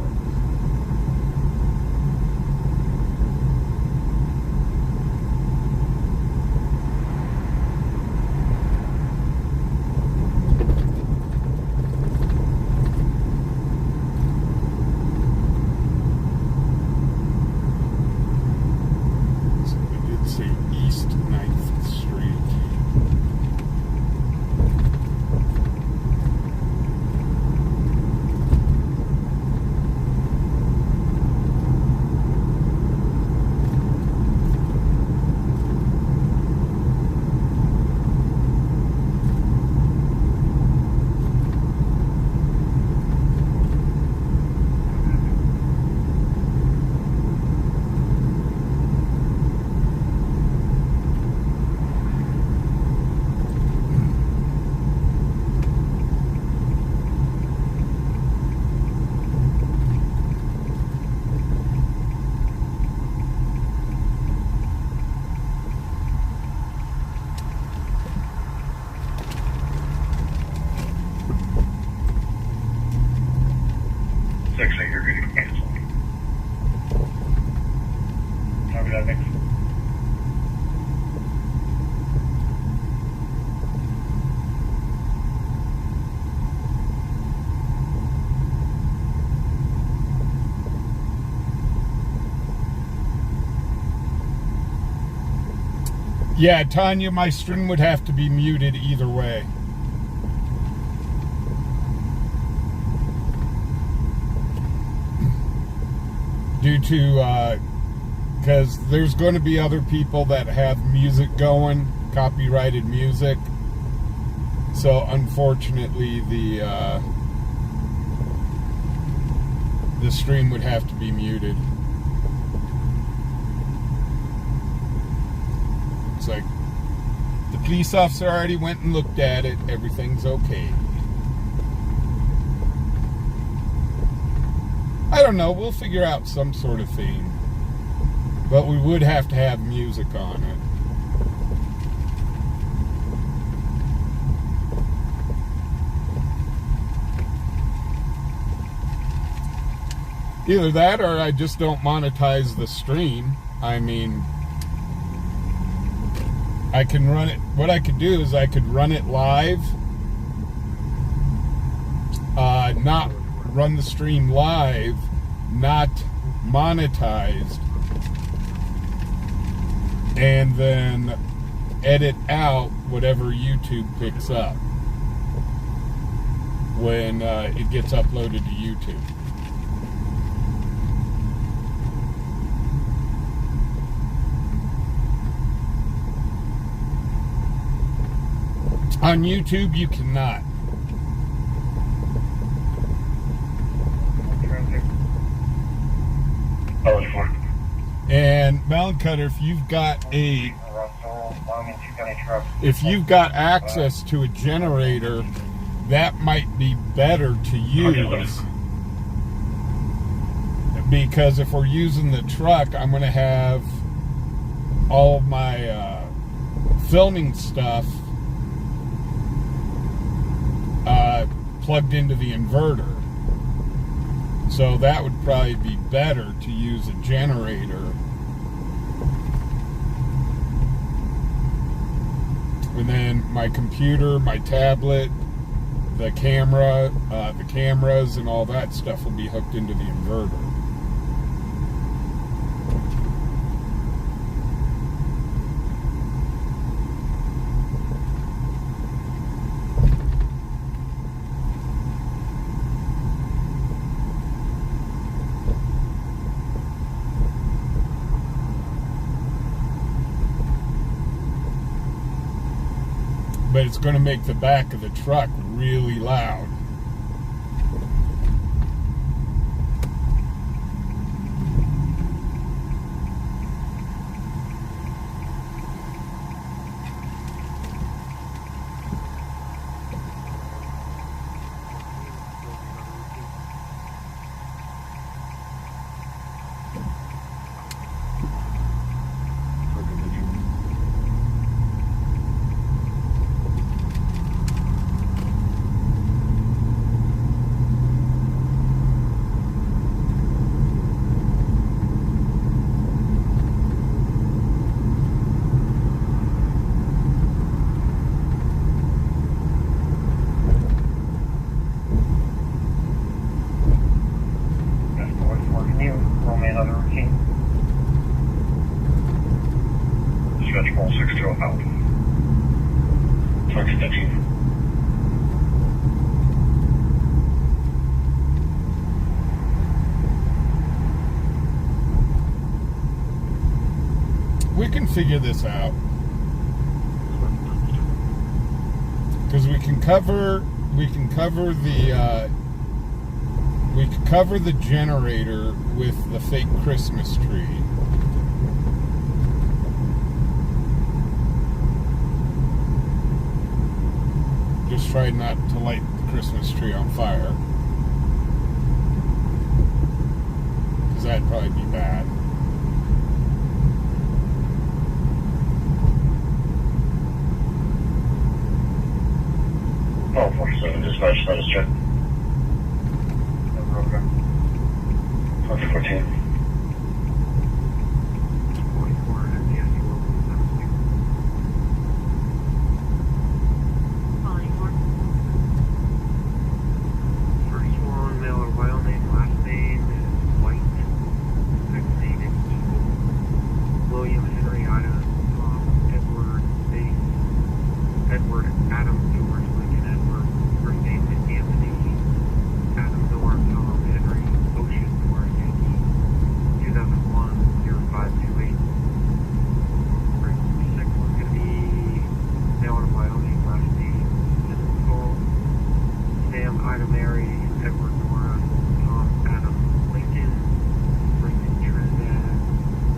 that next. Yeah, Tanya, my stream would have to be muted either way. Due to, because there's going to be other people that have music going, copyrighted music. So unfortunately, the stream would have to be muted. It's like, the police officer already went and looked at it, everything's okay. I don't know, we'll figure out some sort of theme. But we would have to have music on it. Either that or I just don't monetize the stream. I mean, I can run it. What I could do is I could run it live. Not run the stream live, not monetized, and then edit out whatever YouTube picks up when it gets uploaded to YouTube. On YouTube, you cannot. And Mountain Cutter, if you've got access to a generator, that might be better to use. Because if we're using the truck, I'm going to have all of my filming stuff plugged into the inverter. So that would probably be better to use a generator. And then my computer, my tablet, the camera, the cameras and all that stuff will be hooked into the inverter. But it's going to make the back of the truck really loud. We can figure this out, because we can cover the generator with the fake Christmas tree. Just try not to light the Christmas tree on fire, because that'd probably be bad. Oh, 47 dispatch, status check. 2014.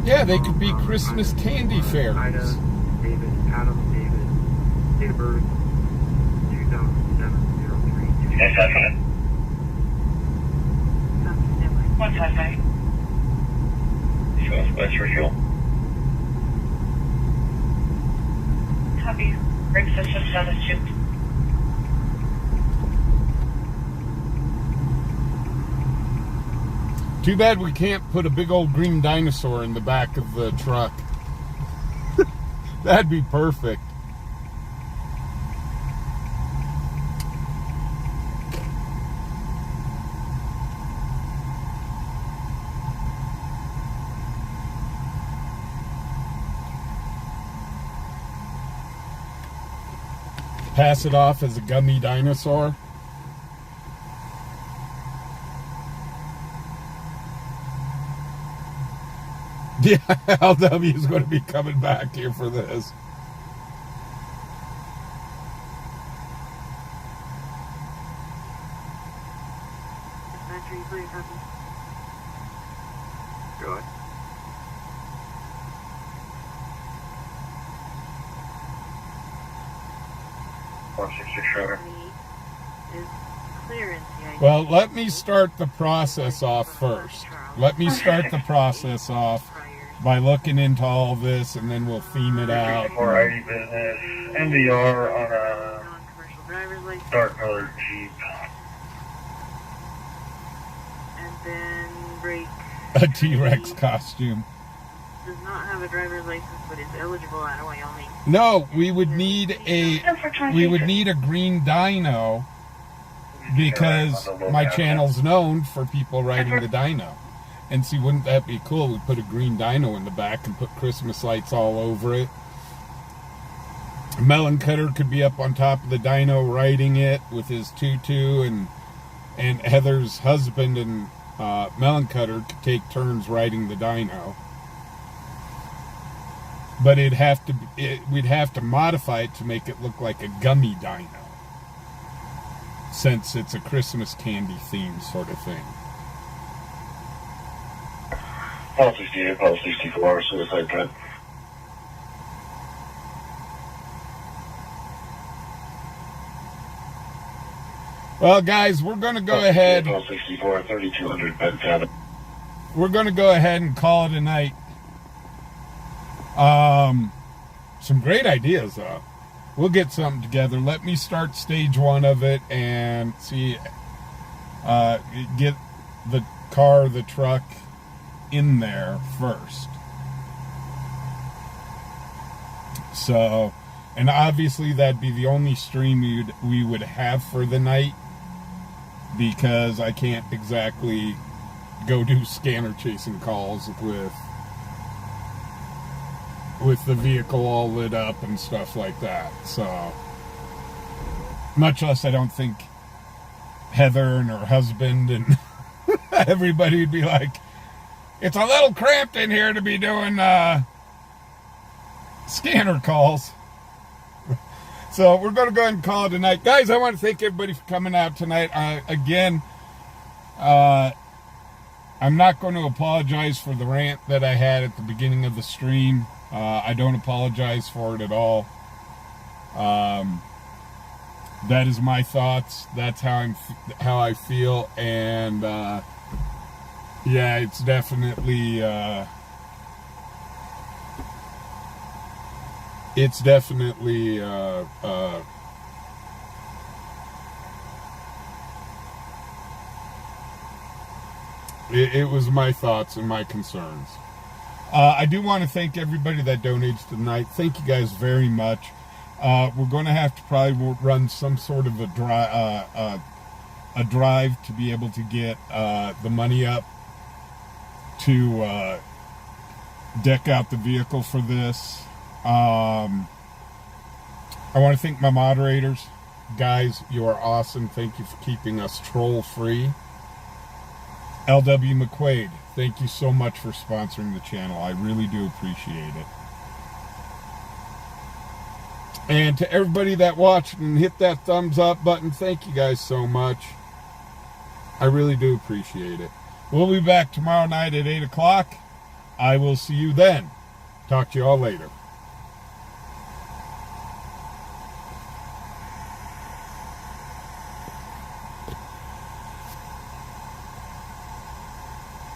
Yeah, they could be Christmas candy fairies. Ida, David, Adam, David, date of birth, 2007-03. Yes, that's fine. 155. Southwest refuel. Copy. Brake system status 2. Too bad we can't put a big old green dinosaur in the back of the truck. That'd be perfect. Pass it off as a gummy dinosaur. Yeah, LW is going to be coming back here for this. Go ahead. Well, let me start the process off first. Let me start the process off by looking into all this, and then we'll theme it out. More ID business, NVR on a dark colored Jeep. And then brake. A T-Rex costume. Does not have a driver's license, but is eligible out of Wyoming. No, we would need a green dino, because my channel's known for people riding the dyno. And see, wouldn't that be cool? We put a green dyno in the back and put Christmas lights all over it. Melon Cutter could be up on top of the dyno riding it with his tutu, and Heather's husband and Melon Cutter could take turns riding the dyno. But we'd have to modify it to make it look like a gummy dyno, since it's a Christmas candy theme sort of thing. Pulse 68, Pulse 64, suicide threat. Well, guys, we're going to go ahead. Pulse 64, 3200 bed cabin. We're going to go ahead and call it a night. Some great ideas, though. We'll get something together. Let me start stage one of it and see, get the car, the truck in there first. So, and obviously that'd be the only stream we would have for the night, because I can't exactly go do scanner chasing calls with the vehicle all lit up and stuff like that. So, much less I don't think Heather and her husband and everybody would be like, it's a little cramped in here to be doing scanner calls. So we're going to go ahead and call it a night. Guys, I want to thank everybody for coming out tonight. Again, I'm not going to apologize for the rant that I had at the beginning of the stream. I don't apologize for it at all. That is my thoughts. That's how I feel, and yeah, it's definitely it was my thoughts and my concerns. I do want to thank everybody that donates tonight. Thank you guys very much. We're going to have to probably run some sort of a drive to be able to get the money up to deck out the vehicle for this. I want to thank my moderators. Guys, you are awesome. Thank you for keeping us troll free. LW McQuaid, thank you so much for sponsoring the channel. I really do appreciate it. And to everybody that watched and hit that thumbs up button, thank you guys so much. I really do appreciate it. We'll be back tomorrow night at 8 o'clock. I will see you then. Talk to you all later.